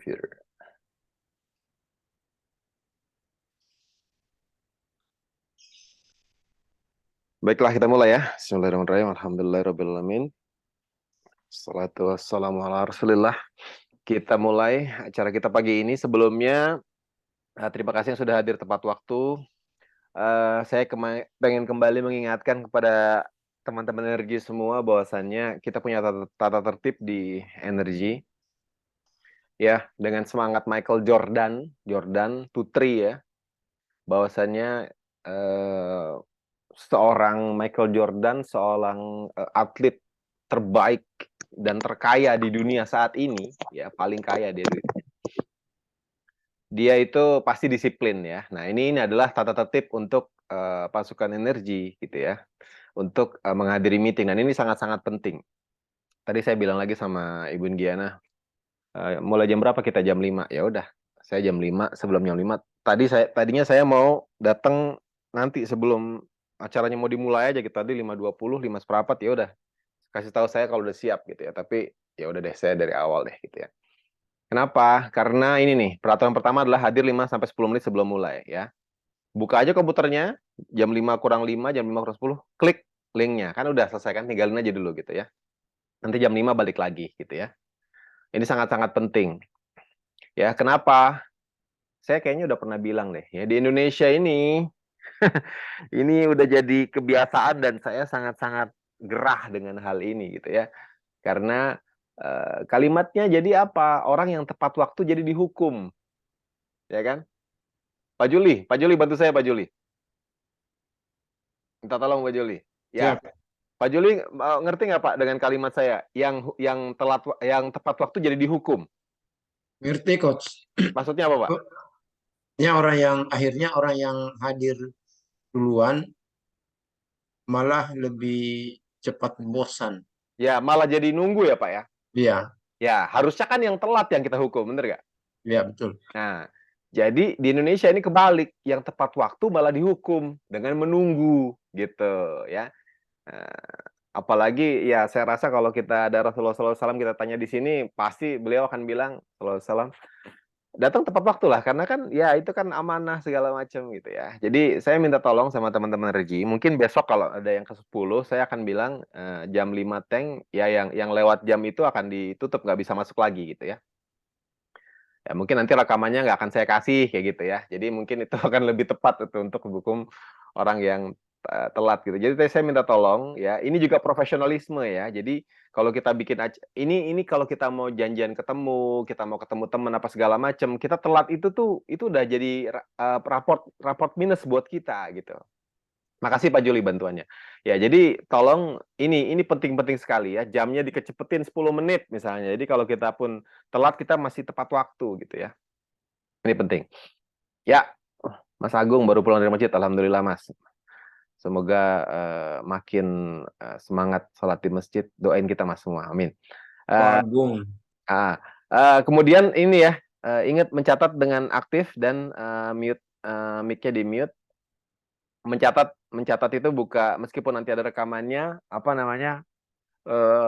Computer. Baiklah, kita mulai ya. Bismillahirrahmanirrahim. Alhamdulillahirrahmanirrahim. Salatu wassalamu ala rasulillah. Kita mulai acara kita pagi ini. Sebelumnya, terima kasih yang sudah hadir tepat waktu. Saya pengen kembali mengingatkan kepada teman-teman energi semua bahwasannya kita punya tata tertib di energi. Ya, dengan semangat Michael Jordan Putri ya. Bahwasannya seorang Michael Jordan, seorang atlet terbaik dan terkaya di dunia saat ini, ya paling kaya dia itu pasti disiplin ya. Nah ini adalah tata tertib untuk pasukan energi gitu ya, untuk menghadiri meeting. Dan ini sangat-sangat penting. Tadi saya bilang lagi sama Ibu Giana, mulai jam berapa kita? Jam 5. Ya udah, saya jam 5, sebelum jam 5. Tadinya saya mau datang nanti sebelum acaranya mau dimulai aja gitu. Tadi 5:20, 5 seperempat, ya udah. Kasih tahu saya kalau udah siap gitu ya. Tapi ya udah deh, saya dari awal deh gitu ya. Kenapa? Karena ini nih, peraturan pertama adalah hadir 5 sampai 10 menit sebelum mulai ya. Buka aja komputernya jam 5 kurang 5, jam 5 kurang 10, klik linknya. Kan udah selesai kan, tinggalin aja dulu gitu ya. Nanti jam 5 balik lagi gitu ya. Ini sangat-sangat penting. Ya, kenapa? Saya kayaknya udah pernah bilang deh ya, di Indonesia ini ini udah jadi kebiasaan dan saya sangat-sangat gerah dengan hal ini gitu ya. Karena kalimatnya jadi apa? Orang yang tepat waktu jadi dihukum. Ya kan? Pak Juli bantu saya Pak Juli. Minta tolong Pak Juli. Ya, Siap. Pak Juli ngerti nggak Pak dengan kalimat saya? Yang tepat waktu jadi dihukum. Ngerti, Coach. Maksudnya apa Pak? Ini akhirnya orang yang hadir duluan malah lebih cepat bosan. Ya, malah jadi nunggu ya Pak ya. Iya, Ya, harusnya kan yang telat yang kita hukum, bener nggak? iya betul. Nah, jadi di Indonesia ini kebalik, yang tepat waktu malah dihukum dengan menunggu gitu ya. Apalagi ya saya rasa kalau kita ada Rasulullah SAW kita tanya di sini pasti beliau akan bilang SAW datang tepat waktu lah karena kan ya itu kan amanah segala macam gitu ya. Jadi saya minta tolong sama teman-teman Regi, mungkin besok kalau ada yang ke-10 saya akan bilang jam 5 tank ya yang lewat jam itu akan ditutup nggak bisa masuk lagi gitu ya. Ya mungkin nanti rekamannya nggak akan saya kasih kayak gitu ya. Jadi mungkin itu akan lebih tepat itu untuk hukum orang yang telat gitu. Jadi saya minta tolong ya, ini juga profesionalisme ya. Jadi kalau kita bikin ini kalau kita mau janjian ketemu, kita mau ketemu teman apa segala macam, kita telat itu udah jadi raport minus buat kita gitu. Makasih Pak Juli bantuannya. Ya, jadi tolong ini penting-penting sekali ya. Jamnya dikecepetin 10 menit misalnya. Jadi kalau kita pun telat kita masih tepat waktu gitu ya. Ini penting. Ya, Mas Agung baru pulang dari masjid. Alhamdulillah Mas. Semoga makin semangat sholat di masjid. Doain kita Mas semua. Amin. Pak Uh, Agung. Kemudian ini ya, ingat mencatat dengan aktif dan mute mic-nya di mute. Mencatat itu buka meskipun nanti ada rekamannya apa namanya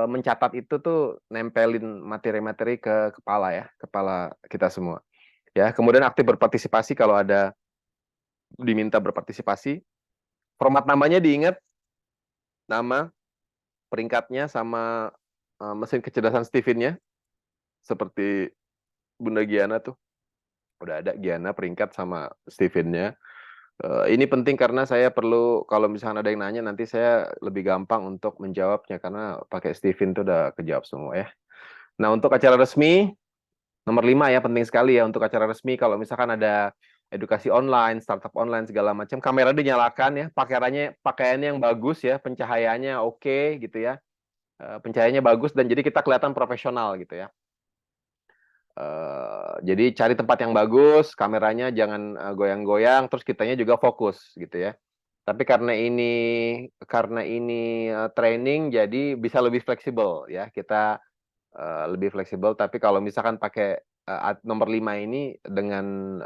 mencatat itu tuh nempelin materi-materi ke kepala kita semua ya. Kemudian aktif berpartisipasi kalau ada diminta berpartisipasi. Format namanya diingat, nama, peringkatnya sama mesin kecerdasan Steven-nya seperti Bunda Giana tuh udah ada Giana peringkat sama Steven-nya. Ini penting karena saya perlu kalau misalnya ada yang nanya nanti saya lebih gampang untuk menjawabnya karena pakai Steven itu udah kejawab semua ya. Nah untuk acara resmi nomor 5 ya penting sekali ya untuk acara resmi kalau misalkan ada edukasi online, startup online segala macam kamera dinyalakan ya, pakaiannya yang bagus ya, pencahayaannya oke gitu ya. Pencahayaannya bagus dan jadi kita kelihatan profesional gitu ya. Jadi cari tempat yang bagus, kameranya jangan goyang-goyang, terus kitanya juga fokus gitu ya. Tapi karena ini training, jadi bisa lebih fleksibel ya. Kita lebih fleksibel. Tapi kalau misalkan pakai nomor 5 ini dengan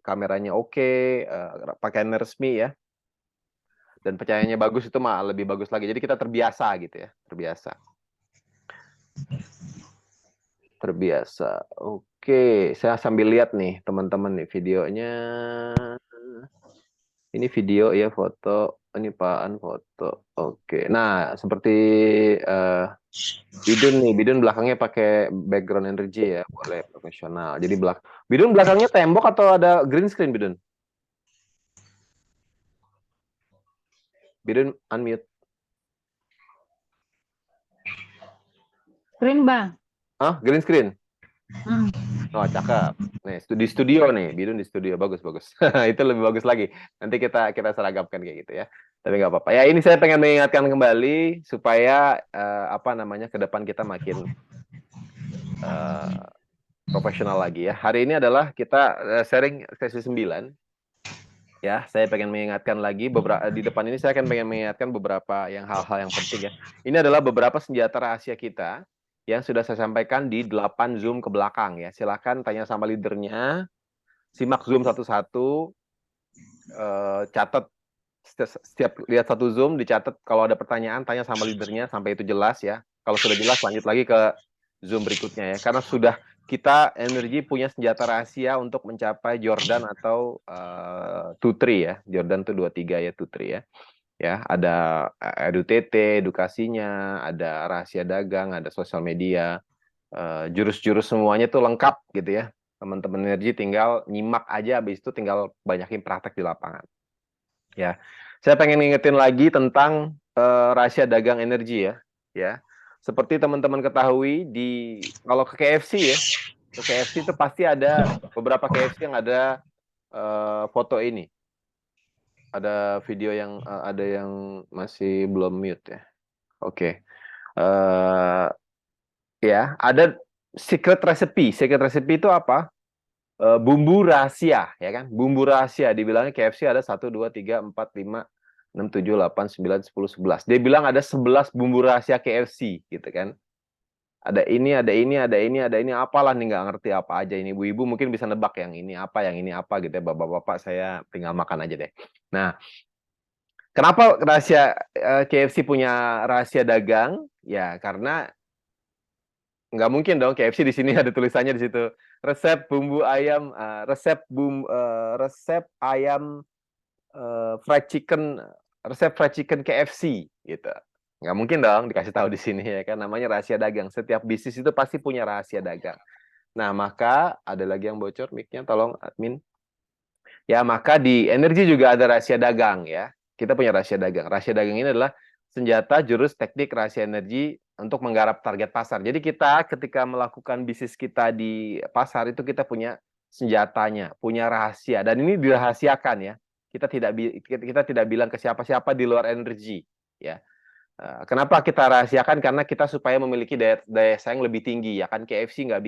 kameranya oke, pakaian resmi ya, dan pencahayaannya bagus itu mah lebih bagus lagi. Jadi kita terbiasa gitu ya, terbiasa. Terbiasa. Oke, saya sambil lihat nih teman-teman nih videonya. Ini video ya, foto. Ini Paan foto. Oke. Nah, seperti eh, Bidun nih, Bidun belakangnya pakai background energi ya, boleh profesional. Jadi Bidun belakangnya tembok atau ada green screen, Bidun? Bidun unmute. Screen, Bang. Ah, green screen. Hmm. Oh, cakep. Nih, di studio nih, Bidun di studio, bagus bagus. Itu lebih bagus lagi. Nanti kita seragamkan kayak gitu ya. Tapi nggak apa-apa. Ya, ini saya pengen mengingatkan kembali supaya apa namanya ke depan kita makin profesional lagi ya. Hari ini adalah kita sharing sesi 9. Ya, saya pengen mengingatkan lagi di depan ini saya akan pengen mengingatkan beberapa hal-hal yang penting ya. Ini adalah beberapa senjata rahasia kita yang sudah saya sampaikan di 8 Zoom ke belakang ya. Silakan tanya sama leadernya, simak Zoom satu-satu, catat setiap lihat satu Zoom dicatat, kalau ada pertanyaan tanya sama leadernya sampai itu jelas ya. Kalau sudah jelas lanjut lagi ke Zoom berikutnya ya. Karena sudah kita energi punya senjata rahasia untuk mencapai Jordan atau Tutri ya. Jordan itu 23 ya, Tutri ya. Ya, ada EduTT, edukasinya, ada rahasia dagang, ada sosial media, jurus-jurus semuanya tuh lengkap gitu ya. Teman-teman energi tinggal nyimak aja, habis itu tinggal banyakin praktek di lapangan. Ya, saya pengen ngingetin lagi tentang rahasia dagang energi ya. Ya, seperti teman-teman ketahui kalau ke KFC ya, ke KFC itu pasti ada beberapa KFC yang ada foto ini. Ada video yang ada yang masih belum mute ya. Oke. Ya, ada secret recipe. Secret recipe itu apa? Bumbu rahasia, ya kan? Bumbu rahasia. Dibilangnya KFC ada 1, 2, 3, 4, 5, 6, 7, 8, 9, 10, 11. Dia bilang ada 11 bumbu rahasia KFC, gitu kan? Ada ini, ada ini, ada ini, ada ini. Apalah nih, nggak ngerti apa aja ini. Ibu-ibu mungkin bisa nebak yang ini apa gitu ya. Bapak-bapak saya tinggal makan aja deh. Nah, kenapa rahasia KFC punya rahasia dagang? Ya, karena nggak mungkin dong KFC di sini ada tulisannya di situ resep bumbu ayam resep ayam resep fried chicken KFC gitu. Nggak mungkin dong dikasih tahu di sini ya kan, namanya rahasia dagang. Setiap bisnis itu pasti punya rahasia dagang. Nah, maka ada lagi yang bocor mic-nya, tolong admin. Ya, maka di energi juga ada rahasia dagang ya. Kita punya rahasia dagang. Rahasia dagang ini adalah senjata, jurus, teknik, rahasia energi untuk menggarap target pasar. Jadi kita ketika melakukan bisnis kita di pasar itu kita punya senjatanya, punya rahasia, dan ini dirahasiakan ya. Kita tidak bilang ke siapa-siapa di luar energi ya. Kenapa kita rahasiakan? Karena kita supaya memiliki daya saing lebih tinggi ya kan. KFC nggak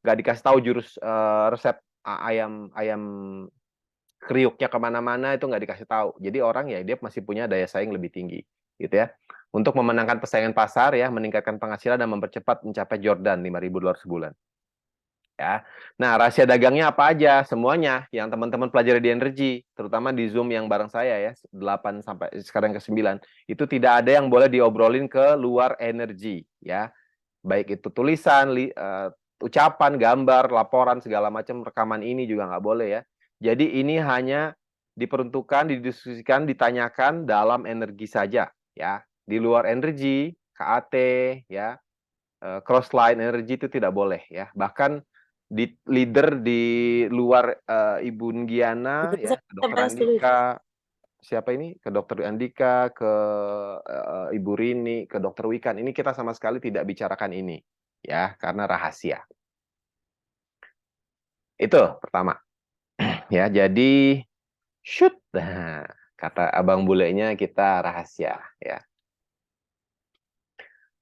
dikasih tahu jurus resep ayam kriuknya kemana-mana itu nggak dikasih tahu. Jadi orang ya dia masih punya daya saing lebih tinggi, gitu ya. Untuk memenangkan persaingan pasar ya, meningkatkan penghasilan dan mempercepat mencapai Jordan $5.000 sebulan. Ya. Nah, rahasia dagangnya apa aja? Semuanya yang teman-teman pelajari di energi, terutama di Zoom yang bareng saya ya, 8 sampai sekarang ke 9, itu tidak ada yang boleh diobrolin ke luar energi ya. Baik itu tulisan, ucapan, gambar, laporan segala macam, rekaman ini juga nggak boleh ya. Jadi ini hanya diperuntukkan, didiskusikan, ditanyakan dalam energi saja ya. Di luar energi, KAT ya, crossline energi itu tidak boleh ya. Bahkan di leader di luar Ibu Giana ya, Dokter Andika, siapa ini? Ke Dokter Andika, ke Ibu Rini, ke Dokter Wikan. Ini kita sama sekali tidak bicarakan ini ya, karena rahasia. Itu pertama. Ya, jadi shoot. Nah, kata abang bulenya kita rahasia ya.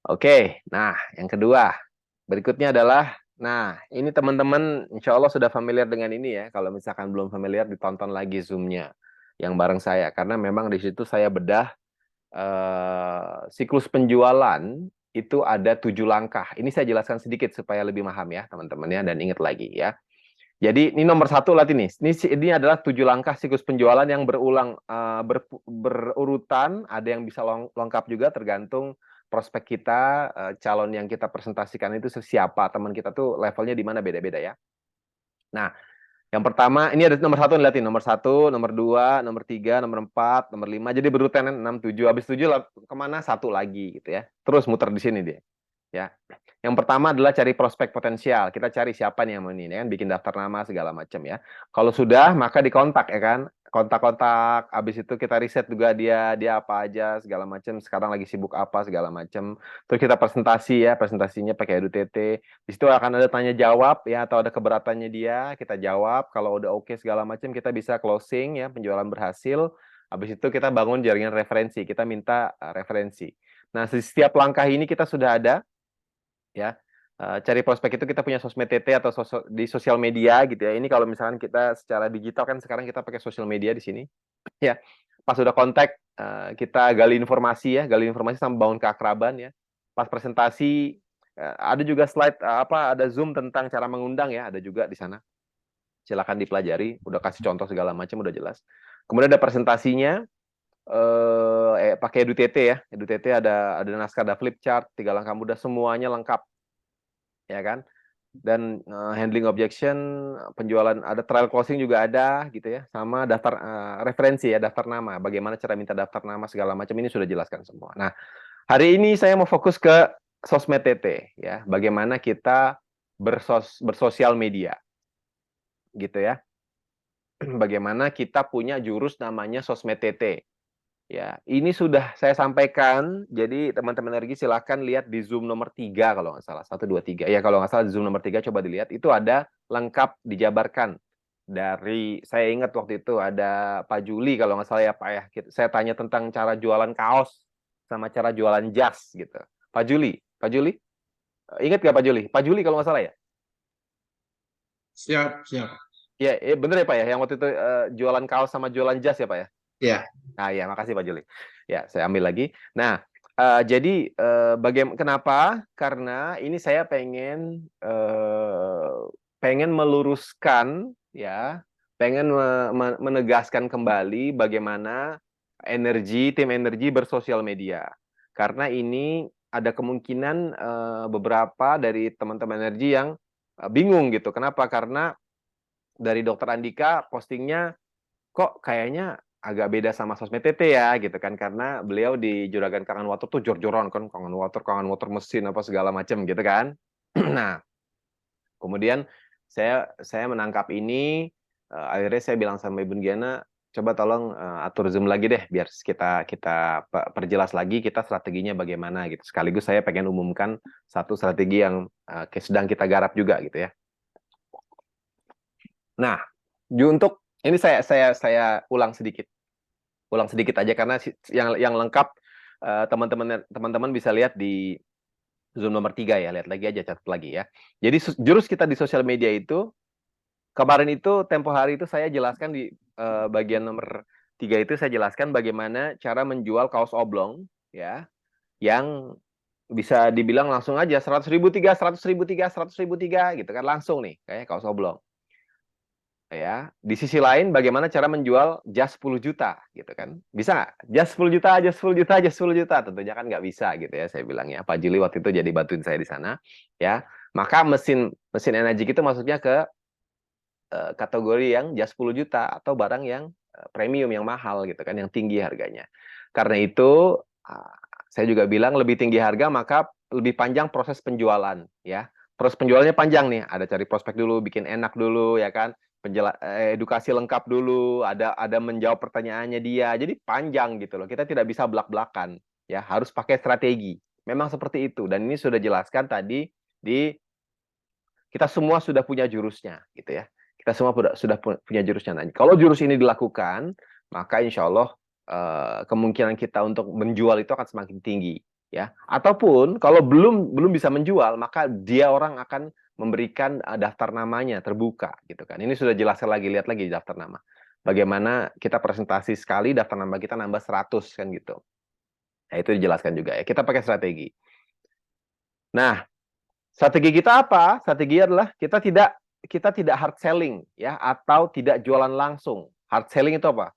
Oke, nah yang kedua. Berikutnya adalah, nah ini teman-teman insya Allah sudah familiar dengan ini ya. Kalau misalkan belum familiar, ditonton lagi Zoom-nya yang bareng saya. Karena memang di situ saya bedah siklus penjualan itu ada 7 langkah. Ini saya jelaskan sedikit supaya lebih paham ya teman-teman ya. Dan ingat lagi ya. Jadi ini nomor 1 lihat ini. Ini adalah 7 langkah siklus penjualan yang berulang berurutan. Ada yang bisa lengkap juga tergantung prospek kita, calon yang kita presentasikan itu siapa, teman kita tuh levelnya di mana beda-beda ya. Nah, yang pertama, ini ada nomor 1 lihatin, nomor 1, nomor 2, nomor 3, nomor 4, nomor 5, jadi berurutan 6, 7, habis 7 kemana? 1 lagi gitu ya. Terus muter di sini dia. Ya. Yang pertama adalah cari prospek potensial. Kita cari siapa nih yang mau ini, ya kan? Bikin daftar nama segala macam ya. Kalau sudah, maka dikontak ya kan. Kontak-kontak. Habis itu kita riset juga dia apa aja segala macam. Sekarang lagi sibuk apa segala macam. Terus kita presentasi ya, presentasinya pakai EduTT. Di situ akan ada tanya jawab ya, atau ada keberatannya dia, kita jawab. Kalau udah oke segala macam, kita bisa closing ya, penjualan berhasil. Habis itu kita bangun jaringan referensi. Kita minta referensi. Nah, setiap langkah ini kita sudah ada ya. Cari prospek itu kita punya sosmed TT atau di sosial media gitu ya. Ini kalau misalkan kita secara digital kan sekarang kita pakai sosial media di sini. Ya. Pas sudah kontak, kita gali informasi ya, gali informasi sama bangun keakraban ya. Pas presentasi ada juga slide ada Zoom tentang cara mengundang ya, ada juga di sana. Silakan dipelajari, udah kasih contoh segala macam udah jelas. Kemudian ada presentasinya, pakai EduTT ya. EduTT ada naskah, ada flip chart, 3 langkah mudah, semuanya lengkap. Ya kan? Dan handling objection, penjualan, ada trial closing juga ada gitu ya, sama daftar referensi ya, daftar nama, bagaimana cara minta daftar nama segala macam ini sudah jelaskan semua. Nah, hari ini saya mau fokus ke sosmed TT ya, bagaimana kita bersosial media gitu ya. Bagaimana kita punya jurus namanya sosmed TT. Ya, ini sudah saya sampaikan. Jadi teman-teman energi silahkan lihat di Zoom nomor 3 kalau nggak salah. 1, 2, 3. Ya, kalau nggak salah di Zoom nomor 3 coba dilihat. Itu ada lengkap dijabarkan. Saya ingat waktu itu ada Pak Juli kalau nggak salah ya Pak ya. Saya tanya tentang cara jualan kaos sama cara jualan jas gitu. Pak Juli, ingat nggak Pak Juli? Pak Juli kalau nggak salah ya? Siap, siap. Ya, bener ya Pak ya. Yang waktu itu jualan kaos sama jualan jas ya Pak ya? Ya. Nah, ya, makasih Pak Juli. Ya, saya ambil lagi. Nah, jadi kenapa? Karena ini saya pengen meluruskan ya, pengen menegaskan kembali bagaimana tim energi bersosial media. Karena ini ada kemungkinan beberapa dari teman-teman energi yang bingung gitu. Kenapa? Karena dari Dokter Andika postingnya kok kayaknya agak beda sama sosmed TT ya gitu kan, karena beliau di Juragan Kangen Water tuh jor-joran kan, kangen water mesin apa segala macam gitu kan. Nah, kemudian saya menangkap ini, akhirnya saya bilang sama Ibu Giana, coba tolong atur Zoom lagi deh biar kita perjelas lagi kita strateginya bagaimana gitu. Sekaligus saya pengen umumkan satu strategi yang sedang kita garap juga gitu ya. Nah, untuk ini saya ulang sedikit aja karena yang lengkap teman-teman bisa lihat di Zoom nomor 3 ya, lihat lagi aja, catat lagi ya. Jadi jurus kita di sosial media itu kemarin itu tempo hari itu saya jelaskan di bagian nomor 3 itu saya jelaskan bagaimana cara menjual kaos oblong ya, yang bisa dibilang langsung aja 100.000 3, 100.000 3, 100.000 3 gitu kan, langsung nih kayak kaos oblong. Ya, di sisi lain bagaimana cara menjual jas 10 juta gitu kan, bisa nggak? Jas 10 juta, jas 10 juta, jas 10 juta, tentunya kan nggak bisa gitu ya, saya bilang ya. Pak Juli waktu itu jadi bantuin saya di sana ya. Maka mesin energi itu masuknya ke kategori yang jas 10 juta atau barang yang premium, yang mahal gitu kan, yang tinggi harganya. Karena itu saya juga bilang lebih tinggi harga maka lebih panjang proses penjualan ya. Proses penjualannya panjang nih, ada cari prospek dulu, bikin enak dulu ya kan, edukasi lengkap dulu, ada menjawab pertanyaannya dia, jadi panjang gitu loh. Kita tidak bisa belak-belakan ya, harus pakai strategi. Memang seperti itu, dan ini sudah jelaskan tadi kita semua sudah punya jurusnya gitu ya. Kita semua sudah punya jurusnya. Nah, kalau jurus ini dilakukan, maka insya Allah kemungkinan kita untuk menjual itu akan semakin tinggi ya. Ataupun kalau belum bisa menjual, maka orang akan memberikan daftar namanya terbuka gitu kan. Ini sudah jelaskan lagi, lihat lagi daftar nama. Bagaimana kita presentasi sekali daftar nama kita nambah 100 kan gitu. Nah, itu dijelaskan juga ya. Kita pakai strategi. Nah, strategi kita apa? Strategi adalah kita tidak hard selling ya, atau tidak jualan langsung. Hard selling itu apa?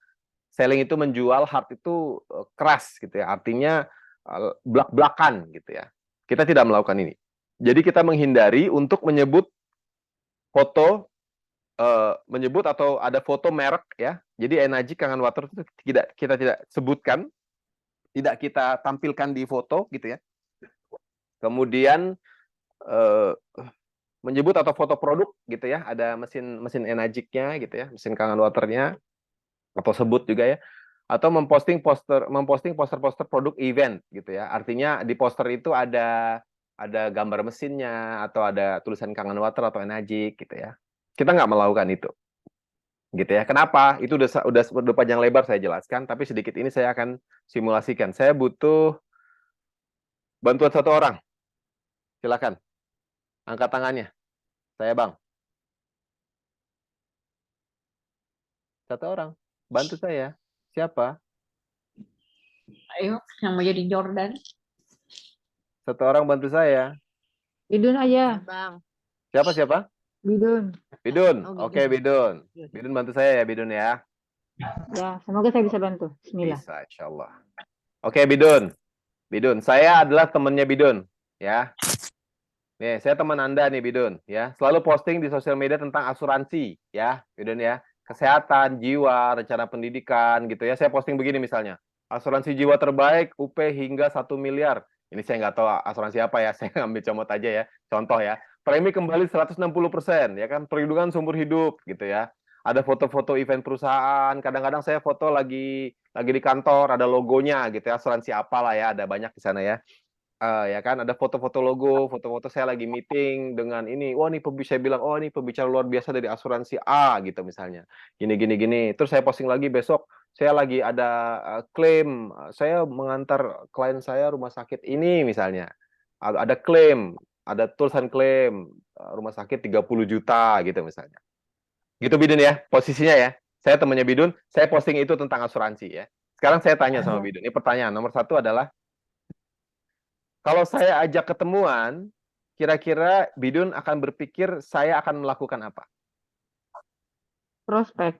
Selling itu menjual, hard itu keras gitu ya. Artinya belak-belakan gitu ya. Kita tidak melakukan ini. Jadi kita menghindari untuk menyebut foto menyebut atau ada foto merek ya. Jadi Enaji Kangen Water itu kita tidak sebutkan, tidak kita tampilkan di foto gitu ya. Kemudian menyebut atau foto produk gitu ya, ada mesin Enajiknya gitu ya, mesin Kangen Waternya, atau sebut juga ya, atau memposting poster-poster produk event gitu ya. Artinya di poster itu ada gambar mesinnya atau ada tulisan Kangen Water atau Enajik gitu ya. Kita nggak melakukan itu gitu ya. Kenapa? Itu udah panjang lebar saya jelaskan, tapi sedikit ini saya akan simulasikan. Saya butuh bantuan satu orang. Silakan. Angkat tangannya. Saya, Bang. Satu orang. Bantu saya. Siapa? Ayo, yang mau jadi Jordan. Satu orang bantu saya. Bidun aja. Bang. Siapa? Bidun. Bidun. Oh, Oke, Bidun. Bidun bantu saya ya, Bidun ya. Ya, semoga saya bisa bantu. Bismillah. Bisa, insya Allah. Oke, Bidun. Bidun, saya adalah temannya Bidun, ya. Nih, saya teman Anda nih, Bidun, ya. Selalu posting di sosial media tentang asuransi, ya, Bidun ya. Kesehatan, jiwa, rencana pendidikan, gitu ya. Saya posting begini misalnya. Asuransi jiwa terbaik, UP hingga 1 miliar. Ini saya nggak tahu asuransi apa ya, saya ngambil comot aja ya. Contoh ya. Premi kembali 160%, ya kan. Perlindungan seumur hidup, gitu ya. Ada foto-foto event perusahaan, kadang-kadang saya foto lagi di kantor, ada logonya gitu ya, asuransi apalah ya, ada banyak di sana ya. Ya kan, ada foto-foto logo, foto-foto saya lagi meeting dengan ini, wah nih saya bilang, oh ini pembicara luar biasa dari asuransi A gitu misalnya, gini. Terus saya posting lagi besok, saya lagi ada klaim, saya mengantar klien saya rumah sakit ini misalnya, ada klaim, ada tulisan klaim, rumah sakit 30 juta gitu misalnya. Gitu Bidun ya, posisinya ya. Saya temannya Bidun, saya posting itu tentang asuransi ya. Sekarang saya tanya sama Bidun, ini pertanyaan nomor 1 adalah, kalau saya ajak ketemuan, kira-kira Bidun akan berpikir saya akan melakukan apa? Prospek.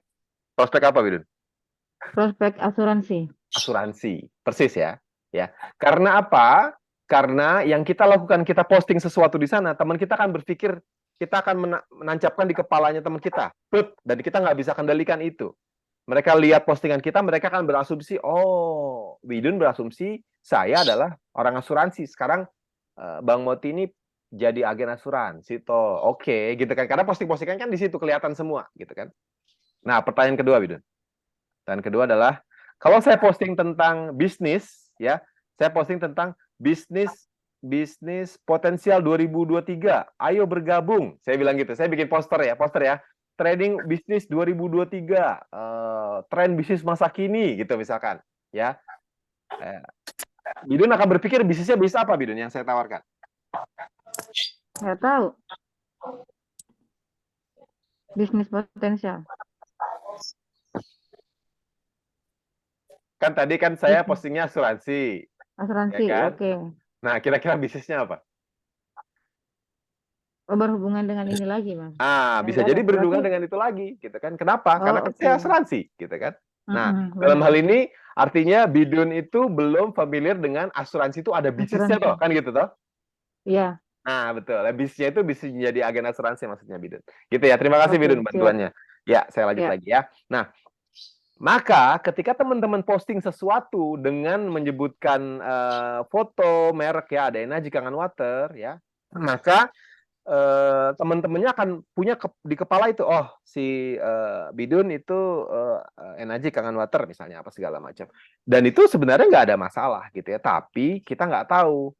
Prospek apa, Bidun? Prospek asuransi. Asuransi, persis ya. Ya. Karena apa? Karena yang kita lakukan, kita posting sesuatu di sana, teman kita akan berpikir, kita akan menancapkan di kepalanya teman kita. Dan kita nggak bisa kendalikan itu. Mereka lihat postingan kita, mereka akan berasumsi, oh, Bidun berasumsi saya adalah orang asuransi. Sekarang Bang Moti ini jadi agen asuransi toh. Oke, gitu kan. Karena posting-postingan kan di situ kelihatan semua, gitu kan. Nah, pertanyaan kedua, Bidun. Pertanyaan kedua adalah, kalau saya posting tentang bisnis, ya, saya posting tentang bisnis potensial 2023. Ayo bergabung. Saya bilang gitu. Saya bikin poster ya. Trading bisnis 2023, tren bisnis masa kini gitu misalkan, ya. Bidun akan berpikir bisnisnya bisa apa, Bidun, yang saya tawarkan? Nggak tahu. Bisnis potensial. Kan tadi kan saya postingnya asuransi. Asuransi, Ya kan? oke. Nah, kira-kira bisnisnya apa? Oh, berhubungan dengan ini lagi, Mas. Bisa jadi berhubungan dengan itu lagi, gitu kan? Kenapa? Karena kan saya asuransi, gitu kan? Nah, dalam hal ini artinya Bidun itu belum familiar dengan asuransi itu ada bisnisnya toh, kan gitu toh? Iya. Nah, betul. Bisnisnya itu bisa menjadi agen asuransi maksudnya Bidun. Gitu ya. Terima kasih Bidun bantuannya. Ya, saya lanjut lagi ya. Nah, maka ketika teman-teman posting sesuatu dengan menyebutkan foto merek ya, ada Enaji Kangen Water ya, maka teman-temannya akan punya di kepala itu, oh si Bidun itu Enaji Kangen Water misalnya apa segala macam, dan itu sebenarnya nggak ada masalah gitu ya, tapi kita nggak tahu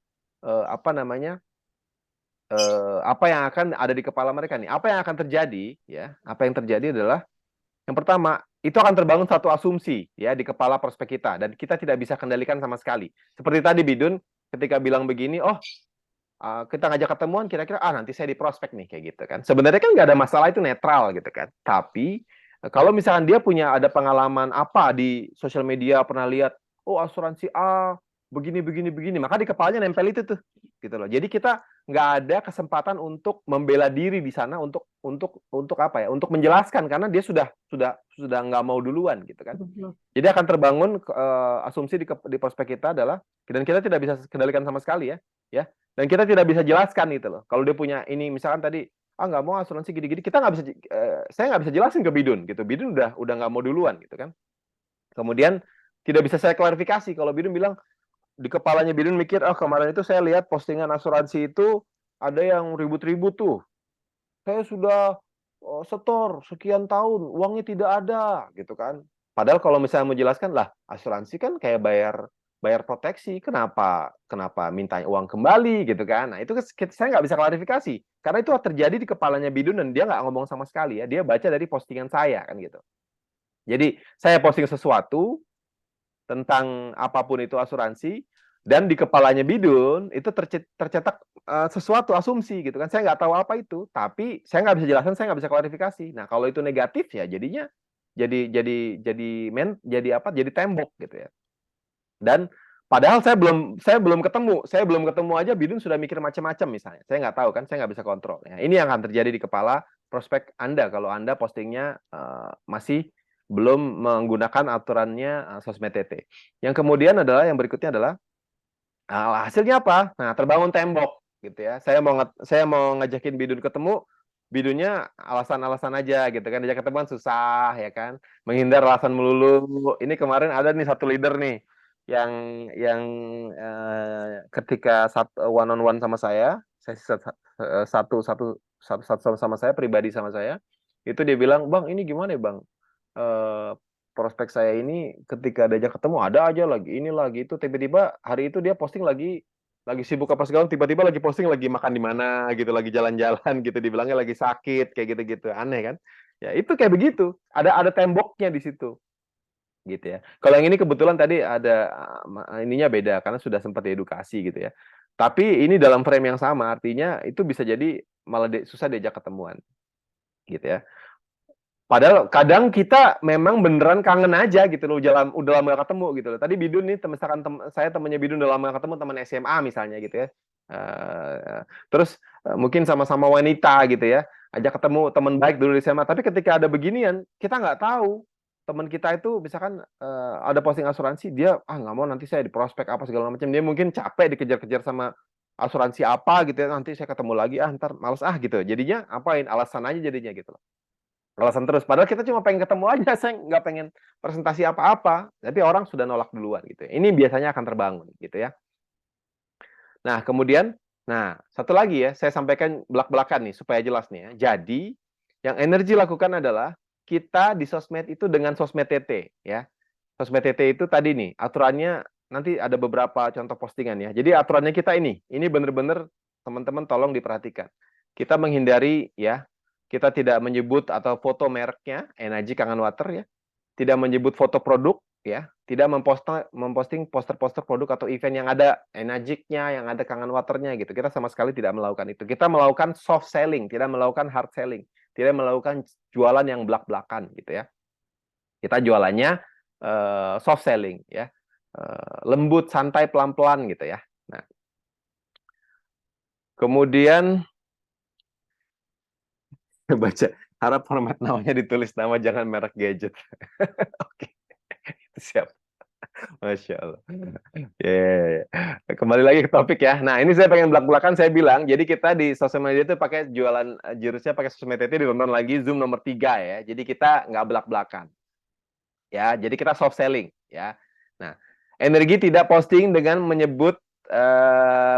apa namanya apa yang akan ada di kepala mereka nih, apa yang akan terjadi ya, apa yang terjadi adalah yang pertama itu akan terbangun satu asumsi ya di kepala prospek kita, dan kita tidak bisa kendalikan sama sekali. Seperti tadi Bidun ketika bilang begini, oh kita ngajak ketemuan, kira-kira nanti saya di prospek nih, kayak gitu kan. Sebenarnya kan nggak ada masalah, itu netral gitu kan. Tapi kalau misalkan dia punya ada pengalaman apa di sosial media, pernah lihat, oh asuransi A begini, maka di kepalanya nempel itu tuh, gitu loh. Jadi kita nggak ada kesempatan untuk membela diri di sana untuk apa ya? Untuk menjelaskan karena dia sudah nggak mau duluan gitu kan. Jadi akan terbangun asumsi di prospek kita adalah dan kita tidak bisa kendalikan sama sekali ya. Dan kita tidak bisa jelaskan gitu loh. Kalau dia punya ini misalkan tadi nggak mau asuransi gini-gini, kita nggak bisa saya nggak bisa jelasin ke Bidun gitu. Bidun udah nggak mau duluan gitu kan. Kemudian tidak bisa saya klarifikasi kalau Bidun bilang di kepalanya Bidun mikir, kemarin itu saya lihat postingan asuransi itu ada yang ribut-ribut tuh. Saya sudah setor sekian tahun, uangnya tidak ada, gitu kan. Padahal kalau misalnya mau jelaskan, lah asuransi kan kayak bayar proteksi, kenapa minta uang kembali, gitu kan. Nah itu saya nggak bisa klarifikasi, karena itu terjadi di kepalanya Bidun dan dia nggak ngomong sama sekali ya, dia baca dari postingan saya kan gitu. Jadi saya posting sesuatu tentang apapun itu asuransi dan di kepalanya Bidun itu tercetak sesuatu asumsi gitu kan. Saya nggak tahu apa itu, tapi saya nggak bisa jelaskan, saya nggak bisa klarifikasi. Nah kalau itu negatif ya jadinya jadi tembok gitu ya. Dan padahal saya belum ketemu aja Bidun sudah mikir macam-macam misalnya. Saya nggak tahu kan, saya nggak bisa kontrol. Ya, ini yang akan terjadi di kepala prospek Anda kalau Anda postingnya masih belum menggunakan aturannya sosmed TT. Yang kemudian adalah yang berikutnya adalah hasilnya apa? Nah, terbangun tembok gitu ya. Saya mau ngajakin Bidun ketemu, Bidunnya alasan-alasan aja gitu kan. Diajak ketemuan susah ya kan. Menghindar alasan melulu. Ini kemarin ada nih satu leader nih yang ketika one on one sama saya satu sama saya pribadi sama saya, itu dia bilang, "Bang, ini gimana ya, Bang? Prospek saya ini ketika diajak ketemu ada aja lagi ini lagi itu, tiba-tiba hari itu dia posting lagi sibuk apa segala, tiba-tiba lagi posting lagi makan di mana gitu, lagi jalan-jalan gitu, dibilangnya lagi sakit kayak gitu-gitu, aneh kan. Ya itu kayak begitu, ada temboknya di situ gitu ya. Kalau yang ini kebetulan tadi ada ininya beda karena sudah sempat diedukasi gitu ya. Tapi ini dalam frame yang sama, artinya itu bisa jadi malah susah diajak ketemuan gitu ya. Padahal kadang kita memang beneran kangen aja gitu loh, udah lama gak ketemu gitu loh. Tadi Bidun nih, misalkan saya temennya Bidun udah lama gak ketemu, teman SMA misalnya gitu ya. Terus mungkin sama-sama wanita gitu ya, ajak ketemu teman baik dulu di SMA. Tapi ketika ada beginian, kita nggak tahu teman kita itu misalkan ada posting asuransi, dia nggak mau nanti saya di prospek apa segala macam. Dia mungkin capek dikejar-kejar sama asuransi apa gitu ya, nanti saya ketemu lagi ntar males gitu. Jadinya apain alasan aja jadinya gitu loh. Alasan terus. Padahal kita cuma pengen ketemu aja, saya nggak pengen presentasi apa-apa. Tapi orang sudah nolak duluan gitu. Ini biasanya akan terbangun gitu ya. Nah kemudian, satu lagi ya, saya sampaikan belak-belakan nih supaya jelas nih ya. Jadi yang energi lakukan adalah kita di sosmed itu dengan sosmed TT ya. Sosmed TT itu tadi nih aturannya nanti ada beberapa contoh postingan ya. Jadi aturannya kita ini benar-benar teman-teman tolong diperhatikan. Kita menghindari ya. Kita tidak menyebut atau foto mereknya, Enaji Kangen Water ya. Tidak menyebut foto produk ya. Tidak memposting poster-poster produk atau event yang ada Enajiknya, yang ada Kangen Waternya gitu. Kita sama sekali tidak melakukan itu. Kita melakukan soft selling, tidak melakukan hard selling. Tidak melakukan jualan yang belak-belakan gitu ya. Kita jualannya soft selling ya. Lembut, santai, pelan-pelan gitu ya. Nah. Kemudian baca, harap format namanya ditulis nama, jangan merek gadget. Oke, siap. Masya Allah. Yeah. Kembali lagi ke topik ya. Nah ini saya pengen belak-belakan, saya bilang, jadi kita di sosial media itu pakai jualan jurusnya pakai sosmed TT, ditonton lagi Zoom nomor 3 ya. Jadi kita nggak belak-belakan. Ya, jadi kita soft selling ya. Nah, energi tidak posting dengan menyebut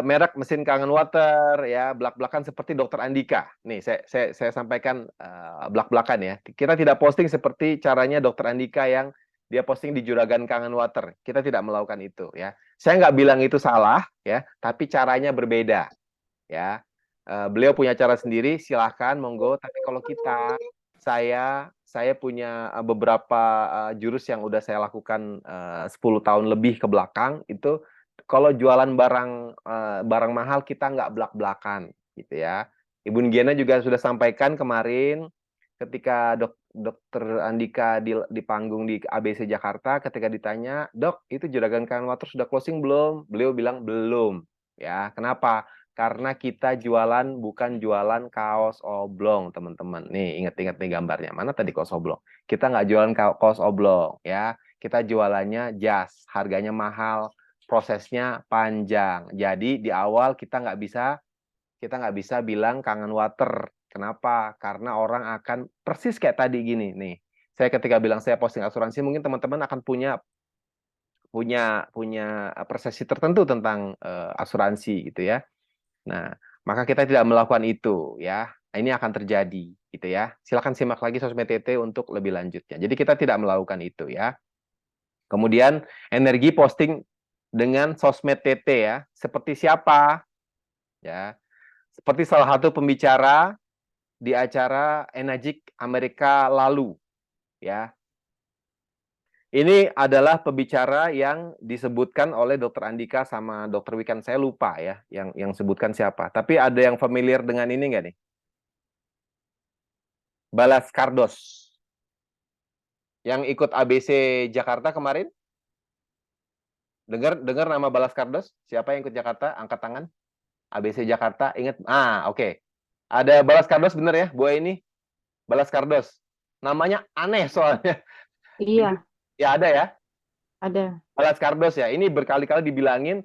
merek mesin Kangen Water ya, belak-belakan seperti Dokter Andika. Nih saya sampaikan belak-belakan ya. Kita tidak posting seperti caranya Dokter Andika yang dia posting di Juragan Kangen Water. Kita tidak melakukan itu ya. Saya nggak bilang itu salah ya, tapi caranya berbeda ya. Beliau punya cara sendiri, silahkan monggo. Tapi kalau saya punya beberapa jurus yang udah saya lakukan 10 tahun lebih ke belakang itu. Kalau jualan barang mahal kita nggak belak-belakan gitu ya. Ibu Giana juga sudah sampaikan kemarin ketika Dokter Andika di panggung di ABC Jakarta, ketika ditanya, "Dok, itu Juragan Kangen Water sudah closing belum?" Beliau bilang belum. Ya, kenapa? Karena kita jualan bukan jualan kaos oblong, teman-teman. Nih, ingat-ingat nih gambarnya. Mana tadi kaos oblong? Kita nggak jualan kaos oblong, ya. Kita jualannya jas, harganya mahal, prosesnya panjang. Jadi di awal kita nggak bisa bilang Kangen Water. Kenapa? Karena orang akan persis kayak tadi gini nih. Saya ketika bilang saya posting asuransi, mungkin teman-teman akan punya persepsi tertentu tentang asuransi gitu ya. Nah, maka kita tidak melakukan itu ya. Ini akan terjadi gitu ya. Silakan simak lagi sosmed TT untuk lebih lanjutnya. Jadi kita tidak melakukan itu ya. Kemudian energi posting dengan sosmed TT ya. Seperti siapa? Ya. Seperti salah satu pembicara di acara Enagic Amerika lalu ya. Ini adalah pembicara yang disebutkan oleh Dr. Andika sama Dr. Wikan. Saya lupa ya, yang sebutkan siapa. Tapi ada yang familiar dengan ini nggak nih? Balas Kardos. Yang ikut ABC Jakarta kemarin? Dengar nama Balas Kardos? Siapa yang ikut Jakarta? Angkat tangan. ABC Jakarta, ingat? Oke. Ada Balas Kardos, bener ya, Bu ini? Balas Kardos. Namanya aneh soalnya. Iya, Ya ada ya? ada. Balas Kardos ya, ini berkali-kali dibilangin.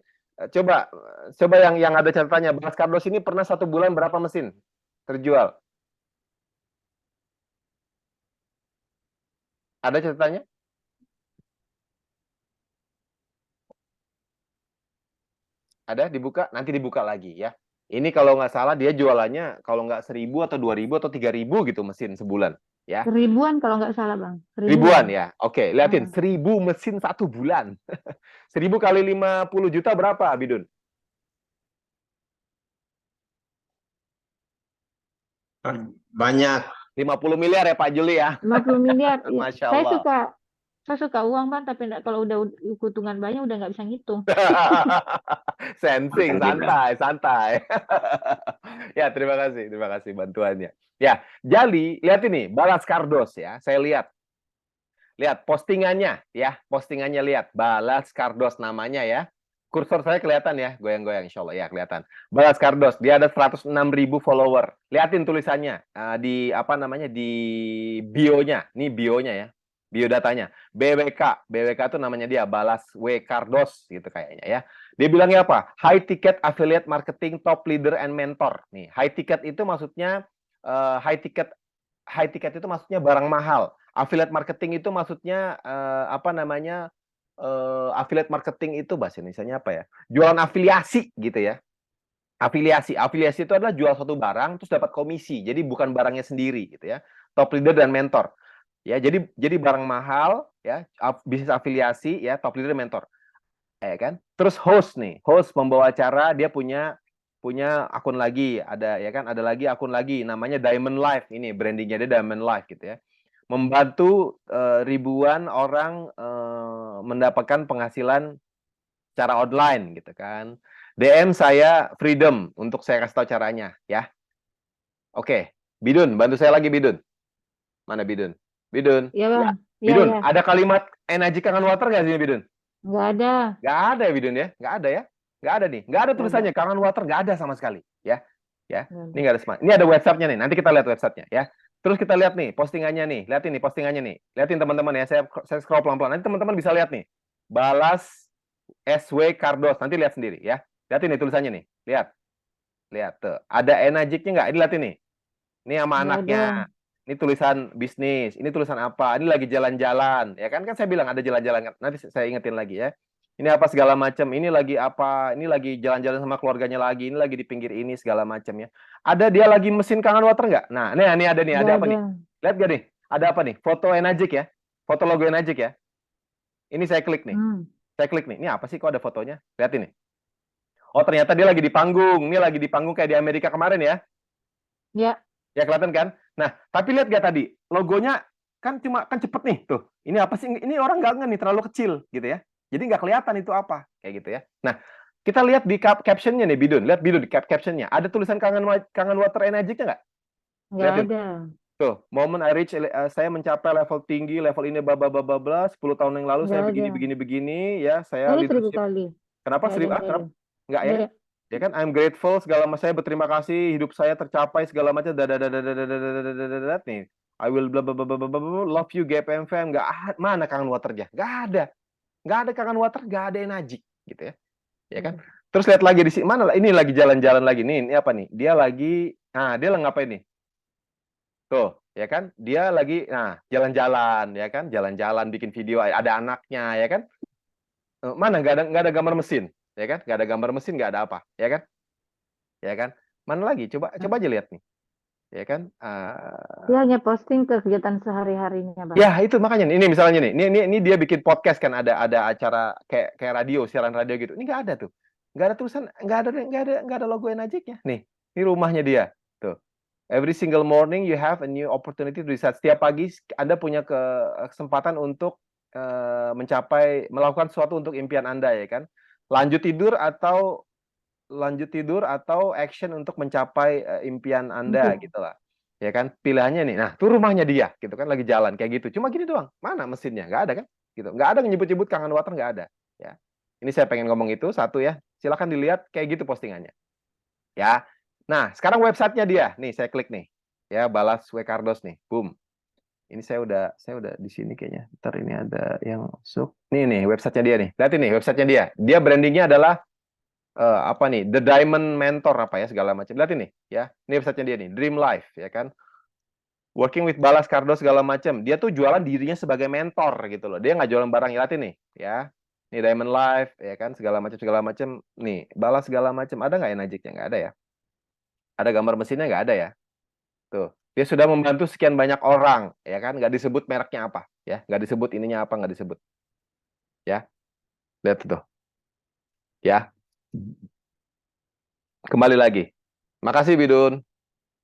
Coba yang ada catatannya. Balas Kardos ini pernah 1 bulan berapa mesin terjual? Ada catatannya? Ada dibuka? Nanti dibuka lagi ya. Ini kalau nggak salah dia jualannya kalau nggak 1.000 atau 2.000 atau 3.000 gitu mesin sebulan ya. Ribuan kalau nggak salah, Bang. Ribuan ya. Oke, liatin 1.000 mesin 1 bulan. 1.000 kali 50 juta berapa, Bidun? Banyak. 50 miliar ya Pak Juli ya. 50 miliar. Iya. Masya Saya Allah. suka uang, Bang, tapi kalau udah hitungan banyak udah nggak bisa ngitung. Sensing, santai. Ya, terima kasih bantuannya. Ya, jadi lihat ini Balas Kardos ya. Saya lihat postingannya ya, lihat Balas Kardos namanya ya. Kursor saya kelihatan ya, goyang-goyang insya Allah ya kelihatan. Balas Kardos, dia ada 106.000 follower. Lihatin tulisannya di bio-nya. Ini bio-nya ya. Biodatanya. BWK itu namanya dia, Balas W. Kardos gitu kayaknya ya. Dia bilangnya apa? High ticket affiliate marketing top leader and mentor. Nih, high ticket itu maksudnya high ticket itu maksudnya barang mahal. Affiliate marketing itu maksudnya affiliate marketing itu bahasa Indonesianya apa ya? Jualan afiliasi gitu ya. Afiliasi itu adalah jual suatu barang terus dapat komisi. Jadi bukan barangnya sendiri gitu ya. Top leader dan mentor. Ya, jadi barang mahal ya, bisnis afiliasi ya, top leader mentor. Ya kan? Terus host pembawa acara, dia punya akun lagi, ada lagi akun lagi namanya Diamond Life. Ini brandingnya dia Diamond Life gitu ya. Membantu ribuan orang mendapatkan penghasilan secara online gitu kan. DM saya Freedom untuk saya kasih tahu caranya ya. Oke, Bidun, bantu saya lagi Bidun. Mana Bidun? Bidun. Iya, Bang. Ya. Bidun, Ya. ada kalimat Enagic Kangen Water nggak sih Bidun? Nggak ada. Nggak ada ya Bidun ya? Nggak ada ya? Nggak ada nih. Nggak ada tulisannya Kangen Water, nggak ada sama sekali ya. Ya, ini nggak ada Ini ada websitenya nih. Nanti kita lihat websitenya ya. Terus kita lihat nih postingannya nih. Lihatin nih postingannya nih. Lihatin teman-teman ya. Saya scroll pelan-pelan. Nanti teman-teman bisa lihat nih. Balas SW Kardos. Nanti lihat sendiri ya. Lihatin nih tulisannya nih. Lihat tuh. Ada Enagicnya nggak? Ini lihatin nih. Ini sama anaknya. Ini tulisan bisnis. Ini tulisan apa? Ini lagi jalan-jalan. Ya kan saya bilang ada jalan-jalan. Nanti saya ingetin lagi ya. Ini apa segala macam. Ini lagi apa? Ini lagi jalan-jalan sama keluarganya lagi. Ini lagi di pinggir ini segala macam ya. Ada dia lagi mesin Kangen Water nggak? Nah, ini ada nih. Ada apa nih? Lihat gak nih? Ada apa nih? Foto Enagic ya. Foto logo Enagic ya. Ini saya klik nih. Saya klik nih. Ini apa sih kok ada fotonya? Lihat ini. Oh, ternyata dia lagi di panggung. Ini lagi di panggung kayak di Amerika kemarin ya. Ya. Ya kelihatan kan? Nah, tapi lihat gak tadi? Logonya kan cepet nih tuh. Ini apa sih? Ini orang nggak nih, terlalu kecil gitu ya. Jadi nggak kelihatan itu apa kayak gitu ya. Nah, kita lihat di captionnya nih Bidun. Lihat Bidun di captionnya. Ada tulisan Kangen Water Enagic nggak? Nggak ada. Tuh, moment I reach, saya mencapai level tinggi, level ini bla 10 tahun yang lalu saya begini ya. Saya ini 1000 kali. Kenapa 1000? Kenapa? Nggak ya? Ya kan, I'm grateful segala macam, saya berterima kasih, hidup saya tercapai segala macam, nih. I will blah blah blah blah blah blah, love you GPMFM, mana kangen waternya? Nggak ada kangen water, nggak ada energik gitu ya. Ya kan? Terus lihat lagi di sini, mana lah, ini lagi jalan-jalan lagi nih, ini apa nih? Dia lagi, dia lagi ngapain nih? Tuh, ya kan? Dia lagi, jalan-jalan, ya kan? Jalan-jalan, bikin video, ada anaknya, ya kan? Mana nggak ada gambar mesin, ya kan? Nggak ada gambar mesin, nggak ada apa, ya kan? Ya kan? Mana lagi? Coba aja lihat nih, ya kan? Dia hanya posting kegiatan sehari-harinya, Bang. Ya itu makanya ini misalnya nih, ini dia bikin podcast kan, ada acara kayak radio, siaran radio gitu. Ini nggak ada tuh, nggak ada tulisan, nggak ada logo Enajiknya. Nih, ini rumahnya dia. Tuh. Every single morning you have a new opportunity to decide. Setiap pagi Anda punya kesempatan untuk melakukan sesuatu untuk impian Anda, ya kan? Lanjut tidur atau action untuk mencapai impian Anda gitu lah. Ya kan? Pilihannya nih. Nah, tuh rumahnya dia gitu kan, lagi jalan kayak gitu. Cuma gini doang. Mana mesinnya? Nggak ada kan? Gitu. Nggak ada nyebut-nyebut kangen water, nggak ada. Ya. Ini saya pengen ngomong itu satu ya. Silakan dilihat kayak gitu postingannya. Ya. Nah, sekarang websitenya dia. Nih, saya klik nih. Ya, Balas W. Cardos nih. Boom. Ini saya udah di sini kayaknya. Ntar ini ada yang masuk. Nih websitenya dia nih. Lihat ini websitenya dia. Dia brandingnya adalah apa nih, The Diamond Mentor apa ya, segala macam. Lihat ini ya, ini websitenya dia nih, Dream Life ya kan, working with Balas Cardos segala macam. Dia tuh jualan dirinya sebagai mentor gitu loh, dia nggak jualan barang. Lihat ini ya, ini Diamond Life ya kan, segala macam nih, Balas segala macam. Ada nggak Enajiknya? Nggak ada ya. Ada gambar mesinnya? Nggak ada ya. Tuh, dia sudah membantu sekian banyak orang ya kan, nggak disebut mereknya apa ya, nggak disebut ininya apa, nggak disebut ya. Lihat tuh ya. Kembali lagi. Makasih Bidun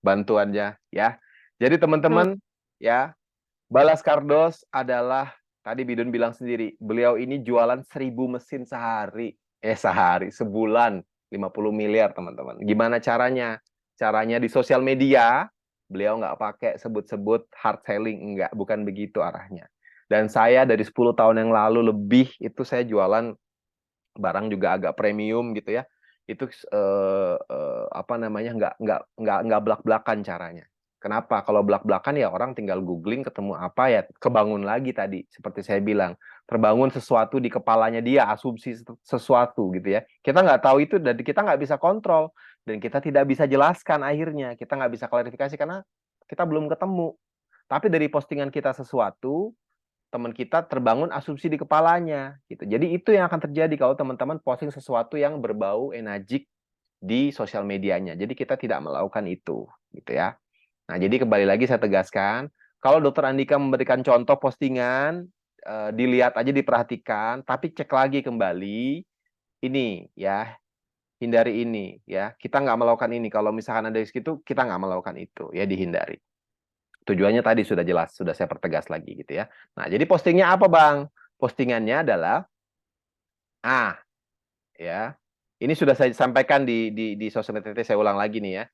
bantuannya ya. Jadi teman-teman ya, Balas Cardos adalah, tadi Bidun bilang sendiri, beliau ini jualan 1000 mesin sehari. Sebulan 50 miliar teman-teman. Gimana caranya? Caranya di sosial media, beliau nggak pakai sebut-sebut hard selling, enggak, bukan begitu arahnya. Dan saya dari 10 tahun yang lalu lebih, itu saya jualan barang juga agak premium gitu ya. Itu apa namanya, nggak belak-belakan caranya. Kenapa? Kalau belak-belakan ya orang tinggal googling ketemu apa ya, kebangun lagi tadi seperti saya bilang, terbangun sesuatu di kepalanya dia, asumsi sesuatu gitu ya. Kita nggak tahu itu dan kita nggak bisa kontrol, dan kita tidak bisa jelaskan, akhirnya kita nggak bisa klarifikasi karena kita belum ketemu. Tapi dari postingan kita sesuatu, teman kita terbangun asumsi di kepalanya gitu. Jadi itu yang akan terjadi kalau teman-teman posting sesuatu yang berbau enajik di sosial medianya. Jadi kita tidak melakukan itu gitu ya. Nah, jadi kembali lagi saya tegaskan, kalau Dr. Andika memberikan contoh postingan, dilihat aja, diperhatikan, tapi cek lagi kembali ini ya, hindari ini ya. Kita nggak melakukan ini. Kalau misalkan ada gitu, kita nggak melakukan itu ya, dihindari. Tujuannya tadi sudah jelas, sudah saya pertegas lagi gitu ya. Nah, jadi postingnya apa, Bang? Postingannya adalah ya. Ini sudah saya sampaikan di sosial media, saya ulang lagi nih ya.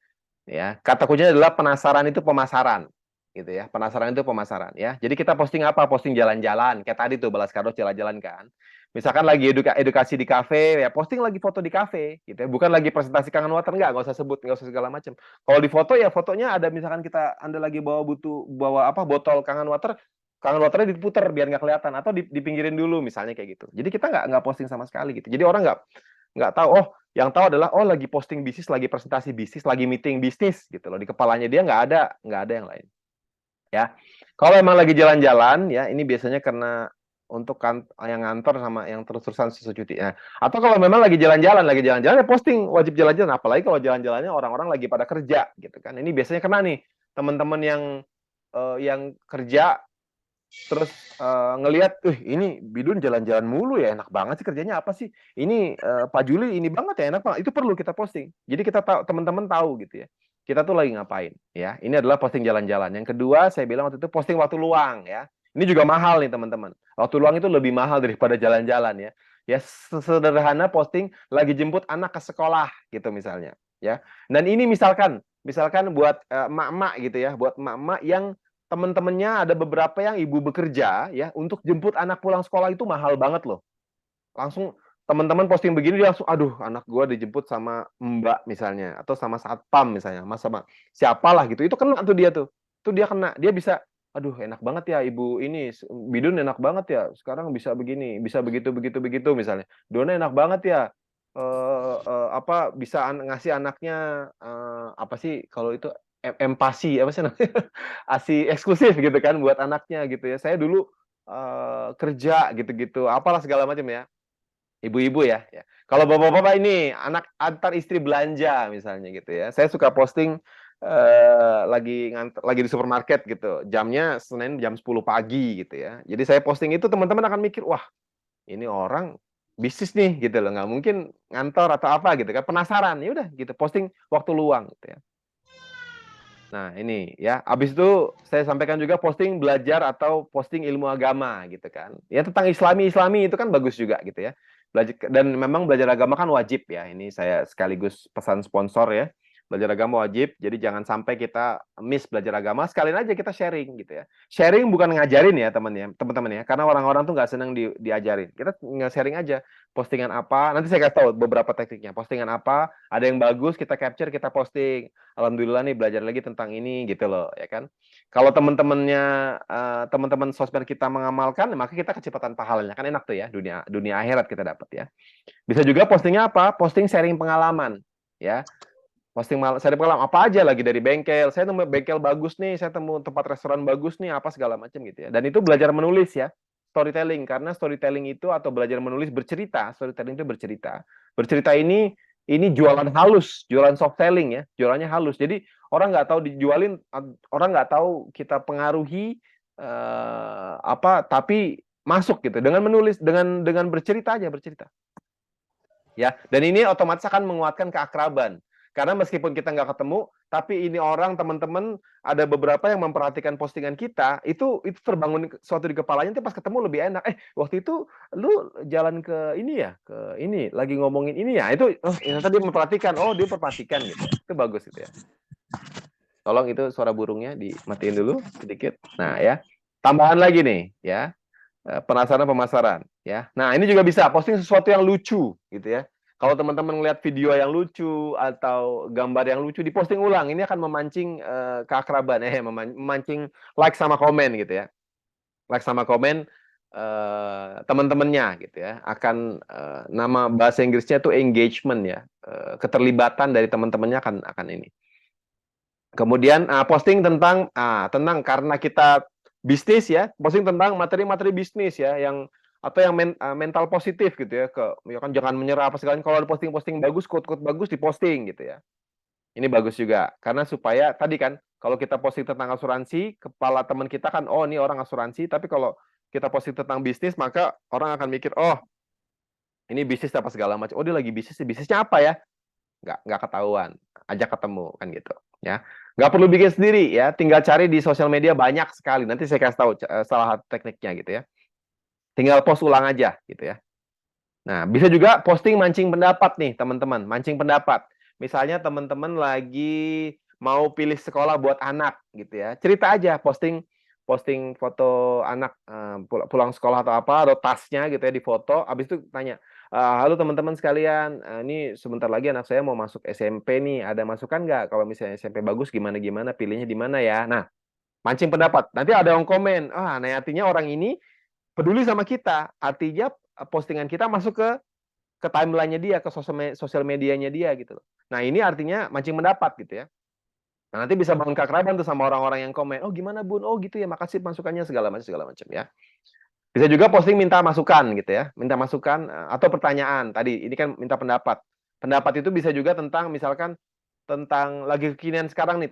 Ya, kata kuncinya adalah penasaran itu pemasaran. Gitu ya. Penasaran itu pemasaran ya. Jadi kita posting apa? Posting jalan-jalan. Kayak tadi tuh Balas Cardos jalan-jalan kan. Misalkan lagi edukasi di kafe, ya posting lagi foto di kafe gitu ya. Bukan lagi presentasi kangen water, nggak usah sebut, nggak usah segala macam. Kalau di foto ya fotonya ada, misalkan Anda lagi bawa apa, botol kangen waternya diputer biar nggak kelihatan, atau dipinggirin dulu misalnya kayak gitu. Jadi kita nggak posting sama sekali gitu. Jadi orang nggak tahu, oh yang tahu adalah oh lagi posting bisnis, lagi presentasi bisnis, lagi meeting bisnis gitu loh. Di kepalanya dia nggak ada yang lain. Ya. Kalau emang lagi jalan-jalan ya, ini biasanya karena untuk yang ngantor sama yang terus-terusan cuti ya. Atau kalau memang lagi jalan-jalan ya posting, wajib jalan-jalan, apalagi kalau jalan-jalannya orang-orang lagi pada kerja gitu kan. Ini biasanya kena nih teman-teman yang kerja terus ngelihat, ini Bidun jalan-jalan mulu ya, enak banget sih kerjanya, apa sih ini, Pak Juli ini banget ya, enak banget. Itu perlu kita posting. Jadi kita tahu, teman-teman tahu gitu ya, kita tuh lagi ngapain ya. Ini adalah posting jalan-jalan. Yang kedua saya bilang waktu itu posting waktu luang ya. Ini juga mahal nih teman-teman. Waktu luang itu lebih mahal daripada jalan-jalan ya. Ya sederhana posting lagi jemput anak ke sekolah gitu misalnya ya. Dan ini misalkan buat emak-emak gitu ya, buat emak-emak yang teman-temannya ada beberapa yang ibu bekerja ya, untuk jemput anak pulang sekolah itu mahal banget loh. Langsung teman-teman posting begini dia langsung, aduh anak gua dijemput sama mbak misalnya, atau sama satpam misalnya, sama siapalah gitu, itu kena tuh dia tuh. Itu dia kena, dia bisa, aduh enak banget ya ibu ini, Bidun enak banget ya, sekarang bisa begini, bisa begitu, begitu, begitu misalnya. Dona enak banget ya, apa, bisa ngasih anaknya, apa sih kalau itu, empati, apa sih namanya, ASI eksklusif gitu kan buat anaknya gitu ya. Saya dulu, kerja gitu-gitu, apalah segala macam ya. Ibu-ibu ya. Kalau bapak-bapak ini anak antar istri belanja misalnya gitu ya. Saya suka posting lagi di supermarket gitu. Jamnya Senin jam 10 pagi gitu ya. Jadi saya posting itu teman-teman akan mikir, wah ini orang bisnis nih gitu loh. Nggak mungkin ngantor atau apa gitu kan. Penasaran. Ya udah gitu posting waktu luang gitu ya. Nah, ini ya, habis itu saya sampaikan juga posting belajar atau posting ilmu agama gitu kan. Ya tentang Islami itu kan bagus juga gitu ya. Belajar, dan memang belajar agama kan wajib ya. Ini saya sekaligus pesan sponsor ya. Belajar agama wajib, jadi jangan sampai kita miss belajar agama, sekalian aja kita sharing gitu ya. Sharing bukan ngajarin ya teman-teman ya, karena orang-orang tuh nggak seneng diajarin. Kita nge-sharing aja, postingan apa, nanti saya kasih tahu beberapa tekniknya. Postingan apa, ada yang bagus kita capture, kita posting. Alhamdulillah nih belajar lagi tentang ini gitu loh, ya kan. Kalau teman-teman sosmed kita mengamalkan, maka kita kecepatan pahalanya kan enak tuh ya, dunia akhirat kita dapat ya. Bisa juga postingnya apa? Posting sharing pengalaman, ya. Sharing pengalaman apa aja lagi dari bengkel. Saya nemu bengkel bagus nih, saya temu tempat restoran bagus nih, apa segala macam gitu ya. Dan itu belajar menulis ya. Storytelling, karena storytelling itu atau belajar menulis bercerita, storytelling itu bercerita. Bercerita ini jualan halus, jualan soft selling ya, jualannya halus. Jadi orang nggak tahu dijualin, orang nggak tahu kita pengaruhi apa, tapi masuk gitu dengan menulis, dengan bercerita aja, bercerita. Ya, dan ini otomatis akan menguatkan keakraban. Karena meskipun kita nggak ketemu, tapi ini orang, teman-teman, ada beberapa yang memperhatikan postingan kita, itu terbangun suatu di kepalanya, nanti pas ketemu lebih enak. Waktu itu lu jalan ke ini ya, ke ini, lagi ngomongin ini ya, itu, ternyata dia memperhatikan, dia perhatikan gitu. Itu bagus gitu ya. Tolong itu suara burungnya dimatiin dulu sedikit. Nah ya, tambahan lagi nih ya, penasaran pemasaran ya. Nah ini juga bisa posting sesuatu yang lucu gitu ya. Kalau teman-teman melihat video yang lucu atau gambar yang lucu, diposting ulang. Ini akan memancing keakraban, memancing like sama komen gitu ya. Like sama komen teman-temannya gitu ya. Akan nama bahasa Inggrisnya itu engagement ya. Keterlibatan dari teman-temannya akan ini. Kemudian posting tentang karena kita bisnis ya, posting tentang materi-materi bisnis ya, atau yang mental positif gitu ya, ya kan jangan menyerah apa segala. Kalau ada posting-posting bagus, quote-quote bagus diposting gitu ya. Ini bagus juga karena supaya tadi kan kalau kita posting tentang asuransi, kepala teman kita kan ini orang asuransi, tapi kalau kita posting tentang bisnis maka orang akan mikir ini bisnis apa segala macam. Dia lagi bisnisnya apa ya? Nggak ketahuan, ajak ketemu kan gitu ya. Nggak perlu bikin sendiri ya, tinggal cari di sosial media banyak sekali. Nanti saya kasih tahu salah satu tekniknya gitu ya. Tinggal post ulang aja gitu ya. Nah, bisa juga posting mancing pendapat nih, teman-teman. Mancing pendapat. Misalnya teman-teman lagi mau pilih sekolah buat anak gitu ya. Cerita aja, posting foto anak pulang sekolah atau apa, atau tasnya gitu ya, di foto. Habis itu tanya, halo teman-teman sekalian, ini sebentar lagi anak saya mau masuk SMP nih. Ada masukan nggak? Kalau misalnya SMP bagus gimana-gimana, pilihnya di mana ya? Nah, mancing pendapat. Nanti ada yang komen, nah artinya orang ini peduli sama kita, artinya postingan kita masuk ke timeline-nya dia, ke sosial medianya dia gitu loh. Nah, ini artinya mancing pendapat gitu ya. Nah, nanti bisa bangun keakraban tuh sama orang-orang yang komen, gimana Bun? Gitu ya, makasih masukannya segala macam ya. Bisa juga posting minta masukan gitu ya, minta masukan atau pertanyaan. Tadi ini kan minta pendapat. Pendapat itu bisa juga tentang misalkan tentang lagi kekinian sekarang nih.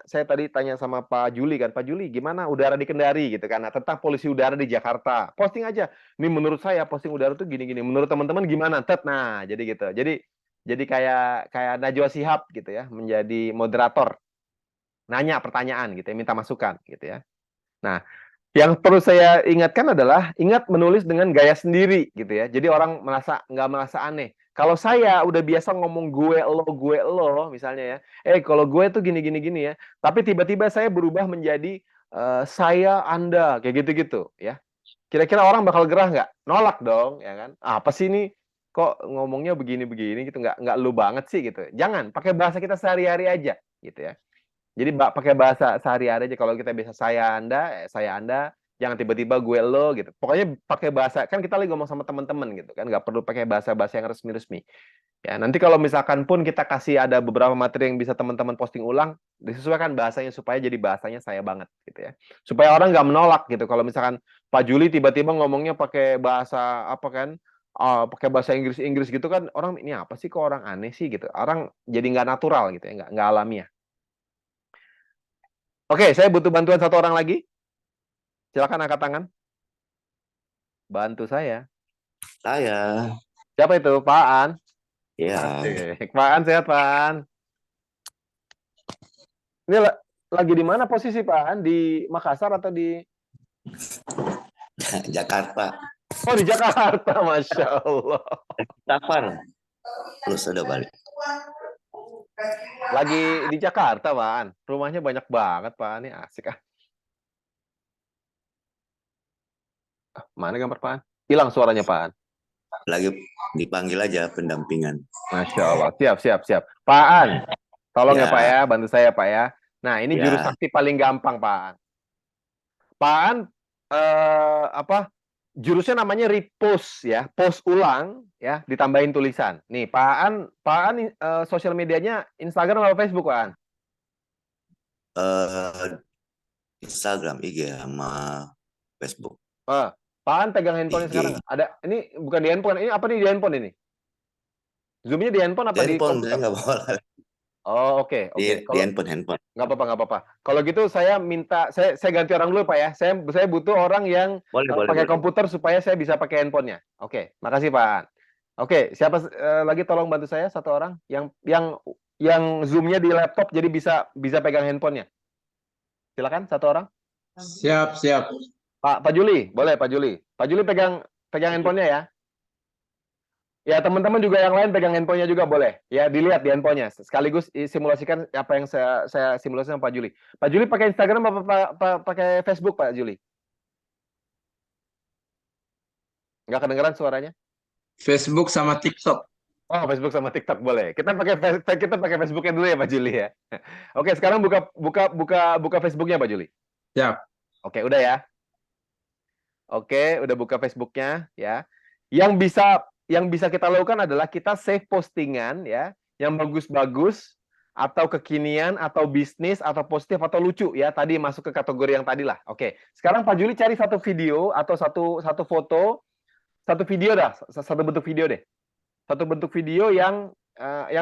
Saya tadi tanya sama Pak Juli kan, Pak Juli gimana udara di Kendari gitu kan. Nah, tentang polusi udara di Jakarta. Posting aja. Ini menurut saya posting udara tuh gini-gini. Menurut teman-teman gimana? Nah, jadi gitu. Jadi kayak Najwa Shihab gitu ya, menjadi moderator. Nanya pertanyaan gitu ya, minta masukan gitu ya. Nah, yang perlu saya ingatkan adalah ingat menulis dengan gaya sendiri gitu ya. Jadi orang nggak merasa aneh. Kalau saya udah biasa ngomong gue lo misalnya ya. Kalau gue tuh gini ya. Tapi tiba-tiba saya berubah menjadi saya, Anda, kayak gitu-gitu ya. Kira-kira orang bakal gerah nggak? Nolak dong, ya kan? Apa sih ini? kok ngomongnya begini-begini gitu, nggak lu banget sih gitu. Jangan, pakai bahasa kita sehari-hari aja gitu ya. Jadi pakai bahasa sehari-hari aja. Kalau kita biasa saya Anda, jangan tiba-tiba gue lo gitu. Pokoknya pakai bahasa, kan kita lagi ngomong sama teman-teman gitu kan, nggak perlu pakai bahasa-bahasa yang resmi-resmi. Ya, nanti kalau misalkan pun kita kasih ada beberapa materi yang bisa teman-teman posting ulang, disesuaikan bahasanya supaya jadi bahasanya saya banget gitu ya. Supaya orang nggak menolak gitu. Kalau misalkan Pak Juli tiba-tiba ngomongnya pakai bahasa apa kan, pakai bahasa Inggris gitu kan, orang ini apa sih, kok orang aneh sih gitu. Orang jadi nggak natural gitu ya, nggak alamiah. Oke, saya butuh bantuan satu orang lagi. Silakan angkat tangan. Bantu saya. Saya, Siapa itu? Pak An. ya, Asik. Pak An, sehat Pak An. Ini lagi di mana posisi Pak An? Di Makassar atau di Jakarta. Oh, di Jakarta, Masya Allah. Safar. Terus udah balik. Lagi di Jakarta, Pak An. Rumahnya banyak banget, Pak An. Ini asik ah. Mana gambar Pak An? Hilang suaranya Pak An. Lagi dipanggil aja pendampingan. Masya Allah. Siap. Pak An, tolong ya Pak ya, bantu saya Pak ya. Nah, ini jurus sakti paling gampang, Pak An. Pak An, jurusnya namanya repost ya, post ulang ya, ditambahin tulisan. Nih, Pak An sosial medianya Instagram atau Facebook, Pak An? Instagram, IG sama Facebook. Pak An pegang handphonenya sekarang. Ada, ini bukan di handphone, ini apa nih di handphone ini? Zoom-nya di handphone apa di komputer? Saya nggak bawa. Oh, oke. Di handphone. Nggak apa-apa. Kalau gitu saya minta, saya ganti orang dulu Pak ya. Saya butuh orang yang pakai komputer supaya saya bisa pakai handphonenya. Oke, makasih Pak. Oke, siapa lagi tolong bantu saya satu orang yang Zoom-nya di laptop jadi bisa pegang handphonenya. Silakan satu orang. Siap. Pak Juli, boleh Pak Juli. Pak Juli pegang handphonenya ya. Ya, teman-teman juga yang lain pegang handphonenya juga boleh. Ya, dilihat di handphonenya. Sekaligus simulasikan apa yang saya simulasikan Pak Juli. Pak Juli pakai Instagram apa pakai Facebook, Pak Juli? Nggak kedengeran suaranya? Facebook sama TikTok. Oh, Facebook sama TikTok boleh. Kita pakai Facebooknya dulu ya, Pak Juli ya. Oke, sekarang buka Facebooknya, Pak Juli. Siap. Oke, udah ya. Oke, udah buka Facebooknya ya. Yang bisa kita lakukan adalah kita save postingan ya, yang bagus-bagus atau kekinian atau bisnis atau positif atau lucu ya, tadi masuk ke kategori yang tadi lah. Oke. Sekarang Pak Juli cari satu video atau satu foto, satu video dah, satu bentuk video deh. Satu bentuk video yang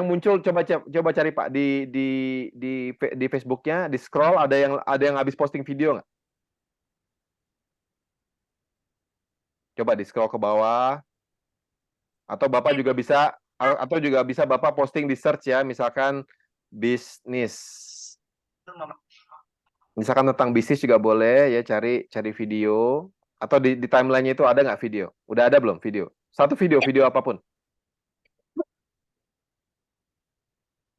muncul, coba cari Pak di Facebooknya, di scroll ada yang habis posting video nggak? Coba di scroll ke bawah. Atau Bapak juga bisa Bapak posting di search ya, misalkan bisnis. Misalkan tentang bisnis juga boleh ya, cari video atau di timeline-nya itu ada nggak video? Udah ada belum video? Satu video apapun.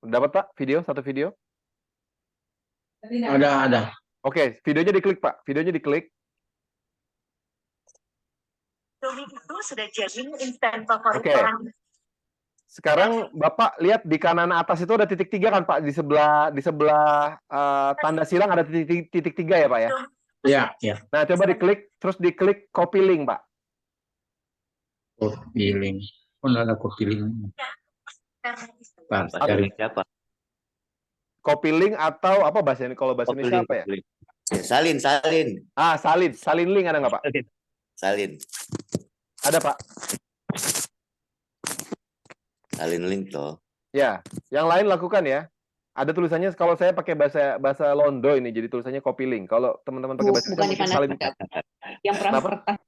Dapat Pak video, satu video? Ada. Oke, videonya diklik Pak. Videonya diklik. Itu sudah jadi instan favorit Oke. Sekarang Bapak lihat di kanan atas itu ada titik 3 kan Pak, di sebelah tanda silang ada titik 3 ya Pak ya? Iya. Nah, coba diklik, terus diklik copy link Pak. Copy link. Ada copy link. Cari siapa? Copy link atau apa bahasanya, kalau bahasa Indonesia apa ya? Salin. Salin link ada nggak Pak? Salin. Ada Pak. Salin link toh. Ya, yang lain lakukan ya. Ada tulisannya, kalau saya pakai bahasa Londo ini jadi tulisannya copy link. Kalau teman-teman pakai bahasa bukan di mana salin. Yang pernah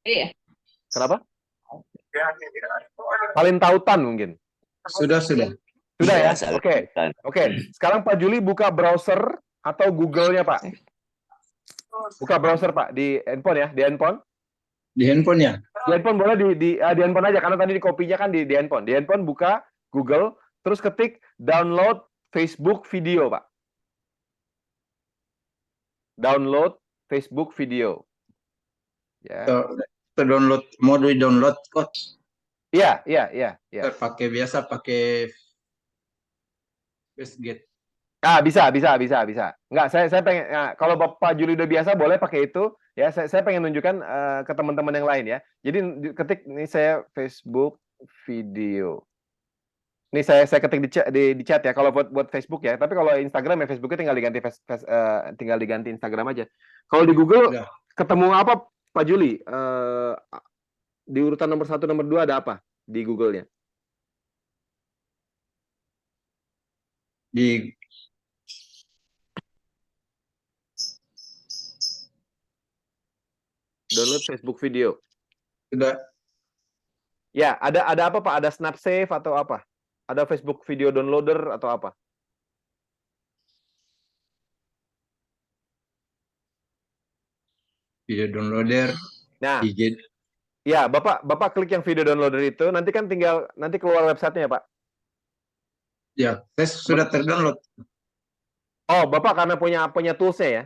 ya? Kenapa? Salin tautan mungkin. Sudah. Sudah ya? Oke. Sekarang Pak Juli buka browser atau Google-nya Pak. Buka browser Pak di handphone ya, di handphone. Di handphonenya. Di handphone boleh di handphone aja karena tadi di kopinya kan di handphone. Di handphone buka Google, terus ketik download Facebook video, Pak. Download Facebook video. Ya. Download, mau di download kok. Iya. Pakai biasa pakai Westgate. Bisa. Enggak, saya pengen, kalau Bapak Juli udah biasa boleh pakai itu ya. Saya pengen nunjukkan ke teman-teman yang lain ya. Jadi ketik ini saya Facebook video. Ini saya ketik di chat ya kalau buat Facebook ya. Tapi kalau Instagram ya Facebooknya tinggal diganti Instagram aja. Kalau di Google Udah. ketemu apa Pak Juli? Di urutan nomor 1, nomor 2 ada apa di Google-nya? Di Download Facebook video. sudah Ya, ada apa Pak? Ada Snapsave atau apa? Ada Facebook video downloader atau apa? video downloader, Nah, IG. ya Bapak klik yang video downloader itu, nanti kan nanti keluar websitenya Pak. Ya, saya sudah terdownload. Oh, Bapak karena punya toolsnya ya?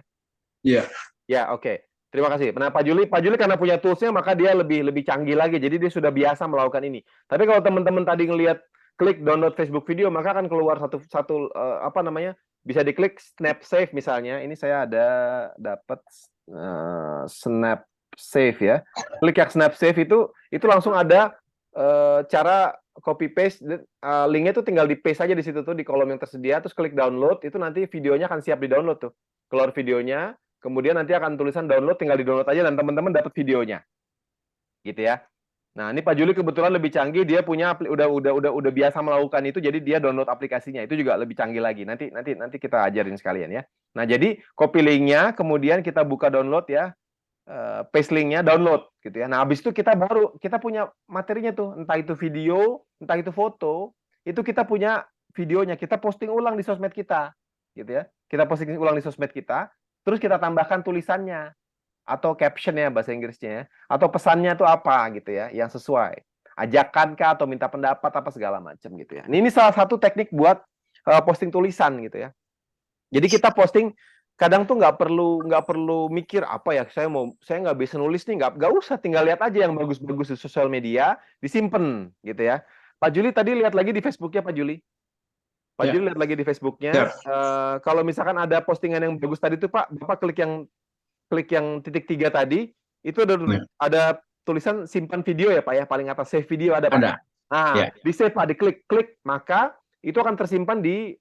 Iya. Ya, oke. Terima kasih. Nah, Pak Juli karena punya toolsnya, maka dia lebih canggih lagi. Jadi dia sudah biasa melakukan ini. Tapi kalau teman-teman tadi ngelihat klik download Facebook video, maka akan keluar satu apa namanya? Bisa diklik Snap Save misalnya. Ini saya dapat Snap Save ya. Klik yang Snap Save itu langsung ada cara copy paste, linknya tuh tinggal di paste aja di situ tuh di kolom yang tersedia, terus klik download, itu nanti videonya akan siap di download tuh. Keluar videonya, kemudian nanti akan tulisan download, tinggal di download aja dan teman-teman dapat videonya. Gitu ya. Nah, ini Pak Juli kebetulan lebih canggih, dia punya udah biasa melakukan itu, jadi dia download aplikasinya. Itu juga lebih canggih lagi. Nanti kita ajarin sekalian ya. Nah, jadi copy linknya, kemudian kita buka download ya. Paste linknya, download gitu ya. Nah, habis itu kita punya materinya tuh, entah itu video, entah itu foto, itu kita punya videonya, kita posting ulang di sosmed kita, gitu ya. Kita posting ulang di sosmed kita, terus kita tambahkan tulisannya atau captionnya bahasa Inggrisnya ya, atau pesannya tuh apa gitu ya, yang sesuai. Ajakan kah atau minta pendapat apa segala macam gitu ya. Ini salah satu teknik buat posting tulisan gitu ya. Jadi kita posting kadang tuh nggak perlu mikir apa ya, saya nggak bisa nulis nih, nggak usah, tinggal lihat aja yang bagus-bagus di sosial media, disimpan gitu ya. Pak Juli tadi lihat lagi di Facebooknya Pak Juli. Pak Ya. Juli lihat lagi di Facebooknya. Ya. Kalau misalkan ada postingan yang bagus tadi tuh Pak, Bapak klik yang titik 3 tadi, itu ada tulisan simpan video ya Pak ya, paling atas save video ada Pak. Ada. Nah, Ya. di save Pak, diklik, maka itu akan tersimpan di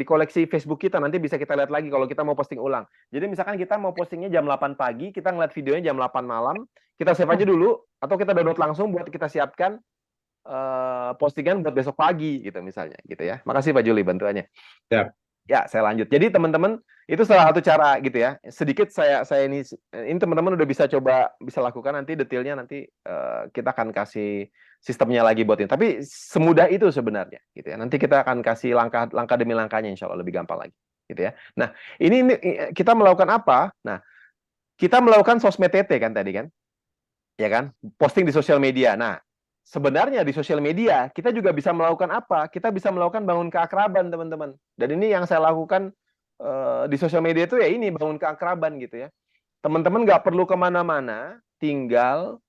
koleksi Facebook kita. Nanti bisa kita lihat lagi kalau kita mau posting ulang. Jadi misalkan kita mau postingnya jam 8 pagi, kita ngeliat videonya jam 8 malam, kita save aja dulu, atau kita download langsung buat kita siapkan postingan buat besok pagi gitu misalnya gitu ya. Makasih Pak Juli bantuannya. Siap. Ya, saya lanjut. Jadi teman-teman, itu salah satu cara gitu ya. Sedikit saya ini teman-teman udah bisa lakukan, nanti detailnya nanti kita akan kasih sistemnya lagi buat ini. Tapi semudah itu sebenarnya gitu ya. Nanti kita akan kasih langkah demi langkahnya, insya Allah lebih gampang lagi gitu ya. Nah, ini kita melakukan apa? Nah, kita melakukan sosmed TT kan tadi kan? Ya kan? Posting di sosial media. Nah, sebenarnya di sosial media kita juga bisa melakukan apa? Kita bisa melakukan bangun keakraban, teman-teman. Dan ini yang saya lakukan di sosial media itu ya ini, bangun keakraban gitu ya. Teman-teman nggak perlu kemana-mana, tinggal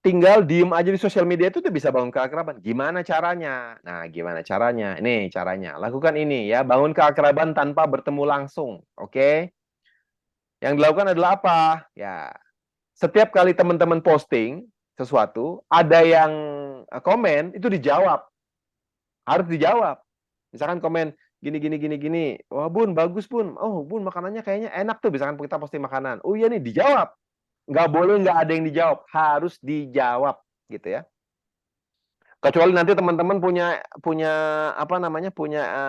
tinggal diem aja di sosial media itu tuh bisa bangun keakraban. Gimana caranya? Nah, gimana caranya? Ini caranya. Lakukan ini ya, bangun keakraban tanpa bertemu langsung. Oke? Yang dilakukan adalah apa? Ya, setiap kali teman-teman posting sesuatu, ada yang komen, itu dijawab. Harus dijawab. Misalkan komen gini. Wah, Bun, bagus, Bun. Oh, Bun, makanannya kayaknya enak tuh. Misalkan kita posting makanan. Oh iya nih, dijawab. Nggak boleh nggak ada yang dijawab. Harus dijawab, gitu ya. Kecuali nanti teman-teman punya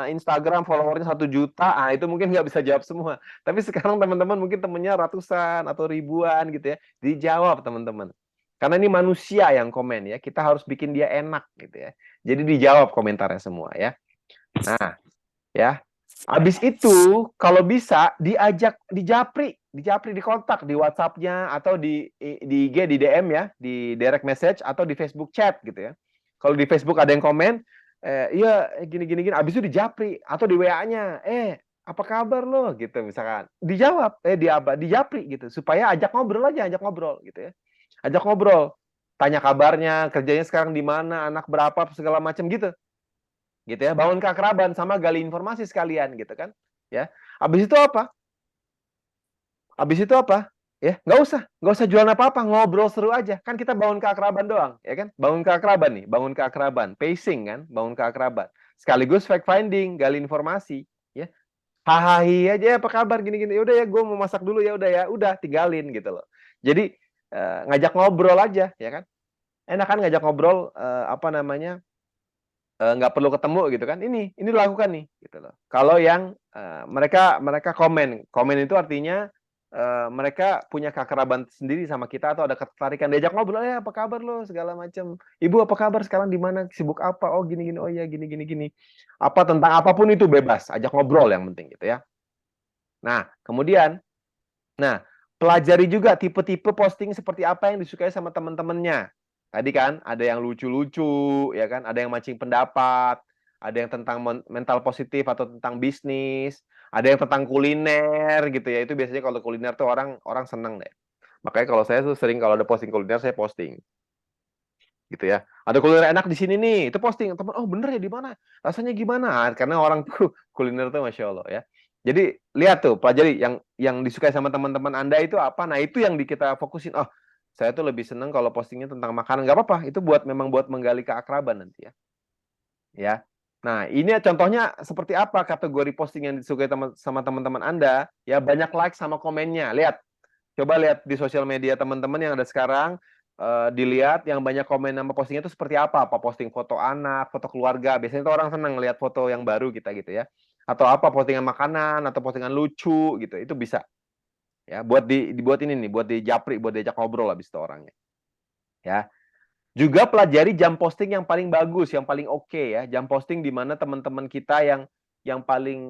Instagram followernya 1 juta, itu mungkin nggak bisa jawab semua. Tapi sekarang teman-teman mungkin temennya ratusan atau ribuan gitu ya, dijawab teman-teman. Karena ini manusia yang komen ya, kita harus bikin dia enak gitu ya. Jadi dijawab komentarnya semua ya. Nah, ya. Habis itu kalau bisa dijapri di kontak di WhatsApp-nya atau di IG, di DM ya, di direct message atau di Facebook chat gitu ya. Kalau di Facebook ada yang komen, iya gini, abis itu dijapri atau di WA-nya, apa kabar lo gitu misalkan. Dijawab, dijapri gitu supaya ajak ngobrol gitu ya. Ajak ngobrol, tanya kabarnya, kerjanya sekarang di mana, anak berapa, segala macam gitu. Gitu ya, bangun keakraban sama gali informasi sekalian gitu kan. Ya. Habis itu apa? Habis itu apa? Ya, nggak usah jualan apa-apa, ngobrol seru aja. Kan kita bangun keakraban doang, ya kan? Bangun keakraban nih, bangun keakraban, pacing kan, bangun keakraban. Sekaligus fact finding, gali informasi, ya. Hahaha aja, apa kabar gini-gini. Udah ya, gue mau masak dulu ya, udah tinggalin gitu loh. Jadi ngajak ngobrol aja, ya kan? Enak kan ngajak ngobrol apa namanya? Nggak perlu ketemu gitu kan. Ini lakukan nih gitu loh. Kalau yang mereka komen itu artinya mereka punya keakraban sendiri sama kita atau ada ketertarikan, diajak ngobrol, apa kabar lo segala macam, ibu apa kabar sekarang, di mana, sibuk apa, oh gini oh ya gini apa, tentang apapun itu bebas, ajak ngobrol yang penting gitu ya. Nah kemudian pelajari juga tipe-tipe posting seperti apa yang disukai sama teman-temannya. Tadi kan ada yang lucu-lucu, ya kan, ada yang mancing pendapat, ada yang tentang mental positif atau tentang bisnis, ada yang tentang kuliner gitu ya. Itu biasanya kalau kuliner tuh orang seneng deh. Makanya kalau saya tuh sering kalau ada posting kuliner saya posting. Gitu ya. Ada kuliner enak di sini nih, itu posting. Teman, oh bener ya, di mana? Rasanya gimana? Karena orang tuh kuliner tuh Masya Allah ya. Jadi lihat tuh, pelajari yang disukai sama teman-teman Anda itu apa. Nah, itu yang kita fokusin. Oh, saya tuh lebih seneng kalau postingnya tentang makanan. Nggak apa-apa, itu memang buat menggali keakraban nanti ya. Ya. Nah, ini contohnya seperti apa kategori posting yang disukai sama teman-teman Anda. Ya, banyak like sama komennya. Lihat. Coba lihat di sosial media teman-teman yang ada sekarang, dilihat yang banyak komen sama postingnya itu seperti apa. Apa posting foto anak, foto keluarga. Biasanya itu orang senang lihat foto yang baru kita gitu ya. Atau apa postingan makanan atau postingan lucu gitu. Itu bisa. Ya, buat dibuat ini nih, buat dijapri, buat diajak ngobrol habis itu orangnya. Ya. Juga pelajari jam posting yang paling bagus, yang paling oke ya. Jam posting di mana teman-teman kita yang paling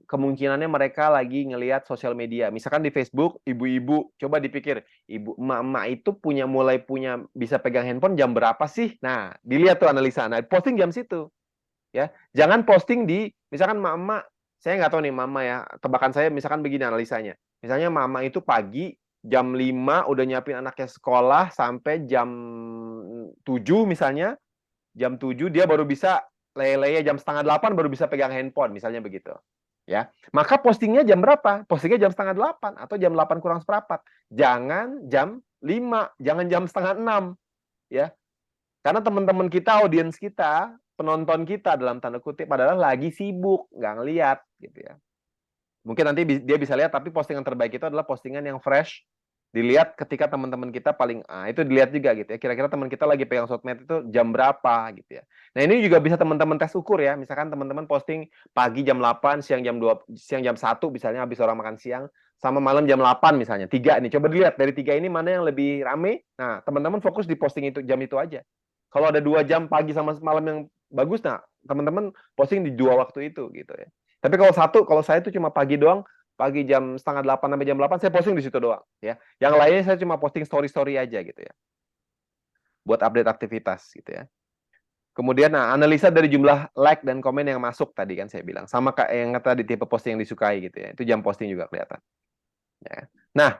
kemungkinannya mereka lagi ngelihat sosial media. Misalkan di Facebook, ibu-ibu, coba dipikir, ibu emak-emak itu mulai punya bisa pegang handphone jam berapa sih? Nah, dilihat tuh analisa. Nah, posting jam situ. Ya, jangan posting di misalkan emak-emak, saya nggak tahu nih mama ya, tebakan saya misalkan begini analisanya. Misalnya mama itu pagi jam 5 udah nyiapin anaknya sekolah sampai jam 7 misalnya. Jam 7 dia baru bisa leye-leye, jam setengah 8 baru bisa pegang handphone, misalnya begitu. Ya, maka postingnya jam berapa? Postingnya jam setengah 8 atau jam 8 kurang seperempat. Jangan jam 5, jangan jam setengah 6. Ya, karena teman-teman kita, audiens kita, penonton kita dalam tanda kutip adalah lagi sibuk, nggak ngeliat gitu ya. Mungkin nanti dia bisa lihat, tapi postingan terbaik itu adalah postingan yang fresh, dilihat ketika teman-teman kita itu dilihat juga gitu ya. Kira-kira teman kita lagi pegang sosmed itu jam berapa gitu ya. Nah, ini juga bisa teman-teman tes ukur ya. Misalkan teman-teman posting pagi jam 8, siang jam 2, siang jam 1 misalnya habis orang makan siang, sama malam jam 8 misalnya. 3 nih, coba dilihat dari 3 ini mana yang lebih rame. Nah, teman-teman fokus di posting itu jam itu aja. Kalau ada 2 jam pagi sama malam yang bagus, nah teman-teman posting di 2 waktu itu gitu ya. Tapi kalau saya itu cuma pagi doang, pagi jam setengah 8 sampai jam 8 saya posting di situ doang ya. Yang lainnya saya cuma posting story-story aja gitu ya. Buat update aktivitas gitu ya. Kemudian analisa dari jumlah like dan komen yang masuk tadi kan saya bilang. Sama kayak yang tadi tipe posting yang disukai gitu ya. Itu jam posting juga kelihatan. Ya. Nah,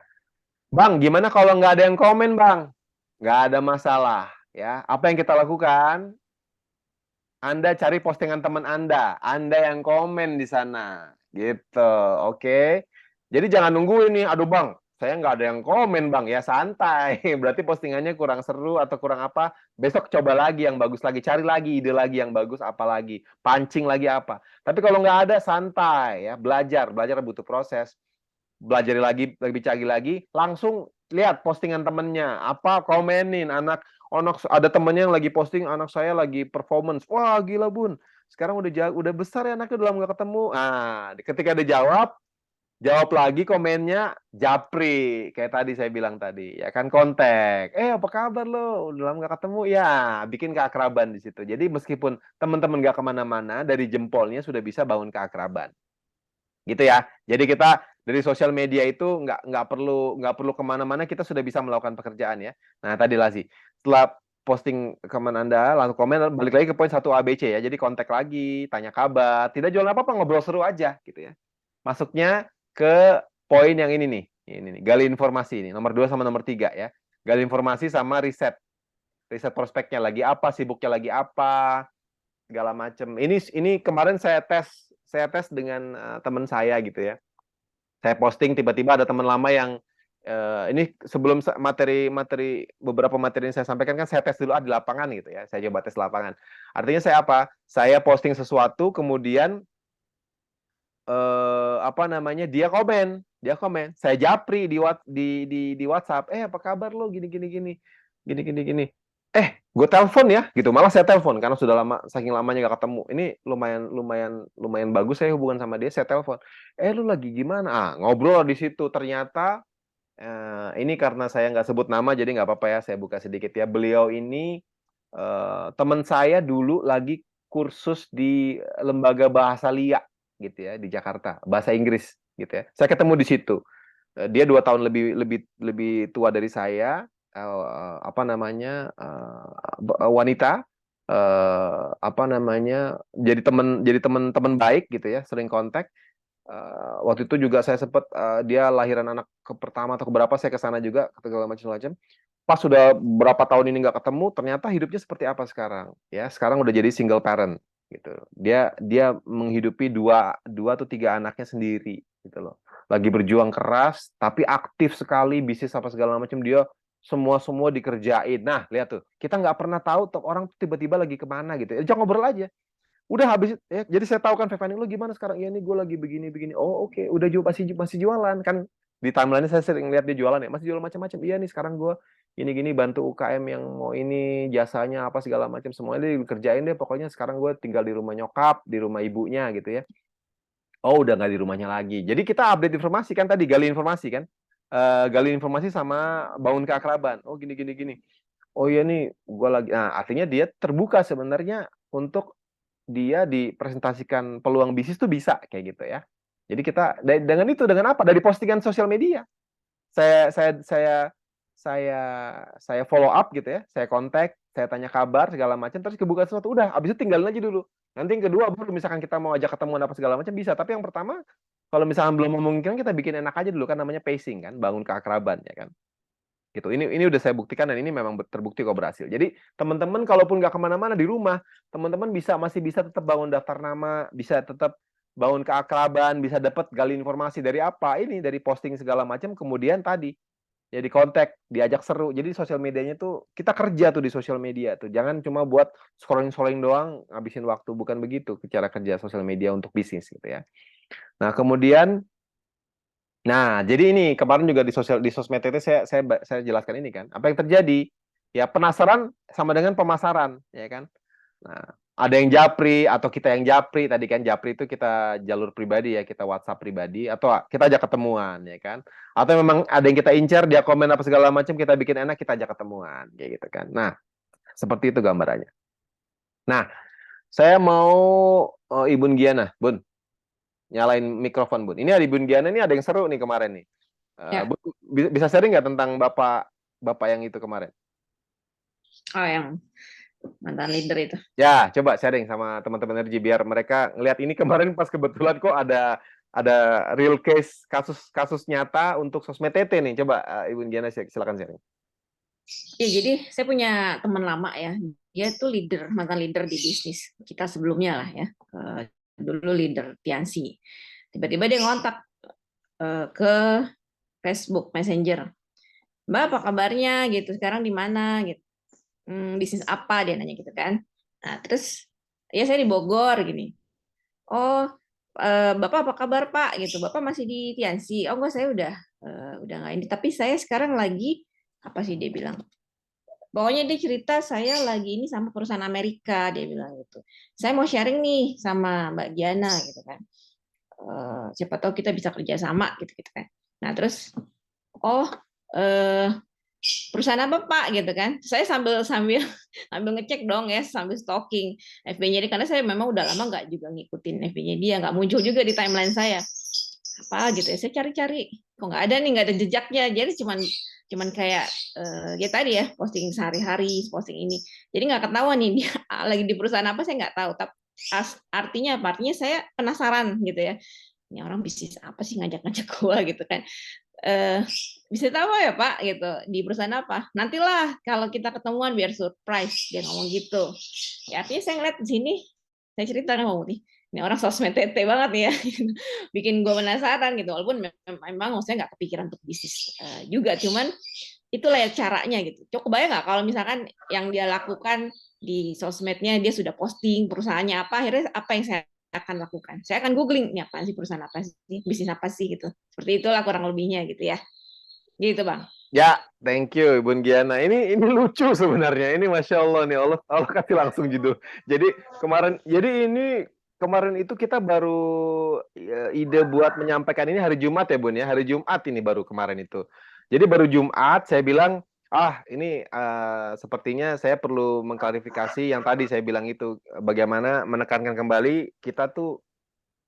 Bang, gimana kalau nggak ada yang komen, Bang? Nggak ada masalah ya. Apa yang kita lakukan? Anda cari postingan teman Anda yang komen di sana, gitu, oke? Jadi jangan nunggu ini, aduh Bang, saya nggak ada yang komen Bang, ya santai, berarti postingannya kurang seru atau kurang apa, besok coba lagi yang bagus lagi, cari lagi ide lagi yang bagus apa lagi, pancing lagi apa. Tapi kalau nggak ada, santai ya, belajar butuh proses, belajar lagi, lebih canggih lagi, langsung lihat postingan temennya, apa komenin, anak ada temennya yang lagi posting anak saya lagi performance, wah gila Bun, sekarang udah besar ya anaknya, udah lama nggak ketemu. Ketika dia jawab lagi komennya, japri kayak tadi saya bilang tadi, ya kan, kontak, apa kabar lo, udah lama nggak ketemu, ya bikin keakraban di situ. Jadi meskipun teman-teman nggak kemana-mana, dari jempolnya sudah bisa bangun keakraban. Gitu ya. Jadi kita dari sosial media itu nggak perlu kemana-mana, kita sudah bisa melakukan pekerjaan ya. Nah tadi Lazi, setelah posting komen Anda, lalu komen, balik lagi ke poin 1 ABC ya. Jadi kontak lagi, tanya kabar, tidak jual apa-apa, ngobrol seru aja gitu ya. Masuknya ke poin yang ini nih, gali informasi ini, nomor 2 sama nomor 3 ya. gali informasi sama riset prospeknya lagi apa, sibuknya lagi apa, segala macam. Ini kemarin saya tes dengan teman saya gitu ya. Saya posting, tiba-tiba ada teman lama yang ini sebelum beberapa materi yang saya sampaikan kan saya tes dulu di lapangan gitu ya. Saya coba tes lapangan. Artinya saya apa? Saya posting sesuatu, kemudian dia komen. Saya japri di WhatsApp. Apa kabar lo? Gini. Gue telepon ya, gitu. Malah saya telepon karena sudah lama, saking lamanya gak ketemu. Ini lumayan bagus saya hubungan sama dia. Saya telepon. Lu lagi gimana? Ngobrol di situ. Ternyata ini karena saya nggak sebut nama, jadi nggak apa-apa ya. Saya buka sedikit ya. Beliau ini teman saya dulu lagi kursus di lembaga bahasa LIA gitu ya di Jakarta, bahasa Inggris gitu ya. Saya ketemu di situ. Dia 2 tahun lebih tua dari saya. Wanita, jadi teman baik gitu ya, sering kontak. Waktu itu juga saya sempat dia lahiran anak pertama atau keberapa, saya ke sana juga segala macam. Pas sudah berapa tahun ini nggak ketemu, ternyata hidupnya seperti apa sekarang ya. Sekarang udah jadi single parent gitu. Dia menghidupi dua atau 3 anaknya sendiri gitu loh. Lagi berjuang keras tapi aktif sekali, bisnis apa segala macam, dia semua dikerjain. Nah, lihat tuh, kita nggak pernah tahu tuh orang tiba-tiba lagi kemana gitu. Jangan ngobrol aja. Udah habis ya, jadi saya tahu kan, Fevani, lu gimana sekarang? Ya, ini gue lagi begini. Oh, oke. Udah masih jualan kan. Di timeline saya sering lihat dia jualan ya, masih jualan macam-macam. Iya nih, sekarang gue gini bantu UKM yang mau ini jasanya apa segala macam, semuanya dikerjain deh. Pokoknya sekarang gue tinggal di rumah nyokap, di rumah ibunya gitu ya. Oh, udah nggak di rumahnya lagi. Jadi kita update informasi kan, tadi gali informasi kan. Gali informasi sama bangun keakraban. Oh, gini. Oh iya nih, gue lagi. Nah, artinya dia terbuka sebenarnya untuk dia dipresentasikan peluang bisnis tuh bisa kayak gitu ya. Jadi kita dengan apa? Dari postingan sosial media. Saya follow up gitu ya. Saya kontak, saya tanya kabar segala macam, terus kebuka sesuatu, udah habis itu tinggalin aja dulu. Nanti yang kedua baru misalkan kita mau ajak ketemuan apa segala macam bisa, tapi yang pertama kalau misalkan belum memungkinkan, kita bikin enak aja dulu kan, namanya pacing kan, bangun keakraban ya kan. Gitu. Ini udah saya buktikan dan ini memang terbukti kok berhasil. Jadi teman-teman kalaupun nggak kemana-mana di rumah, teman-teman masih bisa tetap bangun daftar nama, bisa tetap bangun keakraban, bisa dapat gali informasi dari apa ini, dari posting segala macam, kemudian tadi jadi kontak, diajak seru. Jadi sosial medianya tuh kita kerja tuh di sosial media tuh, jangan cuma buat scrolling doang, ngabisin waktu, bukan begitu cara kerja sosial media untuk bisnis gitu ya. Nah kemudian jadi ini kemarin juga di sosmed itu saya jelaskan ini kan. Apa yang terjadi? Ya penasaran sama dengan pemasaran, ya kan? Nah, ada yang japri atau kita yang japri. Tadi kan japri itu kita jalur pribadi ya, kita WhatsApp pribadi atau kita ajak ketemuan, ya kan? Atau memang ada yang kita incar, dia komen apa segala macam, kita bikin enak, kita ajak ketemuan, kayak gitu kan. Nah, seperti itu gambarannya. Nah, saya mau Ibu Giana, Bun. Nyalain mikrofon, Bun. Ini ada Bun Giana, ini ada yang seru nih kemarin nih. Ya. Bun, bisa sharing nggak tentang bapak yang itu kemarin? Oh, yang mantan leader itu. Ya, coba sharing sama teman-teman energi biar mereka ngelihat ini kemarin pas kebetulan kok ada real case, kasus nyata untuk sosmed TT nih. Coba Ibu Giana silakan sharing. Ya, jadi saya punya teman lama ya. Dia tuh mantan leader di bisnis kita sebelumnya lah ya. Dulu leader Tiansi. Tiba-tiba dia ngontak ke Facebook Messenger. Mbak, apa kabarnya gitu? Sekarang di mana gitu? Bisnis apa, dia nanya gitu kan. Nah, terus ya saya di Bogor gini. Oh, Bapak apa kabar, Pak? Gitu. Bapak masih di Tiansi? Oh, enggak, saya udah nggak ini. Tapi saya sekarang lagi apa sih dia bilang? Pokoknya dia cerita saya lagi ini sama perusahaan Amerika, dia bilang gitu. Saya mau sharing nih sama Mbak Giana gitu kan. Siapa tahu kita bisa kerja sama gitu kan. Nah, terus perusahaan apa Pak gitu kan. Saya sambil ngecek dong ya, sambil stalking FB-nya dia, karena saya memang udah lama nggak juga ngikutin FB-nya dia, nggak muncul juga di timeline saya. Apa gitu ya, saya cari-cari kok nggak ada nih, nggak ada jejaknya. Jadi cuman kayak ya tadi ya, posting sehari-hari, posting ini. Jadi nggak ketahuan nih dia lagi di perusahaan apa, saya nggak tahu. Tapi artinya apa? Artinya saya penasaran gitu ya. Ini orang bisnis apa sih ngajak-ngajak gua gitu kan. bisa tahu ya Pak gitu di perusahaan apa? Nantilah kalau kita ketemuan biar surprise, dia ngomong gitu. Ya artinya saya ngeliat di sini, saya cerita nih ngomong nih, ini orang sosmed tete banget nih ya, bikin gue penasaran gitu. Walaupun memang maksudnya nggak kepikiran untuk bisnis juga, cuman itulah ya caranya gitu. Coba kebayang nggak kalau misalkan yang dia lakukan di sosmednya dia sudah posting perusahaannya apa, akhirnya apa yang saya akan lakukan? Saya akan googling, ini apa sih perusahaan apa sih, bisnis apa sih gitu. Seperti itulah kurang lebihnya gitu ya. Gitu Bang. Ya, thank you Ibu Giana. Ini lucu sebenarnya. Ini Masya Allah nih, Allah kasih langsung judul. Jadi kemarin itu kita baru ide buat menyampaikan ini hari Jumat ya Bun ya. Hari Jumat ini baru kemarin itu. Jadi baru Jumat saya bilang, ini sepertinya saya perlu mengklarifikasi yang tadi saya bilang itu. Bagaimana menekankan kembali kita tuh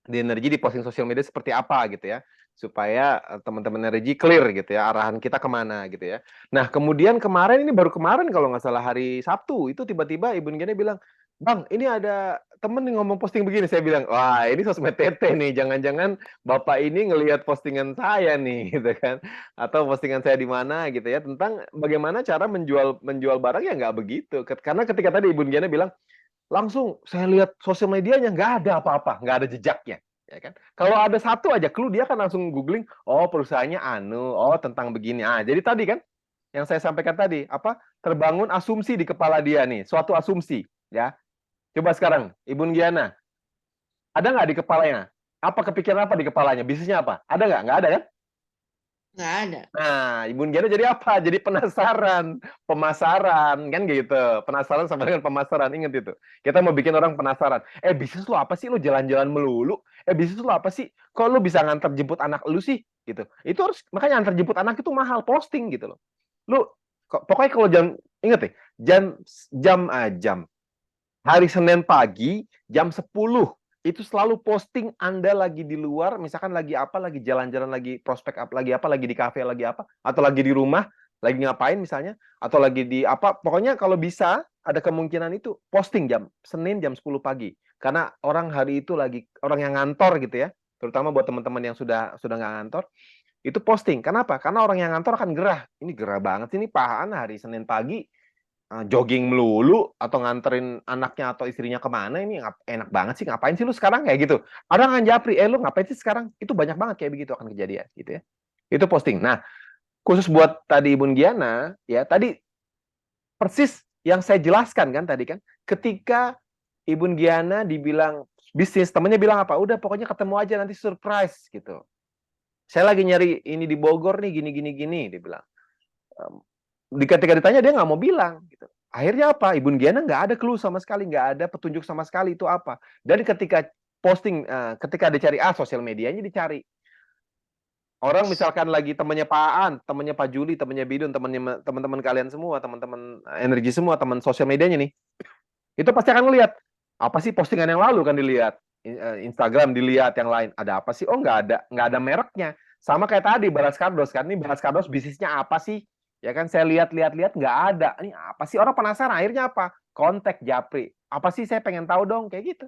di energi di posting sosial media seperti apa gitu ya, supaya teman-teman energi clear gitu ya arahan kita kemana gitu ya. Nah kemudian kemarin, ini baru kemarin kalau nggak salah hari Sabtu itu tiba-tiba Ibu Giana bilang, Bang ini ada temen nih ngomong posting begini. Saya bilang, wah ini sosmed tete nih, jangan-jangan Bapak ini ngelihat postingan saya nih gitu kan, atau postingan saya di mana gitu ya, tentang bagaimana cara menjual barang. Ya nggak begitu, karena ketika tadi Ibu Giana bilang langsung saya lihat sosial medianya nggak ada apa-apa, nggak ada jejaknya, ya kan? Kalau ada satu aja clue dia kan langsung googling, oh perusahaannya tentang begini. Jadi tadi kan yang saya sampaikan tadi, terbangun asumsi di kepala dia nih, suatu asumsi, ya. Coba sekarang, Ibu Giana, ada nggak di kepalanya? Apa kepikiran apa di kepalanya? Bisnisnya apa? Ada nggak? Nggak ada kan? Nggak ada. Nah, Ibu Giana jadi apa? Jadi penasaran, pemasaran, kan gitu. Penasaran sama dengan pemasaran, ingat itu. Kita mau bikin orang penasaran. Bisnis lu apa sih? Lu jalan-jalan melulu. Bisnis lu apa sih? Kok lu bisa nganter jemput anak lu sih? Gitu. Itu harus, makanya antar jemput anak itu mahal, posting gitu loh. Lu, pokoknya kalau ingat ya, jam hari Senin pagi, jam 10, itu selalu posting Anda lagi di luar, misalkan lagi jalan-jalan, lagi prospek apa, lagi di kafe, lagi apa, atau lagi di rumah, lagi ngapain misalnya, atau lagi di apa, pokoknya kalau bisa, ada kemungkinan itu, posting Senin jam 10 pagi. Karena orang hari itu orang yang ngantor gitu ya, terutama buat teman-teman yang sudah nggak ngantor, itu posting. Kenapa? Karena orang yang ngantor akan gerah. Ini gerah banget sih, ini Pak An hari Senin pagi, jogging melulu atau nganterin anaknya atau istrinya kemana, ini enak banget sih, ngapain sih lu sekarang kayak gitu. Orang akan japri, lu ngapain sih sekarang? Itu banyak banget kayak begitu akan kejadian gitu ya. Itu posting. Nah, khusus buat tadi Ibu Giana, ya tadi persis yang saya jelaskan kan tadi kan, ketika Ibu Giana dibilang bisnis, temennya bilang apa? Udah pokoknya ketemu aja nanti surprise gitu. Saya lagi nyari ini di Bogor nih, gini, dia bilang. Ketika ditanya dia nggak mau bilang gitu. Akhirnya apa? Ibu Giana nggak ada clue sama sekali, nggak ada petunjuk sama sekali itu apa. Dan ketika posting, ketika dicari sosial medianya dicari. Orang misalkan lagi temannya Pak Aan, temannya Pak Juli, temannya Bidun, teman-teman kalian semua, teman-teman energi semua, teman sosial medianya nih. Itu pasti akan ngelihat apa sih postingan yang lalu kan dilihat. Instagram dilihat yang lain. Ada apa sih? Oh nggak ada mereknya. Sama kayak tadi Baras Kardos kan. Ini Baras Kardos bisnisnya apa sih? Ya kan saya lihat nggak ada. Ini apa sih? Orang penasaran. Akhirnya apa? Kontak Japri. Apa sih, saya pengen tahu dong, kayak gitu.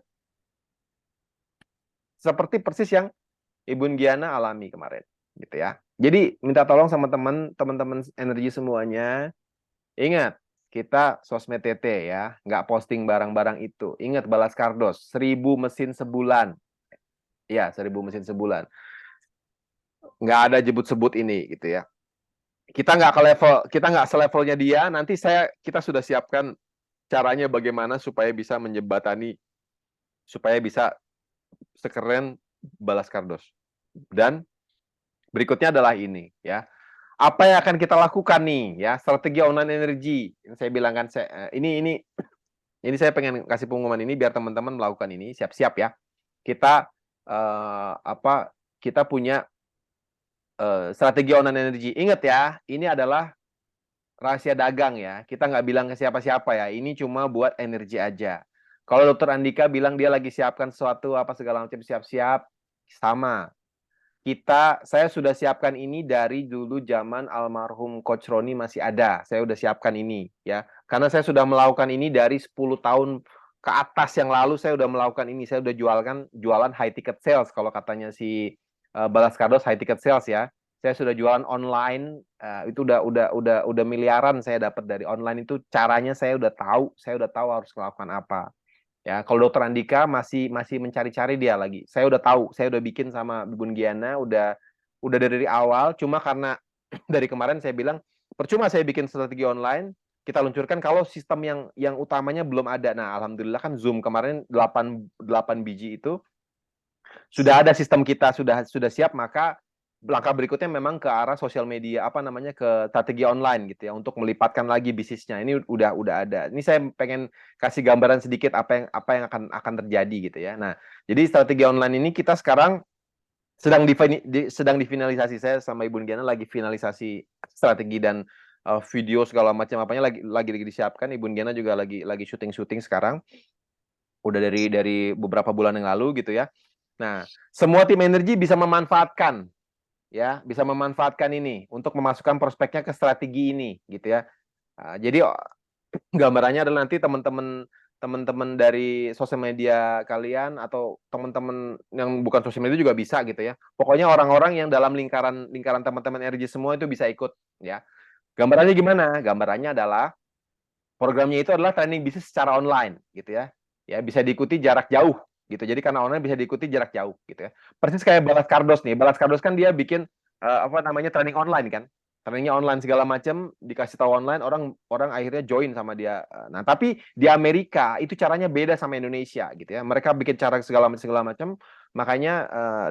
Seperti persis yang Ibu Giana alami kemarin, gitu ya. Jadi minta tolong sama teman-teman energi semuanya. Ingat, kita sosmed TT ya, nggak posting barang-barang itu. Ingat Balas Kardos, 1000 mesin sebulan. Ya, 1000 mesin sebulan. Nggak ada sebut-sebut ini, gitu ya. Kita nggak selevelnya dia. Nanti kita sudah siapkan caranya bagaimana supaya bisa menjembatani, supaya bisa sekeren Balas Kardos. Dan berikutnya adalah ini, ya. Apa yang akan kita lakukan nih, ya? Strategi online energi. Saya bilang kan, ini saya pengen kasih pengumuman ini biar teman-teman melakukan ini, siap-siap ya. Kita kita punya strategi online energi. Ingat ya, ini adalah rahasia dagang ya. Kita nggak bilang ke siapa-siapa ya. Ini cuma buat energi aja. Kalau Dr. Andika bilang dia lagi siapkan sesuatu apa segala macam, siap-siap, sama. Saya sudah siapkan ini dari dulu zaman almarhum Coach Roni masih ada. Saya sudah siapkan ini ya. Karena saya sudah melakukan ini dari 10 tahun ke atas yang lalu, saya sudah melakukan ini. Saya sudah jualan high ticket sales kalau katanya si Balas Kardos, high ticket sales ya. saya sudah jualan online, itu udah miliaran saya dapat dari online itu, caranya saya udah tahu harus melakukan apa. Ya, kalau Dokter Andika masih mencari-cari dia lagi. Saya udah tahu, saya udah bikin sama Bun Giana udah dari awal, cuma karena dari kemarin saya bilang percuma saya bikin strategi online, kita luncurkan kalau sistem yang utamanya belum ada. Nah, alhamdulillah kan Zoom kemarin 8 biji itu sudah ada, sistem kita sudah siap, maka langkah berikutnya memang ke arah sosial media, ke strategi online gitu ya, untuk melipatkan lagi bisnisnya. Ini udah ada. Ini saya pengen kasih gambaran sedikit apa yang akan terjadi gitu ya. Nah, jadi strategi online ini kita sekarang sedang difinalisasi. Saya sama Ibu Giana lagi finalisasi strategi dan video segala macam apanya lagi disiapkan. Ibu Giana juga lagi syuting sekarang. Udah dari beberapa bulan yang lalu gitu ya. Nah, semua tim energi bisa memanfaatkan ini untuk memasukkan prospeknya ke strategi ini gitu ya. Jadi gambarannya adalah nanti teman-teman dari sosial media kalian atau teman-teman yang bukan sosial media juga bisa gitu ya. Pokoknya orang-orang yang dalam lingkaran teman-teman energi semua itu bisa ikut ya. Gambarannya gimana? Gambarannya adalah programnya itu adalah training bisnis secara online gitu ya. Ya, bisa diikuti jarak jauh gitu. Jadi karena online bisa diikuti jarak jauh gitu ya. Persis kayak Balas Kardos nih. Balas Kardos kan dia bikin training online kan. Trainingnya online segala macam, dikasih tahu online, orang akhirnya join sama dia. Nah, tapi di Amerika itu caranya beda sama Indonesia gitu ya. Mereka bikin cara segala macam. Makanya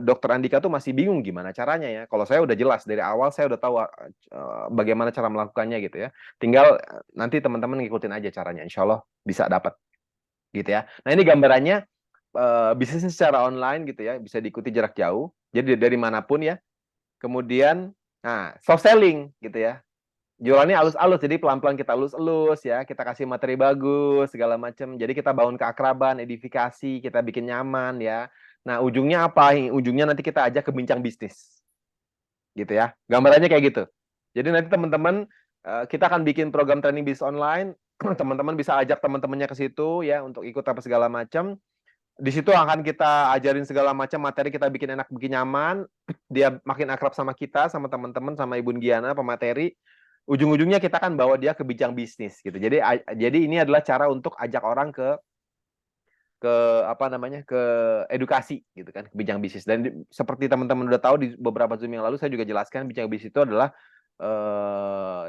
Dokter Andika tuh masih bingung gimana caranya ya. Kalau saya udah jelas dari awal, saya udah tahu bagaimana cara melakukannya gitu ya. Tinggal nanti teman-teman ngikutin aja caranya, insya Allah bisa dapat gitu ya. Nah, ini gambarannya bisnisnya secara online gitu ya, bisa diikuti jarak jauh. Jadi dari manapun ya. Kemudian soft selling gitu ya. Jualannya halus-halus, jadi pelan-pelan kita elus-elus ya, kita kasih materi bagus segala macam. Jadi kita bangun keakraban, edifikasi, kita bikin nyaman ya. Nah, ujungnya apa? Ujungnya nanti kita ajak ke bincang bisnis. Gitu ya. Gambarannya kayak gitu. Jadi nanti teman-teman kita akan bikin program training bisnis online, teman-teman bisa ajak teman-temannya ke situ ya untuk ikut apa segala macam. Di situ akan kita ajarin segala macam materi, kita bikin enak, bikin nyaman. Dia makin akrab sama kita, sama teman-teman, sama Ibu Giana, pemateri. Ujung-ujungnya kita akan bawa dia ke bincang bisnis gitu. Jadi ini adalah cara untuk ajak orang ke edukasi gitu kan, ke bincang bisnis. Dan seperti teman-teman udah tahu di beberapa Zoom yang lalu saya juga jelaskan, bincang bisnis itu adalah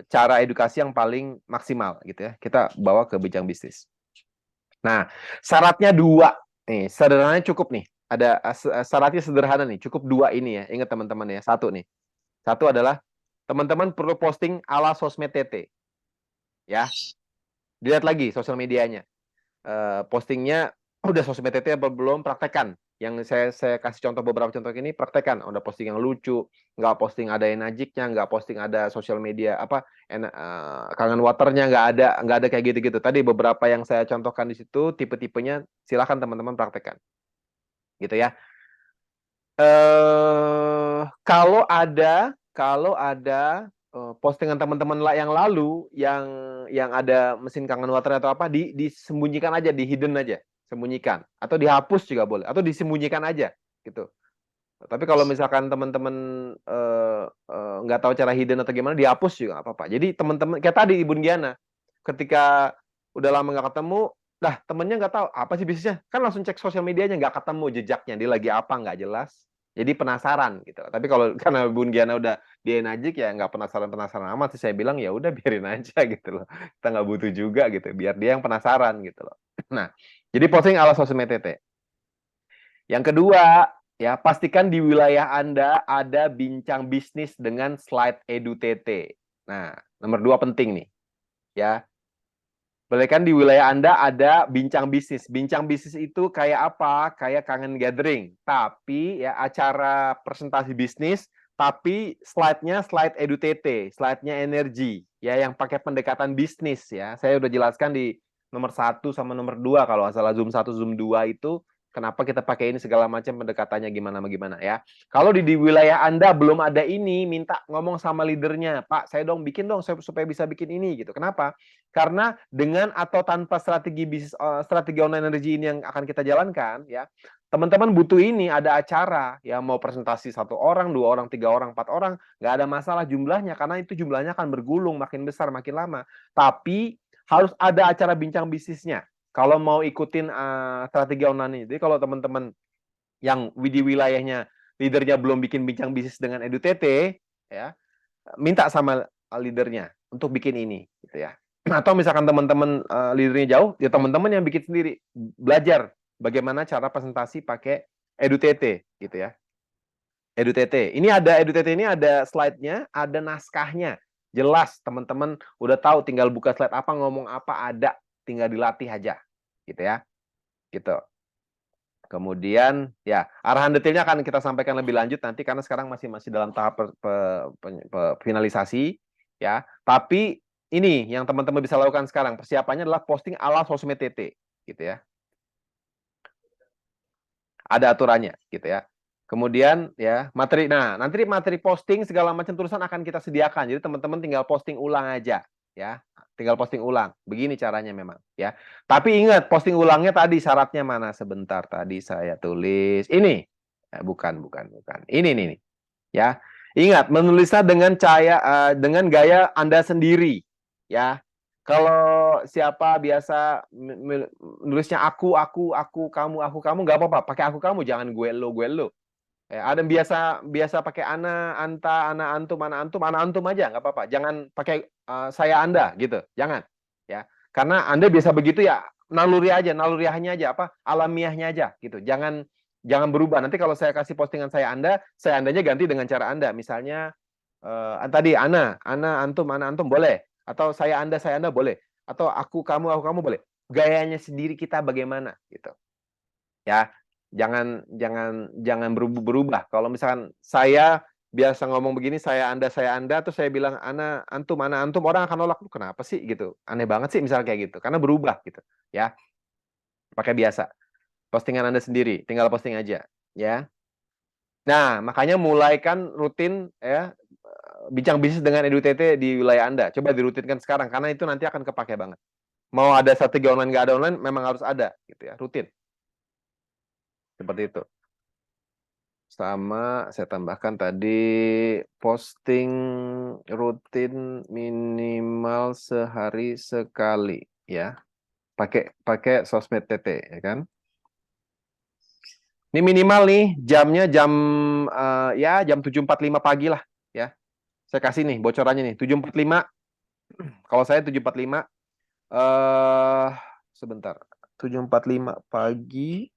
cara edukasi yang paling maksimal gitu ya. Kita bawa ke bincang bisnis. Nah, syaratnya 2. Nih, sederhananya cukup nih. Ada syaratnya sederhana nih, cukup 2 ini ya. Ingat teman-teman ya. 1 nih. 1 adalah teman-teman perlu posting ala sosmed TT. Ya. Dilihat lagi sosial medianya. Postingnya udah sosmed TT apa belum, praktekkan. Yang saya kasih contoh, beberapa contoh ini, praktekkan. Udah posting yang lucu, nggak posting ada enajiknya, nggak posting ada sosial media kangen waternya, nggak ada kayak gitu-gitu. Tadi beberapa yang saya contohkan di situ, tipe-tipenya silakan teman-teman praktekkan. Gitu ya. Kalau ada postingan teman-teman yang lalu yang ada mesin kangen water atau apa, disembunyikan aja, di hidden aja, sembunyikan, atau dihapus juga boleh, atau disembunyikan aja gitu. Tapi kalau misalkan teman-teman nggak tahu cara hidden atau gimana, dihapus juga nggak apa-apa. Jadi teman-teman kayak tadi Ibu Giana, ketika udah lama nggak ketemu, temennya nggak tahu apa sih bisnisnya, kan langsung cek sosial medianya, nggak ketemu jejaknya, dia lagi apa nggak jelas. Jadi penasaran gitu. Tapi kalau karena Bun Giana udah di Enajik ya nggak penasaran amat sih, saya bilang ya udah biarin aja gitu loh. Kita nggak butuh juga gitu, biar dia yang penasaran gitu loh. Nah, jadi posting ala sosmed TT. Yang kedua, ya pastikan di wilayah Anda ada bincang bisnis dengan slide Edu TT. Nah, nomor 2 penting nih. Ya. Bolehkan di wilayah Anda ada bincang bisnis. Bincang bisnis itu kayak apa? Kayak kangen gathering. Tapi ya acara presentasi bisnis, tapi slide-nya slide Edu TT, slide-nya energi, ya yang pakai pendekatan bisnis ya. Saya udah jelaskan di nomor 1 sama nomor 2 kalau salah, Zoom 1, Zoom 2 itu Kenapa kita pakai ini segala macam pendekatannya gimana ya. Kalau di wilayah Anda belum ada ini, minta ngomong sama leadernya, Pak, saya dong bikin dong supaya bisa bikin ini gitu. Kenapa? Karena dengan atau tanpa strategi bisnis, strategi online energi ini yang akan kita jalankan, ya, teman-teman butuh ini, ada acara, ya mau presentasi 1 orang, 2 orang, 3 orang, 4 orang, nggak ada masalah jumlahnya, karena itu jumlahnya akan bergulung, makin besar, makin lama. Tapi harus ada acara bincang bisnisnya. Kalau mau ikutin strategi online ini. Jadi kalau teman-teman yang di wilayahnya leadernya belum bikin bincang bisnis dengan EduTT, ya, minta sama leadernya untuk bikin ini, gitu ya. Atau misalkan teman-teman leadernya jauh, ya teman-teman yang bikin sendiri, belajar bagaimana cara presentasi pakai EduTT, gitu ya. EduTT. Ini ada EduTT ini ada slide-nya, ada naskahnya. Jelas teman-teman udah tahu, tinggal buka slide apa, ngomong apa, ada, tinggal dilatih aja, gitu ya. Gitu. Kemudian ya arahan detailnya akan kita sampaikan lebih lanjut nanti karena sekarang masih dalam tahap finalisasi ya. Tapi ini yang teman-teman bisa lakukan sekarang, persiapannya adalah posting ala sosmed TT gitu ya. Ada aturannya gitu ya. Kemudian ya materi, nah nanti materi posting segala macam tulisan akan kita sediakan. Jadi teman-teman tinggal posting ulang aja ya. Tinggal posting ulang. Begini caranya memang ya. Tapi ingat posting ulangnya tadi syaratnya mana? Sebentar tadi saya tulis ini. Bukan. Ini nih. Ya. Ingat menulisnya dengan dengan gaya Anda sendiri ya. Kalau siapa biasa nulisnya aku, kamu nggak apa-apa. Pakai aku kamu, jangan gue lo. Ada biasa pakai ana, anta, ana antum aja nggak apa-apa. Jangan pakai saya anda gitu, jangan ya. Karena Anda biasa begitu ya, naluriahnya aja apa alamiahnya aja gitu. Jangan berubah. Nanti kalau saya kasih postingan saya andanya ganti dengan cara Anda. Misalnya tadi ana antum boleh, atau saya anda boleh, atau aku kamu boleh. Gayanya sendiri kita bagaimana gitu. Ya. Jangan berubah. Kalau misalkan saya biasa ngomong begini, saya anda, terus saya bilang ana antum, orang akan nolak. Kenapa sih gitu? Aneh banget sih misalnya kayak gitu. Karena berubah gitu, ya. Pakai biasa. Postingan Anda sendiri, tinggal posting aja, ya. Nah, makanya mulaikan rutin ya bincang bisnis dengan EduTT di wilayah Anda. Coba dirutinkan sekarang karena itu nanti akan kepake banget. Mau ada strategi online nggak ada online, memang harus ada gitu ya, rutin. Seperti itu. Sama saya tambahkan tadi posting rutin minimal sehari sekali ya. Pakai sosmed TT ya kan. Ini minimal nih jamnya jam 7.45 pagi lah ya. Saya kasih nih bocorannya nih 7.45. Kalau saya 7.45 sebentar. 7.45 pagi.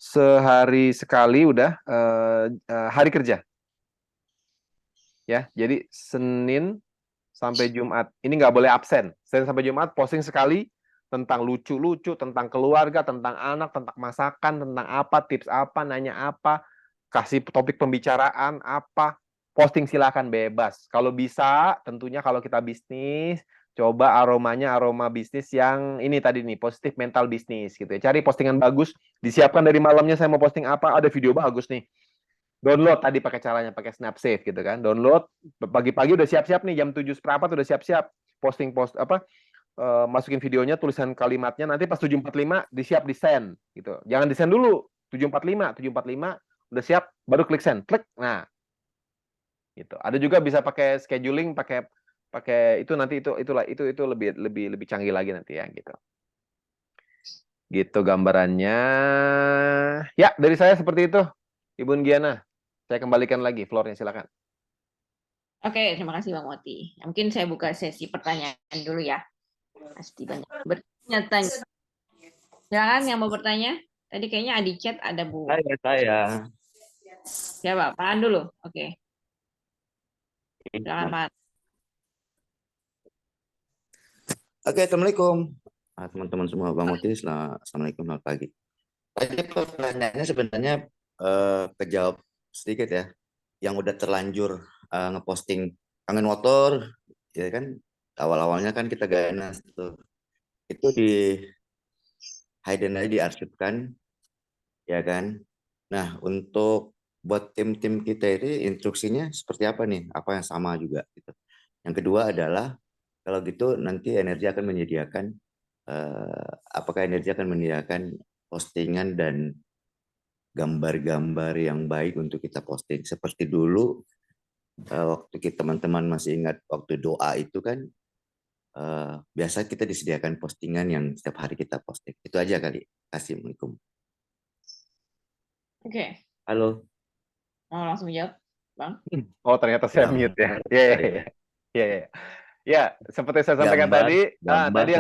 Sehari sekali udah hari kerja ya. Jadi Senin sampai Jumat ini nggak boleh absen. Senin sampai Jumat posting sekali tentang lucu-lucu, tentang keluarga, tentang anak, tentang masakan, tentang apa, tips apa, nanya apa, kasih topik pembicaraan apa, posting silakan bebas. Kalau bisa tentunya kalau kita bisnis coba aroma bisnis yang ini tadi nih, positif mental bisnis gitu ya. Cari postingan bagus, disiapkan dari malamnya saya mau posting apa, ada video bagus nih. Download tadi pakai caranya pakai Snapseed gitu kan. Download pagi-pagi udah siap-siap nih jam 7 seperempat udah siap-siap posting masukin videonya, tulisan kalimatnya, nanti pas 7.45 disiap di send gitu. Jangan di send dulu. 7.45 udah siap baru klik send. Klik. Nah. Gitu. Ada juga bisa pakai scheduling, pakai itu nanti itu lebih canggih lagi nanti ya gitu. Gitu gambarannya. Ya, dari saya seperti itu. Ibu Giana, saya kembalikan lagi floor-nya silakan. Oke, terima kasih Bang Moti. Mungkin saya buka sesi pertanyaan dulu ya. Pasti banyak bertanya. Silakan yang mau bertanya. Tadi kayaknya di chat ada Bu. Saya. Siapa? Pak dulu. Oke. Silakan Pak. Oke, assalamualaikum teman-teman semua. Bang Moti, assalamualaikum, selamat pagi. Tadi pertanyaannya sebenarnya kejawab sedikit ya. Yang udah terlanjur ngeposting kangen motor, ya kan awal-awalnya kan kita ganas tuh. itu di hidden aja, diarsipkan, ya kan. Nah, untuk buat tim-tim kita ini instruksinya seperti apa nih? Apa yang sama juga gitu. Yang kedua adalah kalau gitu nanti Energi akan menyediakan apakah Energi akan menyediakan postingan dan gambar-gambar yang baik untuk kita posting seperti dulu waktu kita teman-teman masih ingat waktu doa itu kan biasa kita disediakan postingan yang setiap hari kita posting. Itu aja kali. Assalamualaikum. Oke, Halo. mau langsung jawab, Bang? Oh, ternyata saya Ya, mute ya. sorry. Ya, seperti saya sampaikan Gambar, tadi, gambar, tadi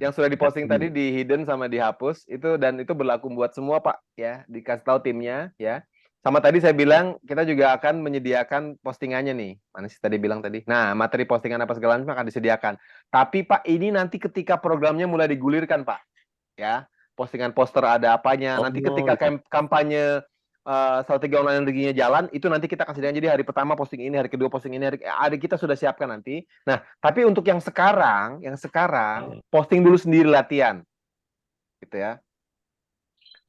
yang sudah diposting tapi- tadi di hidden sama dihapus itu, dan itu berlaku buat semua Pak ya, dikasih tahu timnya ya. Sama tadi saya bilang kita juga akan menyediakan postingannya nih. Mana sih tadi bilang tadi? Nah, materi postingan apa segala macam akan disediakan. Tapi Pak, ini nanti ketika programnya mulai digulirkan Pak. Ya, postingan poster ada apanya. Nanti ketika kampanye strategi online energinya jalan, itu nanti kita kasih jadi hari pertama posting ini, hari kedua posting ini, hari kita sudah siapkan nanti. Nah, tapi untuk yang sekarang posting dulu sendiri latihan, gitu ya.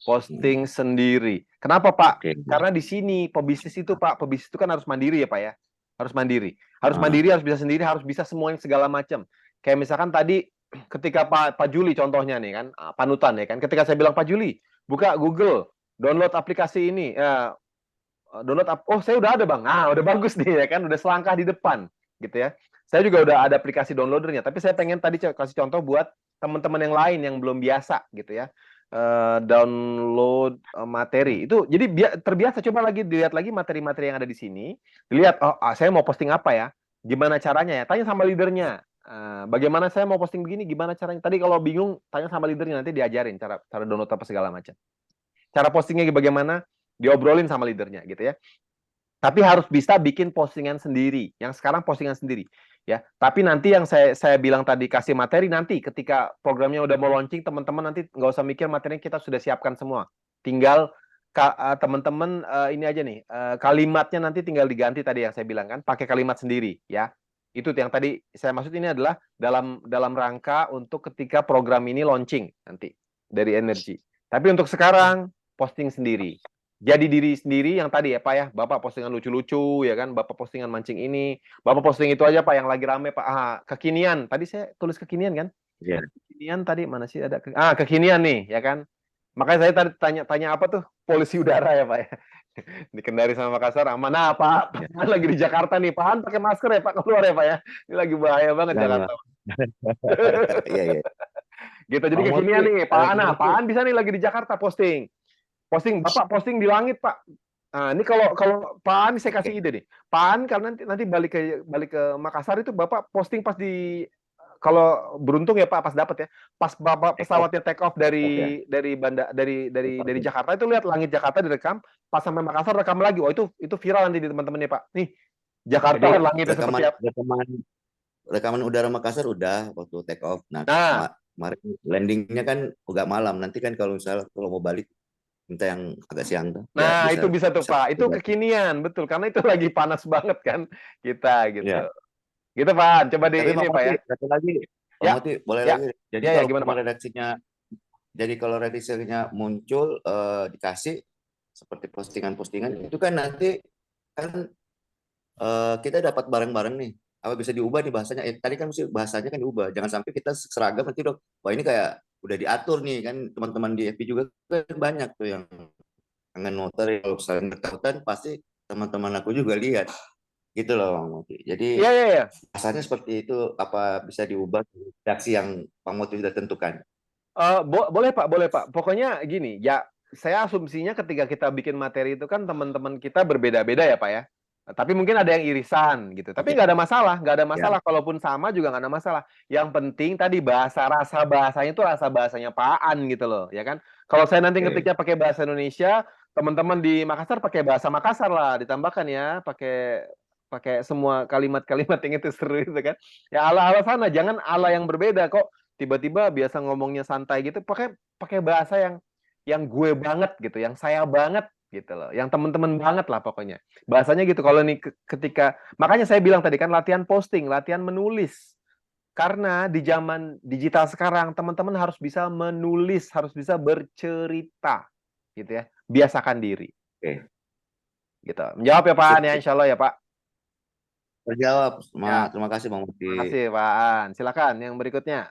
Posting sendiri. Kenapa Pak? Oke. Karena di sini pebisnis itu Pak, pebisnis itu kan harus mandiri ya Pak ya, harus mandiri, harus bisa sendiri, harus bisa semuanya segala macam. Kayak misalkan tadi ketika Pak Juli contohnya nih kan, panutan ya kan, ketika saya bilang Pak Juli buka Google, download aplikasi ini, oh saya udah ada Bang, udah bagus nih ya kan, udah selangkah di depan gitu ya. Saya juga udah ada aplikasi downloadernya, tapi saya pengen tadi kasih contoh buat teman-teman yang lain yang belum biasa gitu ya. Download materi itu, jadi terbiasa. Coba lagi dilihat lagi materi-materi yang ada di sini, dilihat saya mau posting apa ya, gimana caranya ya, tanya sama leadernya. Bagaimana saya mau posting begini, gimana caranya. Tadi kalau bingung tanya sama leadernya, nanti diajarin cara download apa segala macam. Cara postingnya bagaimana, diobrolin sama leadernya gitu ya. Tapi harus bisa bikin postingan sendiri. Yang sekarang postingan sendiri ya. Tapi nanti yang saya bilang tadi, kasih materi nanti ketika programnya udah mau launching, teman-teman nanti nggak usah mikir materinya, kita sudah siapkan semua. Tinggal teman-teman ini aja nih, kalimatnya nanti tinggal diganti tadi yang saya bilang kan, pakai kalimat sendiri ya. Itu yang tadi saya maksud, ini adalah dalam rangka untuk ketika program ini launching nanti dari Energi. Tapi untuk sekarang posting sendiri. Jadi diri sendiri yang tadi ya Pak ya, Bapak postingan lucu-lucu ya kan, Bapak postingan mancing ini, Bapak posting itu aja Pak yang lagi rame Pak. Kekinian, tadi saya tulis kekinian kan? Iya. Kekinian tadi mana sih ada? Kekinian nih ya kan. Makanya saya tadi tanya apa tuh? Polusi udara ya Pak ya. Di Kendari sama Makassar aman. Nah Pak, Pak lagi di Jakarta nih, Pak pakai masker ya Pak keluar ya Pak ya. Ini lagi bahaya banget Jakarta. Iya. Gitu, jadi kekinian nih, Pak An bisa nih lagi di Jakarta posting, Bapak posting di langit Pak. Nah ini kalau Pak An saya kasih ide nih, Pak An kalau nanti balik ke Makassar itu Bapak posting pas di, kalau beruntung ya Pak, pas dapat ya, pas Bapak pesawatnya take off dari Jakarta itu, lihat langit Jakarta direkam, pas sampai Makassar rekam lagi. Oh itu viral nanti di teman-temannya Pak. Nih Jakarta langitnya seperti apa? Rekaman udara Makassar udah waktu take off. Nah, kemarin landingnya kan agak malam. Nanti kan kalau misalnya mau balik minta yang agak siang tuh. Nah, ya, itu bisa tuh Pak. Itu kekinian, betul. Karena itu lagi panas banget kan kita gitu. Ya. Gitu Pak. Coba di ini Pak ya. Satu lagi. Pak Moti, boleh lagi. Jadi kalau gimana, redaksinya, jadi kalau redaksinya muncul dikasih seperti postingan-postingan itu kan nanti kan kita dapat bareng-bareng nih. Apa bisa diubah nih bahasanya? Tadi kan mesti bahasanya kan diubah. Jangan sampai kita seragam nanti dok. Wah ini kayak udah diatur nih kan, teman-teman di FB juga kan banyak tuh yang kangen noter. Kalau saling bertautan pasti teman-teman aku juga lihat. Gitu loh Bang Moti. Jadi bahasanya seperti itu, apa bisa diubah redaksi yang Bang Moti sudah tentukan? Boleh Pak. Pokoknya gini, ya saya asumsinya ketika kita bikin materi itu kan teman-teman kita berbeda-beda ya Pak ya. Tapi mungkin ada yang irisan gitu. Tapi nggak ada masalah. Ya. Kalaupun sama juga nggak ada masalah. Yang penting tadi rasa bahasanya itu rasa bahasanya Pak An gitu loh, ya kan? Kalau saya nanti ngetiknya pakai bahasa Indonesia, teman-teman di Makassar pakai bahasa Makassar lah, ditambahkan ya, pakai semua kalimat-kalimat yang itu seru itu kan. Ya ala-ala sana, jangan ala yang berbeda kok. Tiba-tiba biasa ngomongnya santai gitu, pakai bahasa yang gue banget gitu, yang saya banget gitu loh, yang teman-teman banget lah pokoknya. Bahasanya gitu. Kalau nih ketika, makanya saya bilang tadi kan latihan posting, latihan menulis. Karena di zaman digital sekarang, teman-teman harus bisa menulis, harus bisa bercerita, gitu ya. Biasakan diri. Oke. Gitu. Menjawab ya Pak An ya, Sip. insya Allah ya Pak. Terjawab. Ya. Terima kasih Bang Moti. Terima kasih Pak An. Silakan yang berikutnya.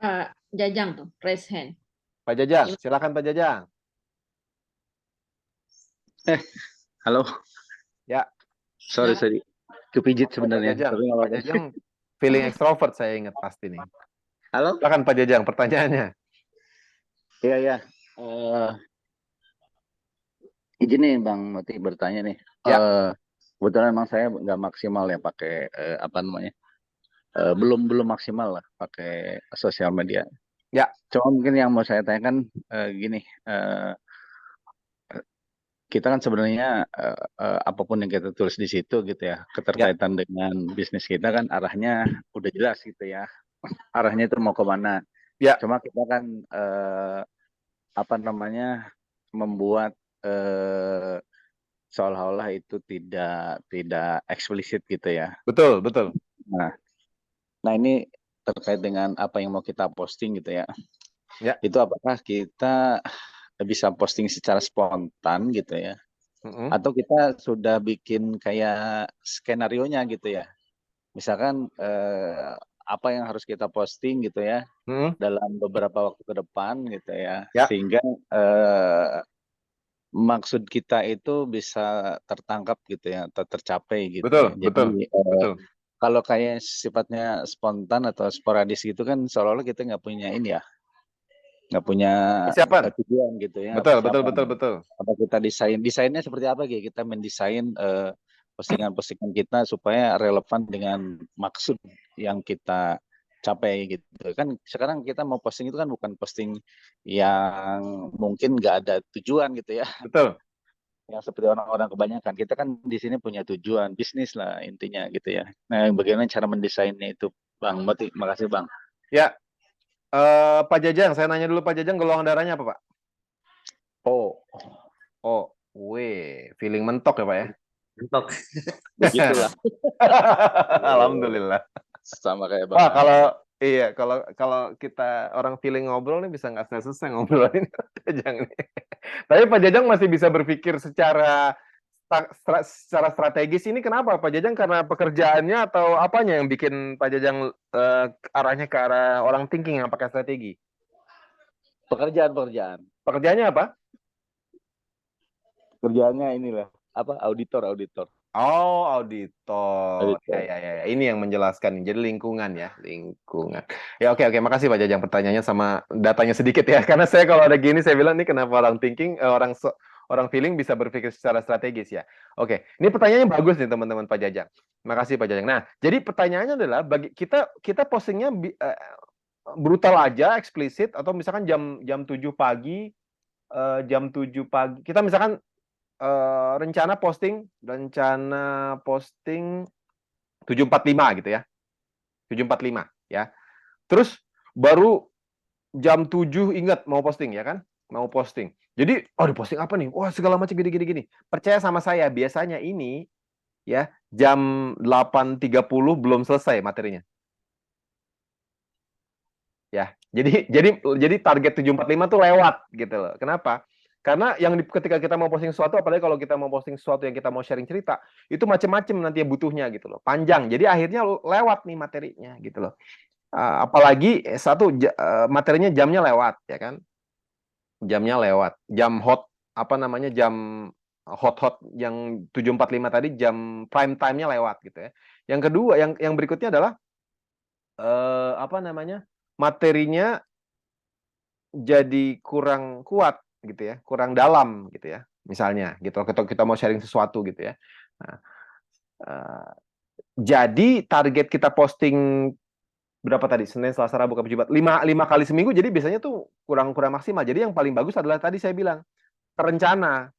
Pak Jajang tuh, raise hand. Pak Jajang, silakan Pak Jajang. Halo. Ya. Sorry, kepijit Pak sebenarnya. Jajang, Tapi nggak Pak apa-apa. Jajang feeling extrovert saya ingat pasti nih. Halo. Silakan Pak Jajang, pertanyaannya. Iya. Izin nih Bang Moti bertanya nih. Ya. Kebetulan memang saya nggak maksimal ya pakai apa namanya. Belum maksimal lah pakai sosial media. Ya. Cuma mungkin yang mau saya tanyakan gini. Kita kan sebenarnya apapun yang kita tulis di situ gitu ya, keterkaitan dengan bisnis kita kan arahnya udah jelas gitu ya. Arahnya itu mau kemana. Ya. Cuma kita kan apa namanya membuat seolah-olah itu tidak eksplisit gitu ya. Betul. Nah ini terkait dengan apa yang mau kita posting gitu ya. Ya. Itu apakah kita bisa posting secara spontan gitu ya? Atau kita sudah bikin kayak skenario-nya gitu ya? Misalkan apa yang harus kita posting gitu ya dalam beberapa waktu ke depan gitu ya. Sehingga maksud kita itu bisa tertangkap gitu ya, atau tercapai gitu. Jadi kalau kayak sifatnya spontan atau sporadis gitu kan seolah-olah kita nggak punya ini ya, nggak punya tujuan gitu ya. Betul. Apa kita desainnya seperti apa gitu? Kita mendesain postingan-postingan kita supaya relevan dengan maksud yang kita capai gitu kan. Sekarang kita mau posting itu kan bukan posting yang mungkin nggak ada tujuan gitu ya. Betul. Yang seperti orang-orang kebanyakan, kita kan di sini punya tujuan bisnis lah intinya gitu ya. Nah, bagaimana cara mendesainnya itu Bang Moti? Makasih Bang. Ya, Pak Jajang, saya nanya dulu Pak Jajang, golongan darahnya apa Pak? Feeling mentok ya Pak ya? Mentok. Begitulah. Alhamdulillah. Sama kayak Bang. Kalau kita orang feeling ngobrol nih bisa nggak selesai ngobrolin Pak Jajang nih. Tapi Pak Jajang masih bisa berpikir secara strategis. Ini kenapa Pak Jajang? Karena pekerjaannya atau apanya yang bikin Pak Jajang arahnya ke arah orang thinking yang pakai strategi? Pekerjaan. Pekerjaannya apa? Kerjaannya inilah auditor. Oh, auditor. Ya. Ini yang menjelaskan. Jadi lingkungan. Ya, oke. Makasih Pak Jajang pertanyaannya sama datanya sedikit ya. Karena saya kalau ada gini saya bilang ini kenapa orang thinking, orang feeling bisa berpikir secara strategis ya. Oke, ini pertanyaannya bagus nih teman-teman Pak Jajang. Makasih Pak Jajang. Nah, jadi pertanyaannya adalah bagi kita postingnya brutal aja, eksplisit, atau misalkan jam 7 pagi, kita misalkan rencana posting 7.45 gitu ya. 7.45 ya. Terus baru jam 7 ingat mau posting ya kan? Mau posting. Jadi, diposting apa nih? Wah, segala macam gini. Percaya sama saya, biasanya ini ya jam 8.30 belum selesai materinya. Ya. Jadi target 7.45 tuh lewat gitu loh. Kenapa? Karena ketika kita mau posting sesuatu, apalagi kalau kita mau posting sesuatu yang kita mau sharing cerita, itu macam-macam nanti butuhnya gitu loh. Panjang. Jadi akhirnya lewat nih materinya gitu loh. Apalagi materinya jamnya lewat ya kan. Jamnya lewat. Jam hot jam hot yang 7.45 tadi jam prime time-nya lewat gitu ya. Yang kedua yang berikutnya adalah materinya jadi kurang kuat gitu ya, kurang dalam gitu ya. Misalnya gitu kita mau sharing sesuatu gitu ya. Nah, jadi target kita posting berapa tadi? Senin, Selasa, Rabu, Kamis, Jumat. 5 kali seminggu, jadi biasanya tuh kurang maksimal. Jadi yang paling bagus adalah tadi saya bilang terencana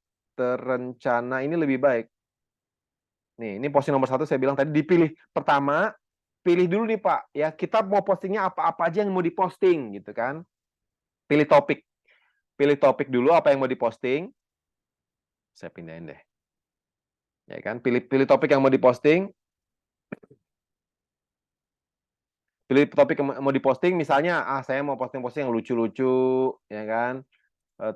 ini lebih baik. Nih, ini posting nomor 1 saya bilang tadi dipilih. Pertama, pilih dulu nih Pak, ya kita mau postingnya apa aja yang mau diposting gitu kan. Pilih topik dulu apa yang mau diposting. Saya pindahin deh. Ya kan, pilih topik yang mau diposting. Pilih topik yang mau diposting, misalnya saya mau posting-posting yang lucu-lucu, ya kan,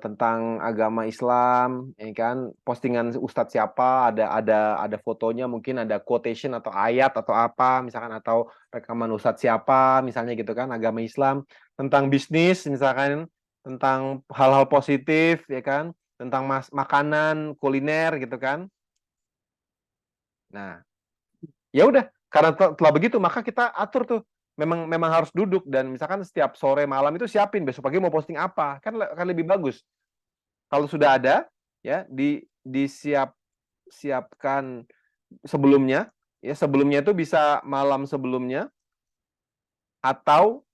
tentang agama Islam, ya kan, postingan ustadz siapa, ada fotonya, mungkin ada quotation atau ayat atau apa, misalkan, atau rekaman ustadz siapa, misalnya gitu kan, agama Islam, tentang bisnis, misalkan, tentang hal-hal positif, ya kan, tentang makanan, kuliner, gitu kan. Nah, ya udah, karena telah begitu, maka kita atur tuh. Memang harus duduk, dan misalkan setiap sore malam itu siapin besok pagi mau posting apa, kan lebih bagus. Kalau sudah ada, ya disiapkan sebelumnya, ya sebelumnya itu bisa malam sebelumnya, atau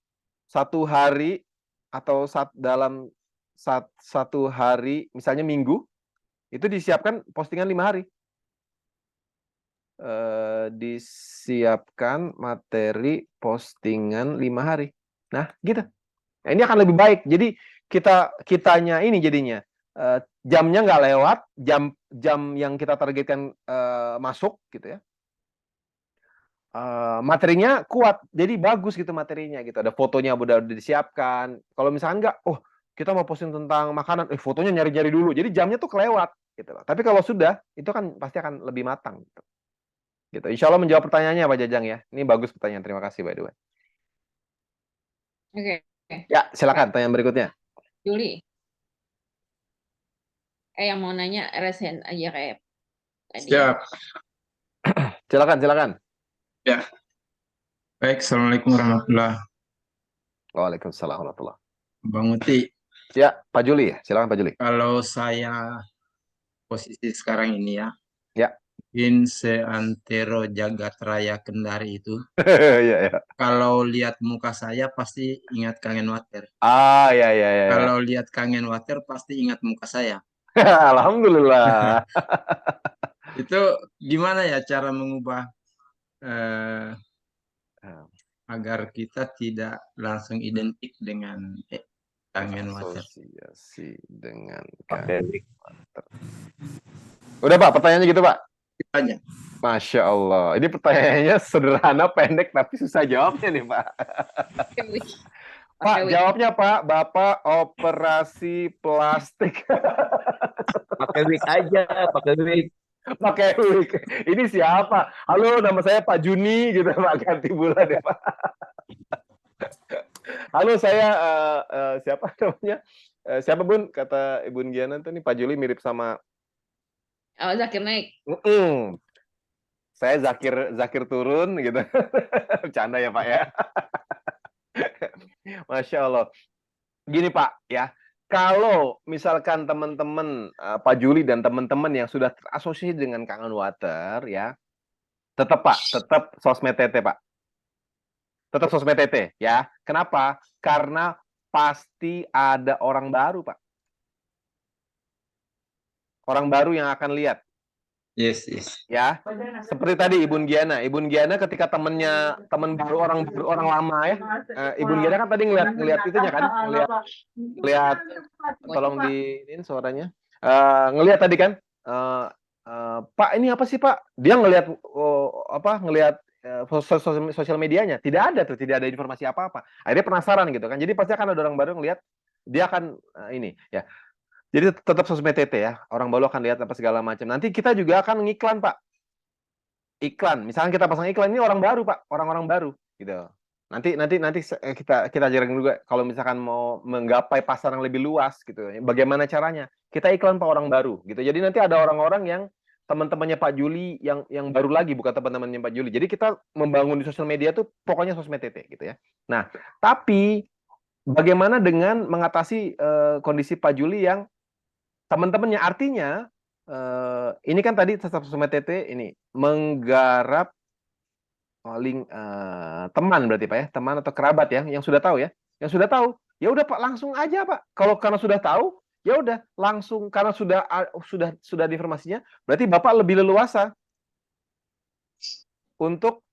1 hari, atau dalam satu hari, misalnya minggu, itu disiapkan postingan 5 hari. Disiapkan materi postingan 5 hari. Nah, gitu. Nah, ini akan lebih baik. Jadi kitanya ini jadinya jamnya nggak lewat, jam yang kita targetkan masuk gitu ya. Materinya kuat, jadi bagus gitu materinya gitu. Ada fotonya udah disiapkan. Kalau misalkan nggak, kita mau posting tentang makanan, fotonya nyari-nyari dulu. Jadi jamnya tuh kelewat gitu loh. Tapi kalau sudah, itu kan pasti akan lebih matang gitu. Gitu. Insya Allah menjawab pertanyaannya Pak Jajang ya. Ini bagus pertanyaan. Terima kasih by the way. Oke. Ya, silakan pertanyaan berikutnya. Juli. Yang mau nanya resen aja kayak tadi. Siap. Silakan. Ya. Baik, Assalamualaikum warahmatullahi. Waalaikumsalam warahmatullahi. Bang Uti, Ya, Pak Juli ya. Silakan Pak Juli. kalau saya posisi sekarang ini ya, Ya. in seantero jagat raya Kendari itu, ya. kalau lihat muka saya pasti ingat Kangen Water. Ya. Kalau lihat Kangen Water pasti ingat muka saya. Alhamdulillah. Itu gimana ya cara mengubah agar kita tidak langsung identik dengan Kangen Water? Asosiasi dengan Kangen Water. Udah Pak, pertanyaannya gitu Pak? Tanya. Masya Allah. Ini pertanyaannya sederhana, pendek, tapi susah jawabnya nih Pak. Pak, jawabnya Pak, Bapak operasi plastik. Pakai wig aja, pakai wig. Pakai wig. Ini siapa? Halo, nama saya Pak Juni gitu Pak, ganti bulan ya Pak. Halo, saya siapa namanya? Siapa Bun? Kata Ibu Giana tuh nih Pak Juli mirip sama Zakir Naik. Saya Zakir turun gitu. Bercanda ya Pak ya. Masya Allah. Gini Pak ya, kalau misalkan teman-teman Pak Juli dan teman-teman yang sudah terasosiasi dengan Kangen Water ya, tetap Pak, tetap sosmed TT Pak. Tetap sosmed TT ya. Kenapa? Karena pasti ada orang baru Pak. Orang baru yang akan lihat. Yes. Ya, seperti tadi Ibu Giana ketika teman baru orang lama ya, Ibu Giana kan tadi ngelihat itunya kan, ngelihat, tolong diinin suaranya, ngelihat tadi kan, Pak ini apa sih Pak? Dia ngelihat ngelihat sosial medianya, tidak ada informasi apa-apa. Akhirnya penasaran gitu kan, jadi pasti akan ada orang baru ngelihat, dia akan ini ya. Jadi tetap sosmed TT ya, orang baru akan lihat apa segala macam. Nanti kita juga akan ngiklan Pak. Iklan, misalkan kita pasang iklan, ini orang baru Pak, orang-orang baru gitu. Nanti kita ajarin juga kalau misalkan mau menggapai pasar yang lebih luas gitu. Bagaimana caranya? Kita iklan Pak orang baru gitu. Jadi nanti ada orang-orang yang teman-temannya Pak Juli yang baru lagi, bukan teman-temannya Pak Juli. Jadi kita membangun di sosial media tuh pokoknya sosmed TT gitu ya. Nah, tapi bagaimana dengan mengatasi kondisi Pak Juli yang teman-temannya, artinya ini kan tadi tetap sosmed TT ini menggarap teman berarti Pak ya, teman atau kerabat ya yang sudah tahu ya. Yang sudah tahu, ya udah Pak langsung aja Pak. Kalau karena sudah tahu, ya udah langsung, karena sudah ada informasinya, berarti Bapak lebih leluasa untuk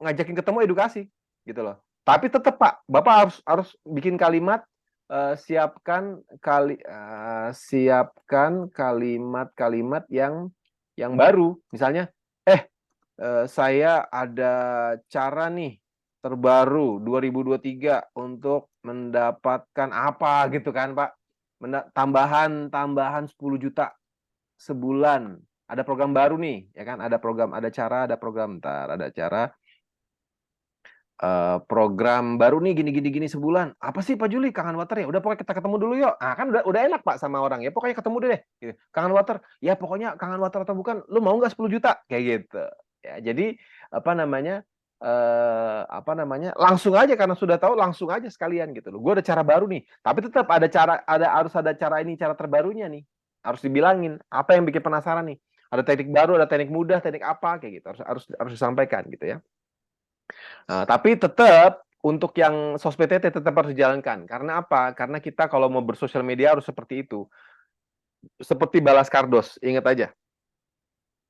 ngajakin ketemu edukasi gitu loh. Tapi tetap Pak, Bapak harus bikin kalimat, siapkan kalimat-kalimat yang baru. Misalnya, saya ada cara nih terbaru 2023 untuk mendapatkan apa gitu kan Pak? Tambahan 10 juta sebulan. Ada program baru nih, ya kan? Ada program, ada cara, ada program. Ntar ada cara. Program baru nih gini sebulan. Apa sih Pak Juli? Kangen Water ya? Udah pokoknya kita ketemu dulu yuk. Ah kan udah enak Pak sama orang ya. Pokoknya ketemu deh. Gitu. Kangen Water. Ya pokoknya Kangen Water atau bukan, lu mau nggak 10 juta? Kayak gitu. Ya, jadi apa namanya? Langsung aja karena sudah tahu langsung aja sekalian gitu loh. Gue ada cara baru nih. Tapi tetap harus ada cara ini, cara terbarunya nih. Harus dibilangin apa yang bikin penasaran nih. Ada teknik baru, ada teknik mudah, teknik apa kayak gitu. Harus disampaikan gitu ya. Tapi tetap untuk yang sosmed tetap harus dijalankan. Karena apa? Karena kita kalau mau bersosial media harus seperti itu. Seperti balas kardos, ingat aja.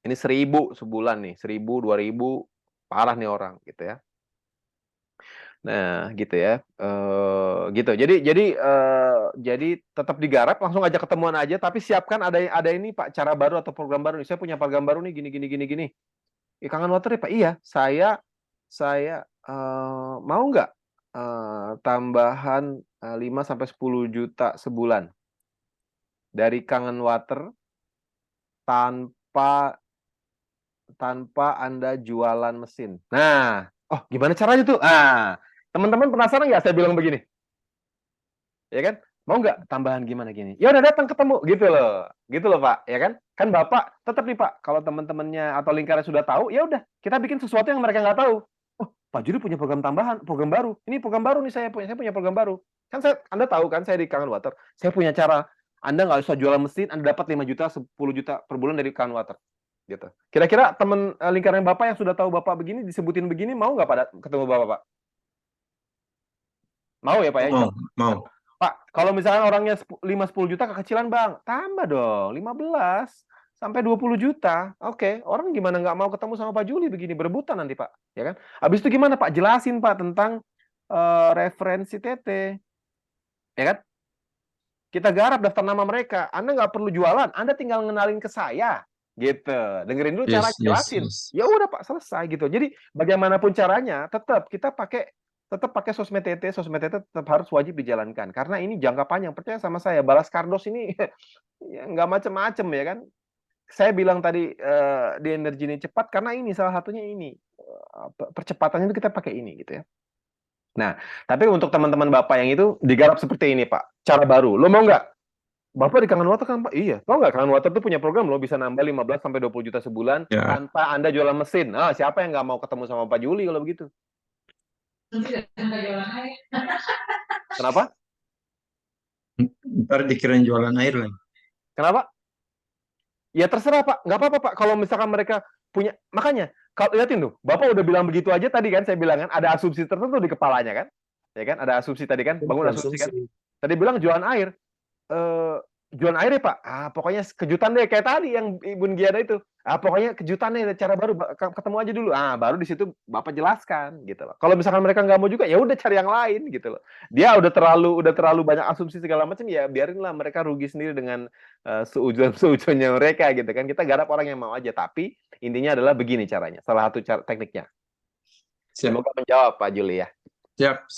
Ini 1.000 sebulan nih, 1.000, 2.000, parah nih orang gitu ya. Nah, gitu ya. Gitu. Jadi tetap digarap, langsung aja ketemuan aja, tapi siapkan ada ini Pak, cara baru atau program baru nih. Saya punya program baru nih gini. Kangen Water ya Pak? Iya, saya mau nggak tambahan 5-10 juta sebulan dari Kangen Water tanpa Anda jualan mesin. Nah, gimana caranya tuh? Teman-teman penasaran nggak saya bilang begini? Ya kan? Mau nggak tambahan gimana gini? Ya udah datang ketemu gitu loh Pak, ya kan? Kan Bapak tetap nih Pak, kalau teman-temannya atau lingkaran sudah tahu, ya udah kita bikin sesuatu yang mereka nggak tahu. Pak Juli punya program tambahan, program baru. Ini program baru nih saya punya program baru. Kan Anda tahu kan saya di Kangen Water, saya punya cara. Anda nggak usah jualan mesin, Anda dapat 5 juta, 10 juta per bulan dari Kangen Water. Gitu. Kira-kira teman lingkaran Bapak yang sudah tahu Bapak begini, disebutin begini, mau nggak pada ketemu Bapak, Pak? Mau ya Pak ya? Mau. Pak, kalau misalnya orangnya 5-10 juta kekecilan Bang, tambah dong, 15 sampai 20 juta. Oke, orang gimana nggak mau ketemu sama Pak Juli begini, berebutan nanti Pak. Ya kan? Habis itu gimana Pak? Jelasin Pak tentang referensi TT. Ya kan? Kita garap daftar nama mereka. Anda nggak perlu jualan, Anda tinggal ngenalin ke saya. Gitu. Dengerin dulu cara jelasin. Ya udah Pak, selesai gitu. Jadi bagaimanapun caranya, tetap pakai sosmed TT tetap harus wajib dijalankan karena ini jangka panjang. Percaya sama saya, balas kardos ini ya nggak macem-macem ya kan. Saya bilang tadi di energi ini cepat karena ini salah satunya ini percepatannya itu kita pakai ini gitu ya. Nah, tapi untuk teman-teman Bapak yang itu digarap seperti ini Pak, cara baru. Lo mau nggak? Bapak di Kangen Water kan Pak? Iya. Mau nggak Kangen Water tuh punya program lo bisa nambah 15 sampai 20 juta sebulan tanpa Anda jualan mesin. Siapa yang nggak mau ketemu sama Pak Juli kalau begitu? Kenapa? Ntar dikirain jualan air lagi. Kenapa? Ya terserah Pak, nggak apa-apa Pak. Kalau misalkan mereka punya, makanya kalau lihatin tuh, Bapak udah bilang begitu aja tadi kan, saya bilang kan ada asumsi tertentu di kepalanya kan, ya kan? Ada asumsi tadi kan, bangun asumsi kan. Tadi bilang jualan air, jualan air ya Pak. Pokoknya kejutan deh kayak tadi yang Ibu Giada itu. Pokoknya kejutan deh, cara baru, ketemu aja dulu. Baru di situ Bapak jelaskan gitu loh. Kalau misalkan mereka nggak mau juga, ya udah cari yang lain gitu loh. Dia udah terlalu banyak asumsi segala macam, ya biarinlah mereka rugi sendiri dengan seujuannya mereka gitu kan. Kita garap orang yang mau aja, tapi intinya adalah begini caranya. Salah satu tekniknya. Semoga menjawab Pak Juli ya. Siap.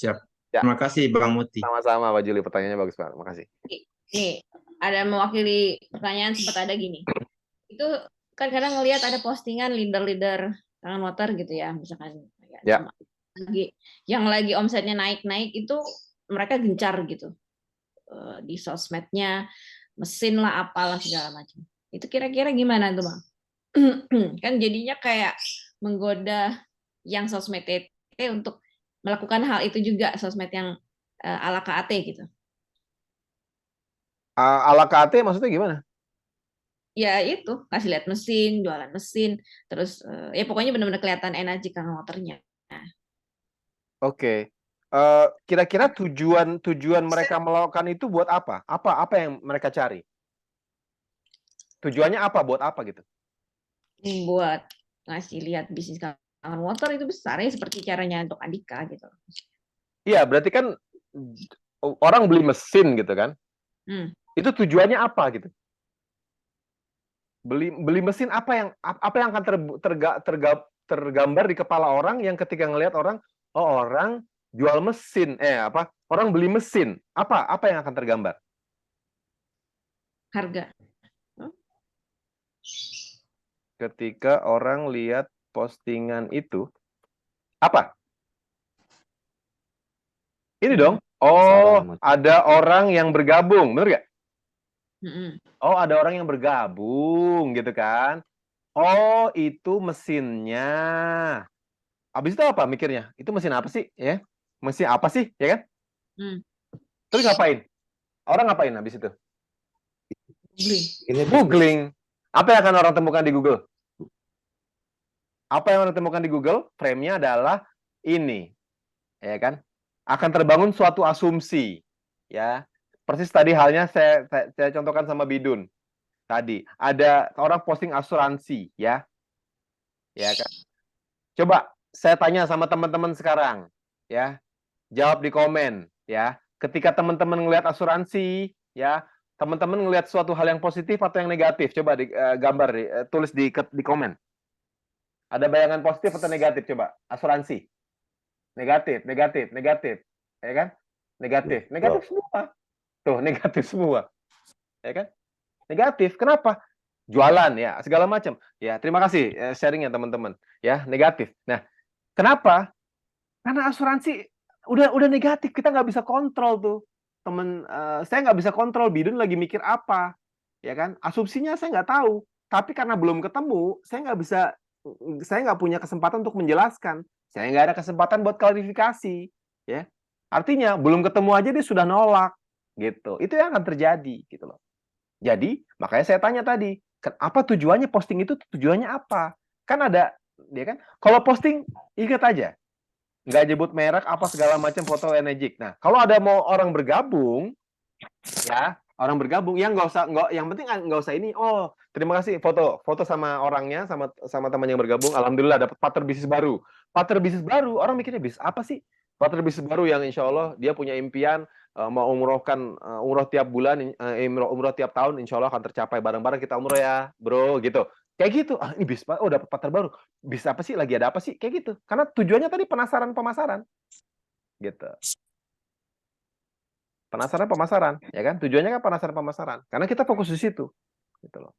Ya. Terima kasih Bang Muti. Sama-sama Pak Juli, pertanyaannya bagus banget. Terima kasih. Nih, ada mewakili pertanyaan sempat ada gini. Itu kan kadang ngelihat ada postingan leader-leader Kangen Water gitu ya, misalkan ya. Yang lagi omsetnya naik-naik itu mereka gencar gitu di sosmednya, mesin lah apalah segala macam. Itu kira-kira gimana tuh Bang? Kan jadinya kayak menggoda yang sosmed TT untuk melakukan hal itu juga, sosmed yang ala KAT gitu. Ala KAT maksudnya gimana? Ya itu, kasih lihat mesin, jualan mesin, terus ya pokoknya benar-benar kelihatan energi Kangen Waternya. Oke. Kira-kira tujuan mereka melakukan itu buat apa? Apa yang mereka cari? Tujuannya apa? Buat apa gitu? Buat ngasih lihat bisnis Kangen Water itu besar ya, seperti caranya untuk Andika gitu. Iya, berarti kan orang beli mesin gitu kan? Itu tujuannya apa gitu? Beli mesin apa yang akan tergambar di kepala orang yang ketika ngelihat orang, Oh, orang jual mesin, orang beli mesin. Apa yang akan tergambar? Harga. Ketika orang lihat postingan itu, apa? Ini dong. Oh, ada orang yang bergabung, bener nggak? Oh, ada orang yang bergabung, gitu kan? Oh, itu mesinnya. Habis itu apa mikirnya? Itu mesin apa sih? Ya, mesin apa sih? Ya kan? Terus ngapain? Orang ngapain habis itu? Googling. Apa yang akan orang temukan di Google? Apa yang orang temukan di Google? Frame-nya adalah ini, ya kan? Akan terbangun suatu asumsi, ya. Persis tadi halnya saya contohkan sama Bidun. Tadi ada orang posting asuransi, ya kan? Coba saya tanya sama teman-teman sekarang, ya, jawab di komen, ya. Ketika teman-teman ngelihat asuransi, ya, teman-teman ngelihat suatu hal yang positif atau yang negatif, coba gambar, tulis di komen. Ada bayangan positif atau negatif, coba? Asuransi. Negatif, ya kan? Negatif semua. Tuh, negatif semua, ya kan? Negatif. Kenapa? Jualan, ya, segala macam. Ya, terima kasih sharingnya teman-teman. Ya, negatif. Nah, kenapa? Karena asuransi udah negatif, kita nggak bisa kontrol tuh. Saya nggak bisa kontrol Bidun lagi mikir apa, ya kan? Asumsinya saya nggak tahu. Tapi karena belum ketemu, saya nggak punya kesempatan untuk menjelaskan. Saya nggak ada kesempatan buat klarifikasi, ya. Artinya belum ketemu aja dia sudah nolak, gitu. Itu yang akan terjadi, gitu loh. Jadi makanya saya tanya tadi, apa tujuannya posting itu? Tujuannya apa? Kan ada, dia kan. Kalau posting, ingat aja, nggak nyebut merek apa segala macam foto energik. Nah, kalau ada mau orang bergabung, ya, orang bergabung, yang yang penting nggak usah ini. Oh, terima kasih foto sama orangnya, sama teman yang bergabung. Alhamdulillah dapat partner bisnis baru. Partner bisnis baru, orang mikirnya bisnis apa sih? Partner bisnis baru yang insya Allah dia punya impian mau umrohkan umroh tiap bulan, umroh tiap tahun, insya Allah akan tercapai. Bareng-bareng kita umroh ya, bro, gitu. Kayak gitu. Ini bisnis, oh dapat partner baru. Bisnis apa sih? Lagi ada apa sih? Kayak gitu. Karena tujuannya tadi penasaran pemasaran, gitu. Penasaran pemasaran, ya kan? Tujuannya kan penasaran pemasaran. Karena kita fokus di situ, gitu loh.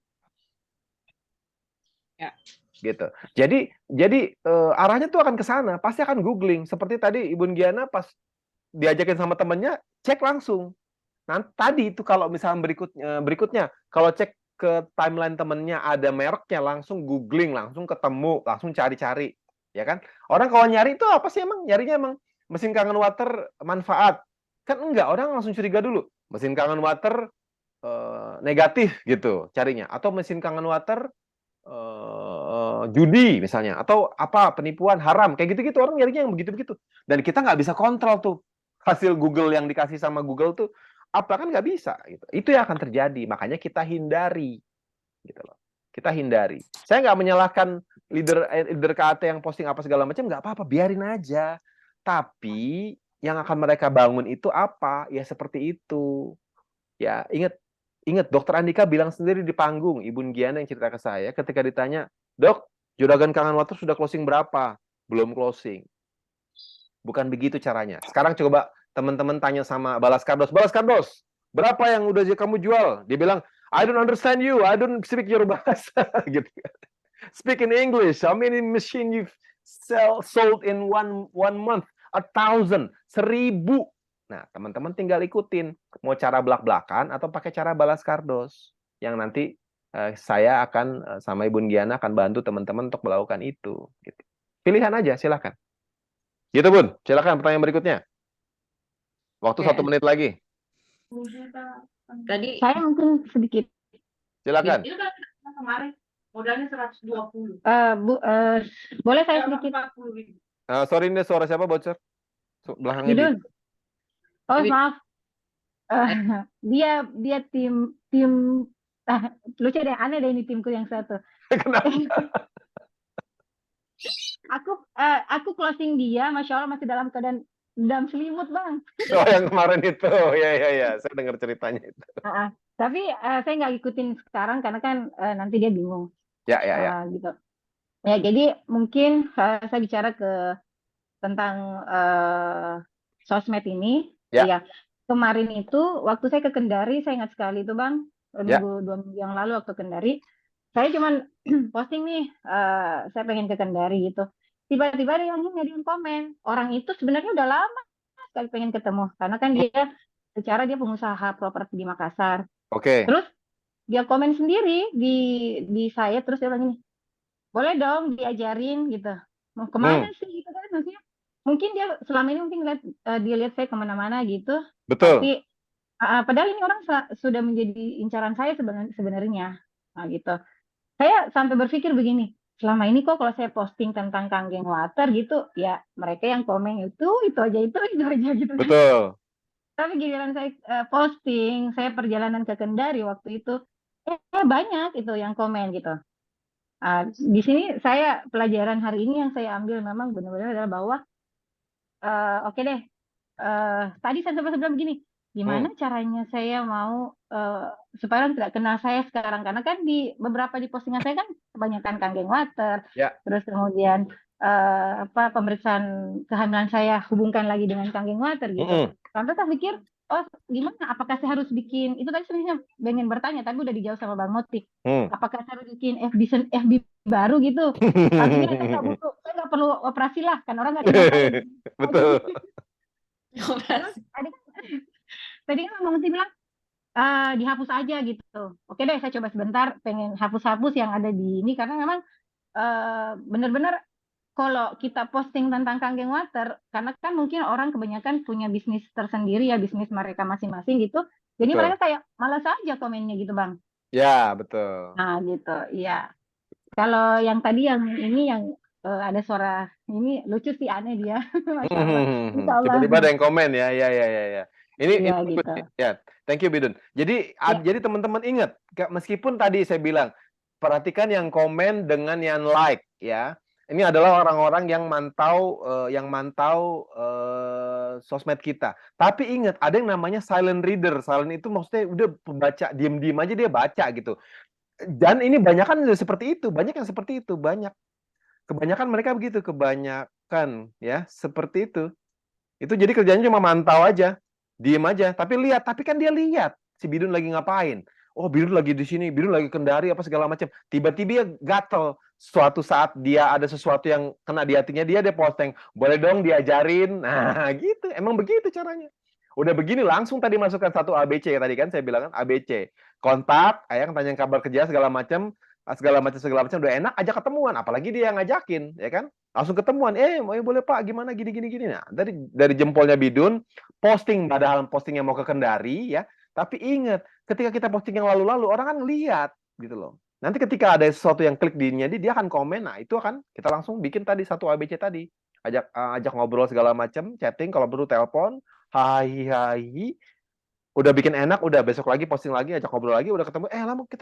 Ya. Gitu. Jadi arahnya tuh akan ke sana, pasti akan googling. Seperti tadi Ibu Giana pas diajakin sama temennya, cek langsung. Nah, tadi itu kalau misalnya berikutnya, kalau cek ke timeline temennya ada mereknya, langsung googling, langsung ketemu, langsung cari-cari, ya kan? Orang kalau nyari itu apa sih emang? Nyarinya emang mesin kangen water manfaat. Kan enggak, orang langsung curiga dulu. Mesin kangen water negatif gitu carinya, atau mesin kangen water judi misalnya, atau apa penipuan haram, kayak gitu-gitu orang nyarinya yang begitu-begitu. Dan kita nggak bisa kontrol tuh hasil Google yang dikasih sama Google tuh apa, kan nggak bisa gitu. Itu yang akan terjadi, makanya kita hindari gitu loh. Kita hindari. Saya nggak menyalahkan leader KAT yang posting apa segala macam, nggak apa-apa, biarin aja. Tapi yang akan mereka bangun itu apa? Ya seperti itu. Ya, ingat Dokter Andika bilang sendiri di panggung, Ibu Giana yang cerita ke saya ketika ditanya, "Dok, Juragan Kangen Water sudah closing berapa?" Belum closing. Bukan begitu caranya. Sekarang coba teman-teman tanya sama Balas Kardos, berapa yang udah kamu jual? Dia bilang, "I don't understand you, I don't speak your bahasa." gitu. Speak in English. How many machine you've sold in one month? 1,000, 1,000. Nah, teman-teman tinggal ikutin mau cara belak-belakan atau pakai cara Balas Kardos yang nanti saya akan sama Ibu Giana akan bantu teman-teman untuk melakukan itu. Gitu. Pilihan aja, silakan. Gitu Bun, silakan pertanyaan berikutnya. Waktu 1 menit lagi. Tadi Saya mungkin sedikit. Silakan. Itu kan kemarin modalnya 120. Boleh saya sedikit? Sorry, ini suara siapa bocor? Belakangnya Bidun. Oh, Bid- maaf. Dia tim lucu deh, aneh deh ini timku yang satu. Kenapa? Aku closing dia, Masya Allah masih dalam keadaan selimut, Bang. Oh, yang kemarin itu. Ya. Saya dengar ceritanya itu. Tapi saya nggak ikutin sekarang karena kan nanti dia bingung. Ya. Gitu. Ya, jadi mungkin saya bicara ke tentang sosmed ini. Ya. Iya. Kemarin itu waktu saya ke Kendari, saya ingat sekali itu Bang, Ya. 2 minggu yang lalu waktu Kendari, saya cuman posting nih, saya pengen ke Kendari gitu. Tiba-tiba ada yang komen. Orang itu sebenarnya udah lama sekali pengen ketemu, karena kan dia secara dia pengusaha properti di Makassar. Oke. Terus dia komen sendiri di saya, terus dia bilang gini, boleh dong diajarin gitu. Mau kemana sih gitu kan, maksudnya mungkin dia selama ini mungkin dia lihat saya kemana-mana gitu, Betul. tapi padahal ini orang sudah menjadi incaran saya sebenarnya. Nah, gitu. Saya sampai berpikir begini, selama ini kok kalau saya posting tentang Kanggeng Water gitu, ya mereka yang komen itu aja gitu kan. Betul. Tapi giliran saya posting, saya perjalanan ke Kendari waktu itu, banyak itu yang komen gitu. Di sini saya pelajaran hari ini yang saya ambil memang benar-benar adalah bahwa oke deh, tadi saya sempat bilang begini, gimana caranya saya mau supaya orang tidak kenal saya sekarang, karena kan di beberapa di postingan saya kan kebanyakan Kanggeng Water, Ya. terus kemudian pemeriksaan kehamilan saya hubungkan lagi dengan Kanggeng Water gitu. Sampai saya pikir, oh gimana? Apakah saya harus bikin? Itu tadi sebenarnya pengen bertanya, tapi udah dijawab sama Bang Moti. Apakah saya harus bikin FB baru gitu? Artinya saya nggak butuh, saya nggak perlu operasi lah, kan orang nggak ngapain. Betul. Tadi kan Bang Moti bilang dihapus aja gitu. Oke deh, saya coba sebentar, pengen hapus-hapus yang ada di ini, karena memang benar-benar kalau kita posting tentang Kanggeng Water, karena kan mungkin orang kebanyakan punya bisnis tersendiri ya, bisnis mereka masing-masing gitu. Jadi Betul. mereka kayak malas aja komennya gitu Bang. Ya, betul. Nah gitu, iya. Kalau yang tadi yang ini yang ada suara ini lucu sih, aneh dia. Masya Allah. Insya Allah. Tiba-tiba ada yang komen ya. Ini Iya, bagus gitu. nih. Ya, thank you Bidun. Jadi jadi teman-teman ingat, meskipun tadi saya bilang perhatikan yang komen dengan yang like ya. Ini adalah orang-orang yang mantau sosmed kita. Tapi ingat, ada yang namanya silent reader. Silent itu maksudnya udah baca, diem-diem aja dia baca gitu. Dan ini banyak kan seperti itu, banyak yang seperti itu, banyak. Kebanyakan mereka begitu, kebanyakan ya, seperti itu. Itu jadi kerjanya cuma mantau aja, diem aja, tapi kan dia lihat si Bidun lagi ngapain. Oh, Bidun lagi di sini, Bidun lagi Kendari apa segala macam. Tiba-tiba dia gatel. Suatu saat dia ada sesuatu yang kena di hatinya, dia posting, boleh dong diajarin. Nah, gitu. Emang begitu caranya. Udah begini langsung tadi masukkan satu ABC tadi kan saya bilang kan ABC. Kontak, ayang tanya kabar kerja segala macam udah enak, ajak ketemuan, apalagi dia yang ngajakin, ya kan? Langsung ketemuan, boleh Pak, gimana gini. Nah, dari jempolnya Bidun, posting, padahal postingnya mau ke Kendari, ya. Tapi ingat, ketika kita posting yang lalu-lalu, orang kan lihat, gitu loh. Nanti ketika ada sesuatu yang klik dia akan komen, nah itu akan kita langsung bikin tadi satu ABC tadi, ajak ngobrol segala macam, chatting, kalau perlu telepon, hai, udah bikin enak, udah besok lagi posting lagi, ajak ngobrol lagi, udah ketemu,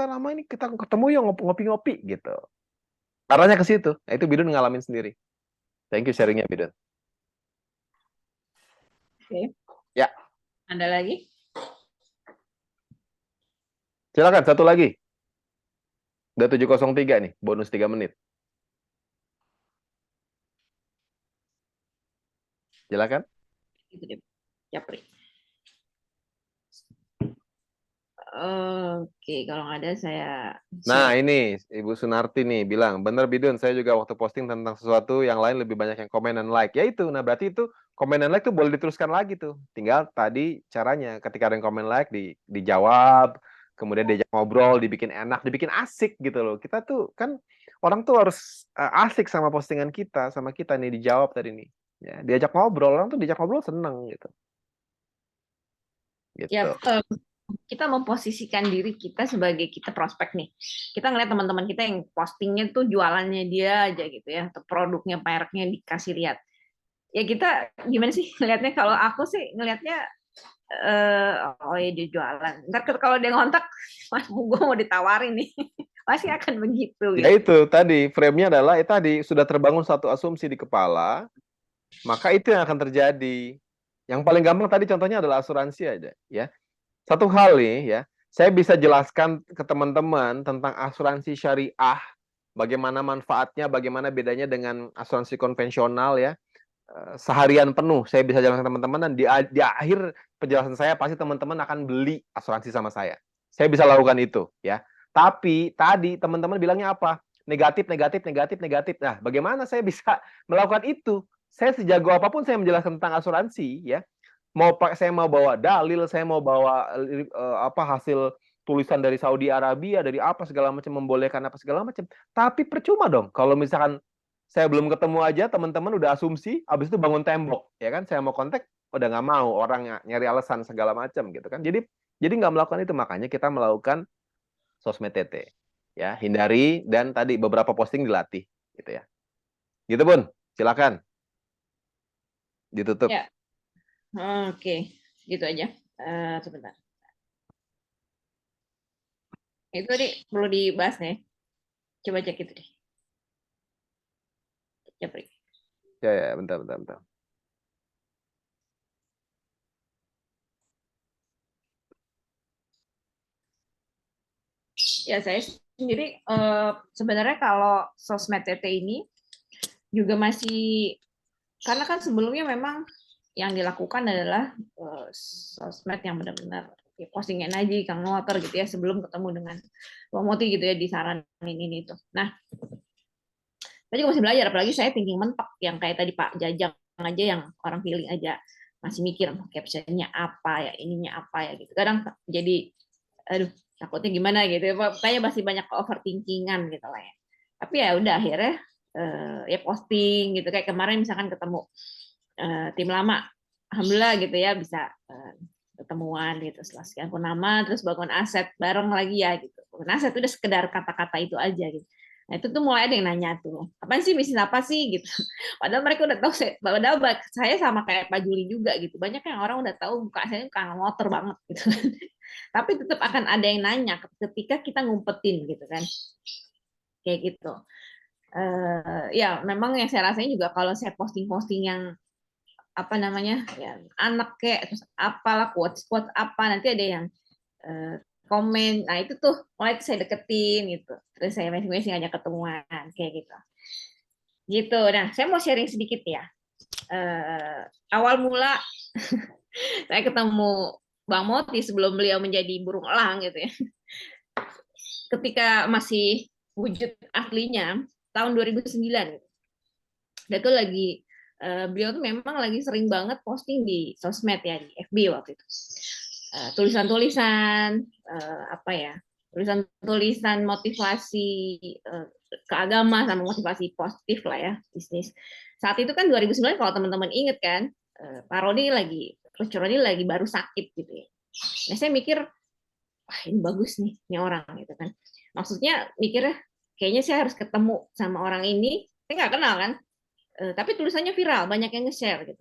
lama ini kita ketemu yuk ngopi-ngopi gitu. Arahnya ke situ. Nah, itu Bidun ngalamin sendiri. Thank you sharingnya Bidun. Oke. Ya. Ada lagi? Silakan satu lagi. Udah 7:03 nih, bonus 3 menit. Silakan. Itu deh. Japri. Oke, kalau nggak ada saya. Nah, ini Ibu Sunarti nih bilang, bener Bidun, saya juga waktu posting tentang sesuatu yang lain lebih banyak yang komen dan like. Ya itu, nah berarti itu komen dan like tuh boleh diteruskan lagi tuh. Tinggal tadi caranya, ketika ada yang komen like, dijawab, kemudian diajak ngobrol, dibikin enak, dibikin asik gitu loh. Kita tuh kan, orang tuh harus asik sama postingan kita, sama kita nih, dijawab tadi nih. Ya, diajak ngobrol, orang tuh diajak ngobrol seneng gitu. Ya, kita memposisikan diri kita sebagai kita prospek nih. Kita ngeliat teman-teman kita yang postingnya tuh jualannya dia aja gitu ya, atau produknya, mereknya dikasih lihat. Ya kita gimana sih ngelihatnya? Kalau aku sih ngelihatnya, oh ya dia jualan. Ntar kalau dia ngontak, mas gue mau ditawarin nih, pasti akan begitu. Ya itu tadi frame-nya adalah tadi sudah terbangun satu asumsi di kepala, maka itu yang akan terjadi. Yang paling gampang tadi contohnya adalah asuransi aja, ya. Satu hal nih ya, saya bisa jelaskan ke teman-teman tentang asuransi syariah, bagaimana manfaatnya, bagaimana bedanya dengan asuransi konvensional ya. seharian penuh saya bisa jalan sama teman-teman, dan di akhir penjelasan saya pasti teman-teman akan beli asuransi sama saya. Saya bisa lakukan itu, ya. Tapi tadi teman-teman bilangnya apa? Negatif, negatif, negatif, negatif. Nah, bagaimana saya bisa melakukan itu? Saya sejago apapun saya menjelaskan tentang asuransi, ya. Saya mau bawa dalil, saya mau bawa hasil tulisan dari Saudi Arabia, dari apa segala macam, membolehkan apa segala macam. Tapi percuma dong kalau misalkan saya belum ketemu aja, teman-teman udah asumsi, habis itu bangun tembok, ya kan? Saya mau kontak, udah nggak mau, orang nyari alasan segala macam gitu kan. Jadi nggak melakukan itu, makanya kita melakukan sosmed TT, ya, hindari, dan tadi beberapa posting dilatih, gitu ya. Gitu Bun, silakan ditutup. Ya, oke, gitu aja. Sebentar. Itu tadi perlu dibahas nih. Coba cek itu deh. Japri. Ya, bentar. Ya, saya sendiri sebenarnya kalau sosmed TT ini juga masih, karena kan sebelumnya memang yang dilakukan adalah sosmed yang benar-benar ya, posting energi Kang Noter gitu ya, sebelum ketemu dengan Bang Moti gitu ya, disaranin ini itu. Nah, saya juga masih belajar, apalagi saya thinking mentok yang kayak tadi Pak Jajang aja, yang orang feeling aja masih mikir captionnya apa ya, ininya apa ya gitu. Kadang jadi aduh, takutnya gimana gitu ya, kayaknya masih banyak overthinkingan gitu lah ya. Tapi ya udah akhirnya ya posting gitu, kayak kemarin misalkan ketemu tim lama, alhamdulillah gitu ya bisa ketemuan gitu setelah sekian pun lama, terus bangun aset bareng lagi ya gitu. Bangun aset udah sekedar kata-kata itu aja gitu. Nah, itu tuh mulai ada yang nanya tuh, apaan sih, bisnis apa sih gitu. Padahal mereka udah tahu, padahal saya sama kayak Pak Juli juga gitu. Banyak yang orang udah tahu muka saya Kang Motor banget gitu. Tapi tetap akan ada yang nanya ketika kita ngumpetin gitu kan. Kayak gitu. Ya memang yang saya rasain juga kalau saya posting-posting yang apa namanya ya anak kayak terus apalah quotes apa, nanti ada yang komen, nah itu tuh mulai saya deketin gitu, terus saya masing-masing ngajak ketemuan kayak gitu. Nah, saya mau sharing sedikit ya. Awal mula saya ketemu Bang Moti sebelum beliau menjadi burung elang gitu ya, ketika masih wujud aslinya tahun 2009 gitu. Dan itu lagi beliau tuh memang lagi sering banget posting di sosmed ya, di FB waktu itu. Tulisan-tulisan apa ya? Tulisan-tulisan motivasi ke agama sama motivasi positif lah ya, bisnis. Saat itu kan 2009 kalau teman-teman inget kan, Pak Rodi lagi, Coach Rodi lagi baru sakit gitu ya. Nah, saya mikir, wah ini bagus nih, ini orang gitu kan. Maksudnya mikirnya, kayaknya saya harus ketemu sama orang ini, saya nggak kenal kan, tapi tulisannya viral, banyak yang nge-share gitu.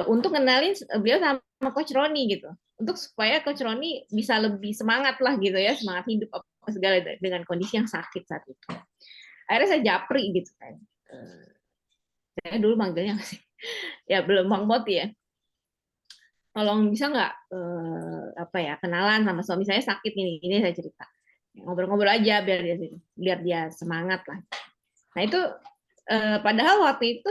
Untuk kenalin beliau sama Coach Roni gitu, untuk supaya Coach Roni bisa lebih semangat lah gitu ya, semangat hidup apa segala dengan kondisi yang sakit saat itu. Akhirnya saya japri gitu kan. Saya dulu manggilnya masih ya belum Bang Moti ya. Tolong bisa nggak apa ya, kenalan sama suami saya sakit ini saya cerita. Ngobrol-ngobrol aja biar dia semangat lah. Nah itu padahal waktu itu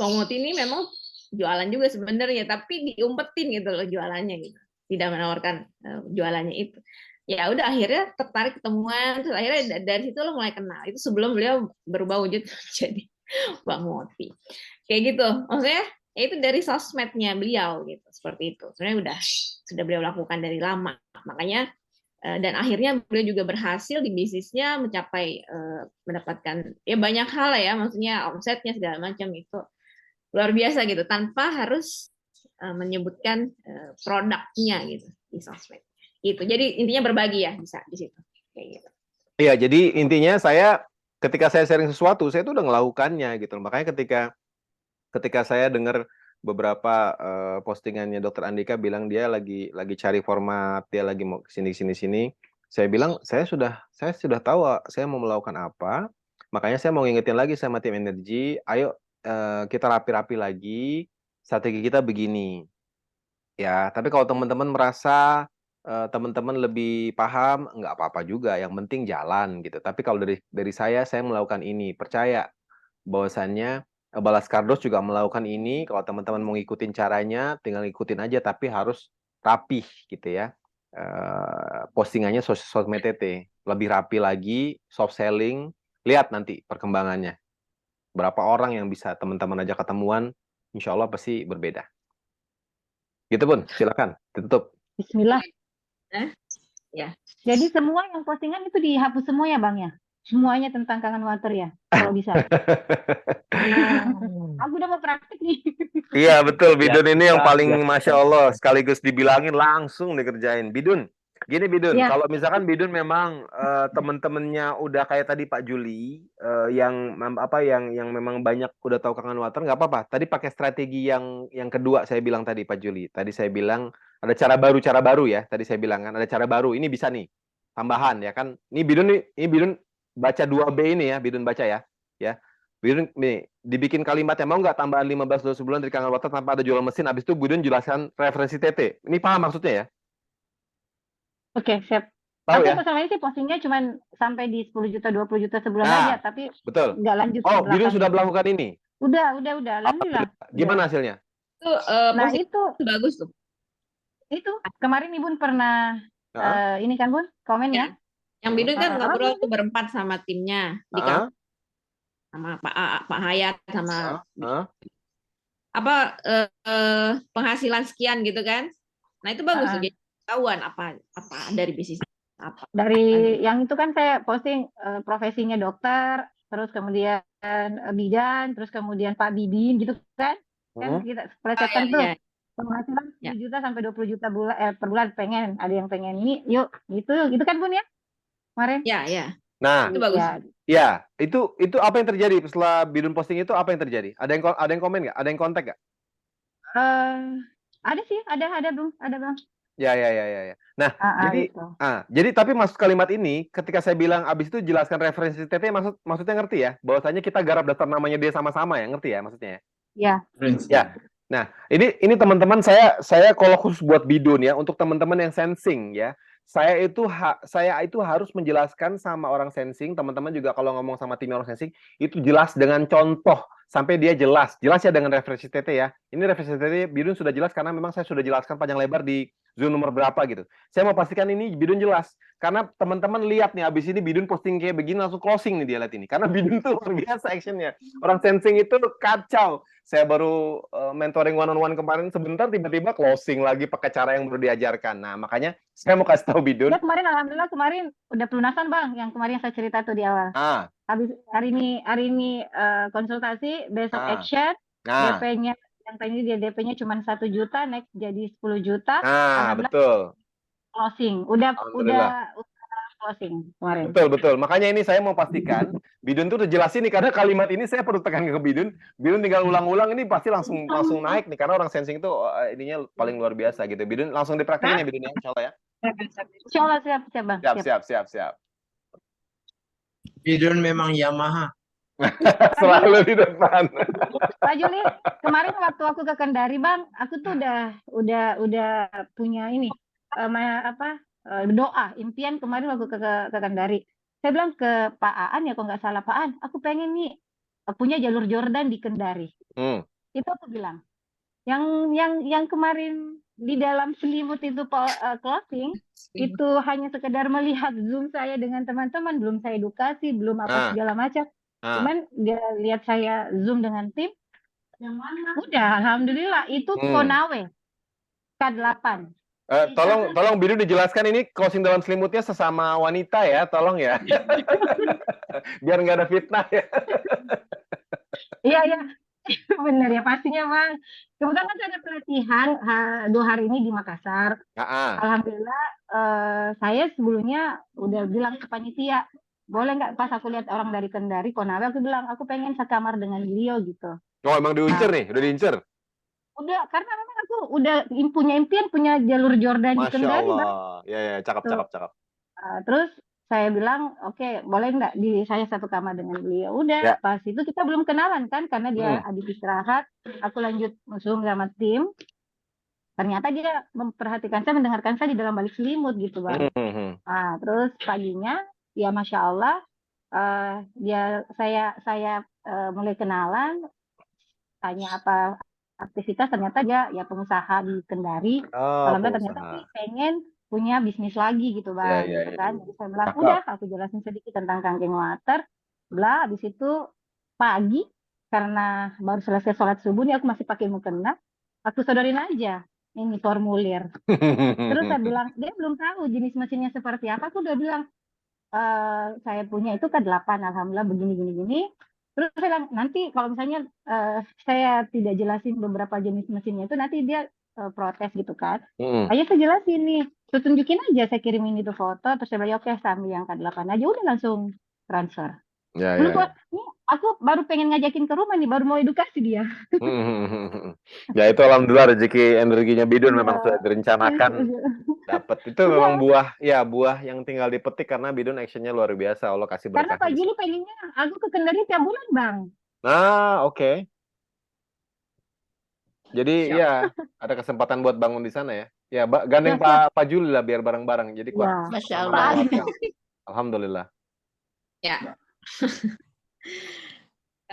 Bang Moti ini memang jualan juga sebenarnya, tapi diumpetin gitu loh jualannya gitu, tidak menawarkan jualannya itu. Ya udah akhirnya tertarik ketemuan, terus akhirnya dari situ lo mulai kenal. Itu sebelum beliau berubah wujud jadi Bang Moti. Kayak gitu. Maksudnya ya itu dari sosmednya beliau gitu, seperti itu. Sebenarnya sudah beliau lakukan dari lama. Makanya dan akhirnya beliau juga berhasil di bisnisnya mencapai mendapatkan ya banyak hal ya, maksudnya omsetnya segala macam itu luar biasa gitu, tanpa harus menyebutkan produknya gitu di sosmed. Gitu. Jadi intinya berbagi ya, bisa di situ. Kayak gitu. Iya, jadi intinya saya ketika saya sharing sesuatu, saya tuh udah ngelakukannya gitu. Makanya ketika saya dengar beberapa postingannya Dokter Andika bilang dia lagi cari format, dia lagi mau sini. Saya bilang saya sudah tahu saya mau melakukan apa. Makanya saya mau ngingetin lagi sama tim energi, ayo kita rapi-rapi lagi, strategi kita begini. Ya, tapi kalau teman-teman merasa teman-teman lebih paham, nggak apa-apa juga, yang penting jalan gitu. Tapi kalau dari saya melakukan ini, percaya bahwasannya Balas Kardos juga melakukan ini. Kalau teman-teman mau ngikutin caranya, tinggal ngikutin aja, tapi harus rapih gitu ya. Postingannya sosmed TT lebih rapi lagi, soft selling. Lihat nanti perkembangannya. Berapa orang yang bisa teman-teman ajak ketemuan, insya Allah pasti berbeda. Gitu Bun, silakan ditutup. Bismillah. Ya. Jadi semua yang postingan itu dihapus semua ya Bang ya? Semuanya tentang kangen water ya, kalau bisa. Aku udah mau praktik nih. Iya betul, Bidun ini yang paling ya. Masya Allah, sekaligus dibilangin langsung dikerjain. Bidun, gini Bidun, Ya. kalau misalkan Bidun memang temen-temennya udah kayak tadi Pak Juli, yang memang banyak udah tahu kangen water, nggak apa-apa. Tadi pakai strategi yang kedua saya bilang tadi Pak Juli. Tadi saya bilang ada cara baru ya. Tadi saya bilang kan ada cara baru. Ini bisa nih tambahan ya kan. Ini Bidun baca 2B ini ya, Bidun baca ya. Bidun nih dibikin kalimatnya, mau nggak tambahan 15 dolar sebulan dari kangen water tanpa ada jual mesin, habis itu Bidun jelaskan referensi TT. Ini paham maksudnya ya? Oke, siap. Tahu Tapi ya? masalahnya sih postingnya cuma sampai di 10 juta, 20 juta sebulan Nah, aja, tapi betul. nggak lanjut ke Oh, Bidun belakang. sudah melakukan ini? Udah. Alhamdulillah. Gimana hasilnya? Itu Nah, posting itu bagus tuh. kemarin Ibun pernah ini kan Bun, komen ya? Yang Bidun kan ngobrol bagus. tuh berempat sama timnya di kampus, sama Pak Hayat sama penghasilan sekian gitu kan. Nah, itu bagus tuh, jadi ketahuan apa dari bisnis apa. Dari yang itu kan saya posting profesinya dokter, terus kemudian bidan, terus kemudian Pak Bibin gitu kan. Kan kita pelesetan tuh. Iya. Penghasilan 10 juta sampai 20 juta per bulan pengen. Ada yang pengen ini, yuk gitu kan Bun ya? Kemarin. Ya. Nah, itu bagus. Ya, itu apa yang terjadi setelah Bidun posting itu, apa yang terjadi? Ada yang komen nggak? Ada yang kontak nggak? Ada sih, ada Bang. Ya. Nah, jadi tapi maksud kalimat ini, ketika saya bilang abis itu jelaskan referensi TT, maksudnya ngerti ya? Bahwasanya kita garap daftar namanya dia sama-sama ya, ngerti ya maksudnya ya? Ya. Nah, ini teman-teman, saya kalau khusus buat Bidun ya, untuk teman-teman yang sensing ya, saya itu harus menjelaskan sama orang sensing, teman-teman juga kalau ngomong sama tim orang sensing, itu jelas dengan contoh, sampai dia jelas ya dengan referensi TT ya. Ini referensi TT Bidun sudah jelas, karena memang saya sudah jelaskan panjang lebar di Zoom nomor berapa gitu. Saya mau pastikan ini Bidun jelas, karena teman-teman lihat nih, abis ini Bidun posting kayak begini, langsung closing nih dia lihat ini, karena Bidun tuh luar biasa actionnya. Orang sensing itu kacau. Saya baru mentoring one-on-one kemarin, sebentar tiba-tiba closing lagi pakai cara yang baru diajarkan. Nah, makanya saya mau kasih tahu Bidun. Ya alhamdulillah kemarin udah pelunasan Bang, yang kemarin saya cerita tuh di awal. Habis hari ini konsultasi, besok action, DP-nya yang tadi dia DP-nya cuma 1 juta, next jadi 10 juta. Betul. Closing, udah closing kemarin. Betul. Makanya ini saya mau pastikan Bidun tuh udah jelasin nih, karena kalimat ini saya perlu tekan ke Bidun. Bidun tinggal ulang-ulang, ini pasti langsung naik nih, karena orang sensing itu ininya paling luar biasa gitu. Bidun langsung dipraktekin ya Bidun ya, insya Allah ya. Insya Allah siap Bang. Siap. Bidun memang Yamaha. Selalu di depan. Pak Juli, kemarin waktu aku ke Kendari Bang, aku tuh udah punya ini doa, impian kemarin waktu ke Kendari. Saya bilang ke Pak Aan ya, kalau nggak salah Pak Aan, aku pengen nih punya jalur Jordan di Kendari. Itu aku bilang. Yang kemarin di dalam selimut itu closing, itu hanya sekedar melihat Zoom saya dengan teman-teman, belum saya edukasi, belum apa segala macam. Cuman dia lihat saya Zoom dengan tim, udah alhamdulillah itu Konawe K8. Tolong Bidun dijelaskan ini closing dalam selimutnya sesama wanita ya, tolong ya. Biar nggak ada fitnah ya. Iya, benar ya pastinya Bang. Kebetulan kan ada pelatihan 2 hari ini di Makassar. Alhamdulillah saya sebelumnya udah bilang ke panitia, boleh nggak pas aku lihat orang dari Kendari Konawe, aku bilang aku pengen sekamar dengan beliau gitu. Oh, emang diincer nih, udah diincer? Udah, karena memang aku udah punya impian punya jalur Jordan di Kendari Bang. Ya, cakep. Terus saya bilang, oke, boleh nggak saya satu kamar dengan beliau? Udah, pas itu kita belum kenalan kan, karena dia habis istirahat. Aku lanjut Zoom sama tim. Ternyata dia memperhatikan saya, mendengarkan saya di dalam balik selimut gitu Bang. Terus paginya, ya Masya Allah, saya mulai kenalan. tanya apa aktivitas, ternyata dia ya pengusaha di Kendari. Oh, Kalau enggak ternyata pengusaha. sih pengen punya bisnis lagi gitu Ya, Bang, ya, gitu ya. kan. Jadi saya bilang, Cakep. udah aku jelasin sedikit tentang Kanking Water. Bla, habis itu pagi karena baru selesai sholat subuh nih aku masih pakai mukena, aku sodorin aja ini formulir. Terus saya bilang, dia belum tahu jenis mesinnya seperti apa. Aku udah bilang, saya punya itu K8, alhamdulillah begini gini gini. Terus saya bilang, nanti kalau misalnya saya tidak jelasin beberapa jenis mesinnya itu, nanti dia protes gitu kan. Ayo saya jelasin nih, saya tunjukin aja, saya kirimin itu foto, terus saya bilang, oke sambil yang K8 aja, udah langsung transfer. Ya, Belum ya, kok, ini aku baru pengen ngajakin ke rumah nih, baru mau edukasi dia. Ya itu alhamdulillah rezeki energinya Bidun Iya. memang sudah direncanakan dapat. Itu Udah. memang buah yang tinggal dipetik karena Bidun actionnya luar biasa. Allah kasih Karena berkah Pak di Juli situ. pengennya aku ke Kendari tiap bulan Bang. Nah, oke. Jadi Siap. ya ada kesempatan buat bangun di sana ya. Ya, gandeng Ya, Pak Juli lah biar bareng-bareng. Jadi kuat. Ya. Masya Sama Allah. warga. Alhamdulillah. Ya.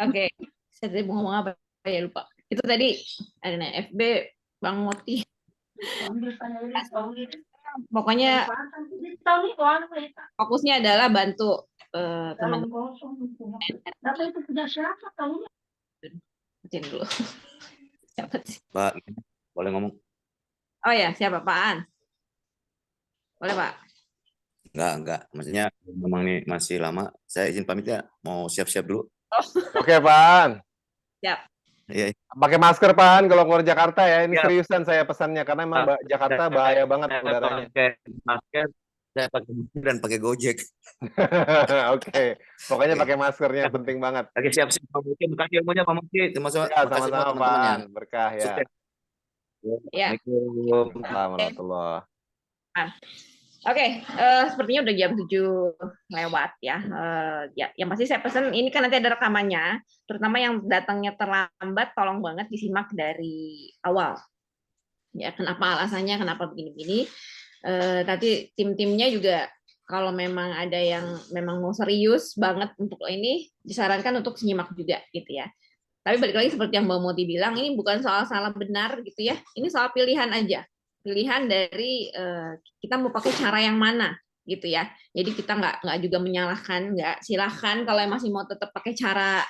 Oke, saya tadi mau ngomong apa ya lupa. Itu tadi ada FB Bang Moti. Pokoknya fokusnya adalah bantu teman-teman. Matiin dulu. Siapa sih? Pak, boleh ngomong? Oh ya, siapa? Pak An? Boleh Pak? Enggak. Maksudnya memang nih masih lama. Saya izin pamit ya. Mau siap-siap dulu. Oke, Pak An. Siap. Iya. Pakai masker Pak An kalau keluar Jakarta ya. Ini Siap. seriusan saya pesannya karena emang Jakarta bahaya banget udaranya. Pakai masker, saya pakai masker dan pakai Gojek. Oke. Pokoknya pakai maskernya penting banget. Oke, siap-siap. Terima kasih ilmunya Pak Mukti. Terima kasih Ya, semua sama-sama Pak teman-teman ya. An. Berkah ya. Sukses. Ya. Assalamualaikum. Warahmatullahi. Oke, sepertinya udah jam 7 lewat ya. Ya, yang pasti saya pesan ini kan nanti ada rekamannya, terutama yang datangnya terlambat, tolong banget disimak dari awal. Ya, kenapa alasannya, kenapa begini-begini. Nanti tim-timnya juga kalau memang ada yang memang mau serius banget untuk ini, disarankan untuk menyimak juga gitu ya. Tapi balik lagi seperti yang Mbak Moti bilang, ini bukan soal salah benar gitu ya. Ini soal pilihan aja. Pilihan dari kita mau pakai cara yang mana gitu ya. Jadi kita nggak juga menyalahkan, nggak, silahkan kalau masih mau tetap pakai cara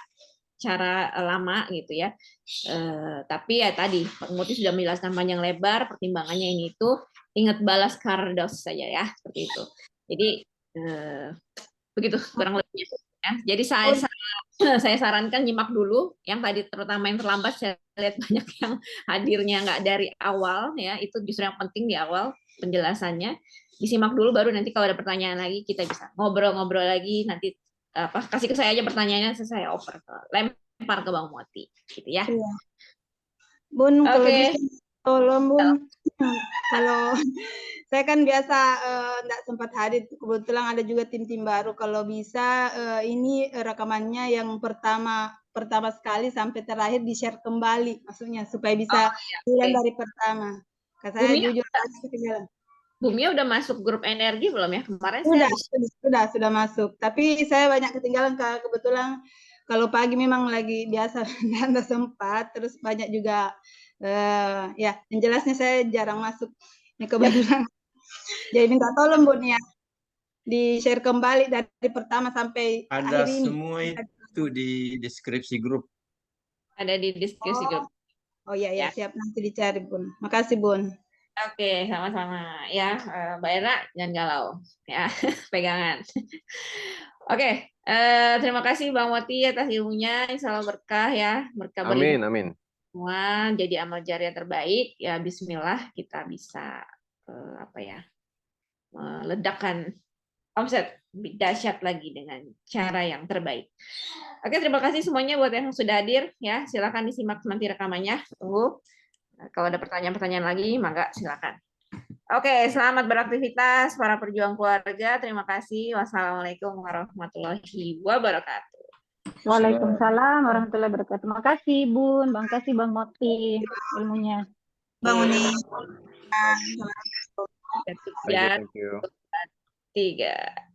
lama gitu ya. Tapi ya tadi Pak Moti sudah menjelaskan panjang lebar pertimbangannya ini itu, ingat balas kardos saja ya, seperti itu. Jadi begitu kurang lebihnya. Ya. Jadi saya sarankan nyimak dulu yang tadi, terutama yang terlambat. Saya lihat banyak yang hadirnya nggak dari awal ya, itu justru yang penting di awal penjelasannya. Disimak dulu, baru nanti kalau ada pertanyaan lagi kita bisa ngobrol-ngobrol lagi. Nanti kasih ke saya aja pertanyaannya, saya oper lempar ke Bang Moti gitu ya. Iya. Bun, kalau bisa tolong Bun. Kalau saya kan biasa nggak sempat hadir, kebetulan ada juga tim-tim baru. Kalau bisa ini rekamannya yang pertama sekali sampai terakhir di-share kembali, maksudnya supaya bisa bulan dari pertama. Karena saya jujur ketinggalan. Bumia udah masuk grup energi belum ya kemarin? Sudah masuk. Tapi saya banyak ketinggalan kebetulan. Kalau pagi memang lagi biasa nggak sempat. Terus banyak juga ya yang jelasnya saya jarang masuk. Ini kebetulan. Jadi minta tolong Bun ya, di-share kembali dari pertama sampai ada akhir ini. Semua itu di deskripsi grup. Ada di deskripsi grup. Oh iya ya, siap, nanti dicari Bun. Makasih Bun. Oke, sama-sama ya, Mbak Era, jangan galau ya, pegangan. Oke, terima kasih Bang Moti atas ilmunya, insya Allah berkah ya, berkah Amin, amin. Semua jadi amal jariah terbaik ya. Bismillah kita bisa meledakkan omset dahsyat lagi dengan cara yang terbaik. Oke, terima kasih semuanya buat yang sudah hadir ya. Silakan disimak nanti rekamannya. Tunggu. Kalau ada pertanyaan-pertanyaan lagi, mangga silakan. Oke, selamat beraktivitas para pejuang keluarga. Terima kasih. Wassalamualaikum warahmatullahi wabarakatuh. Waalaikumsalam warahmatullahi wabarakatuh. Terima kasih Bun, Bang kasih Bang Moti ilmunya. Bang Uni. Thank you. 3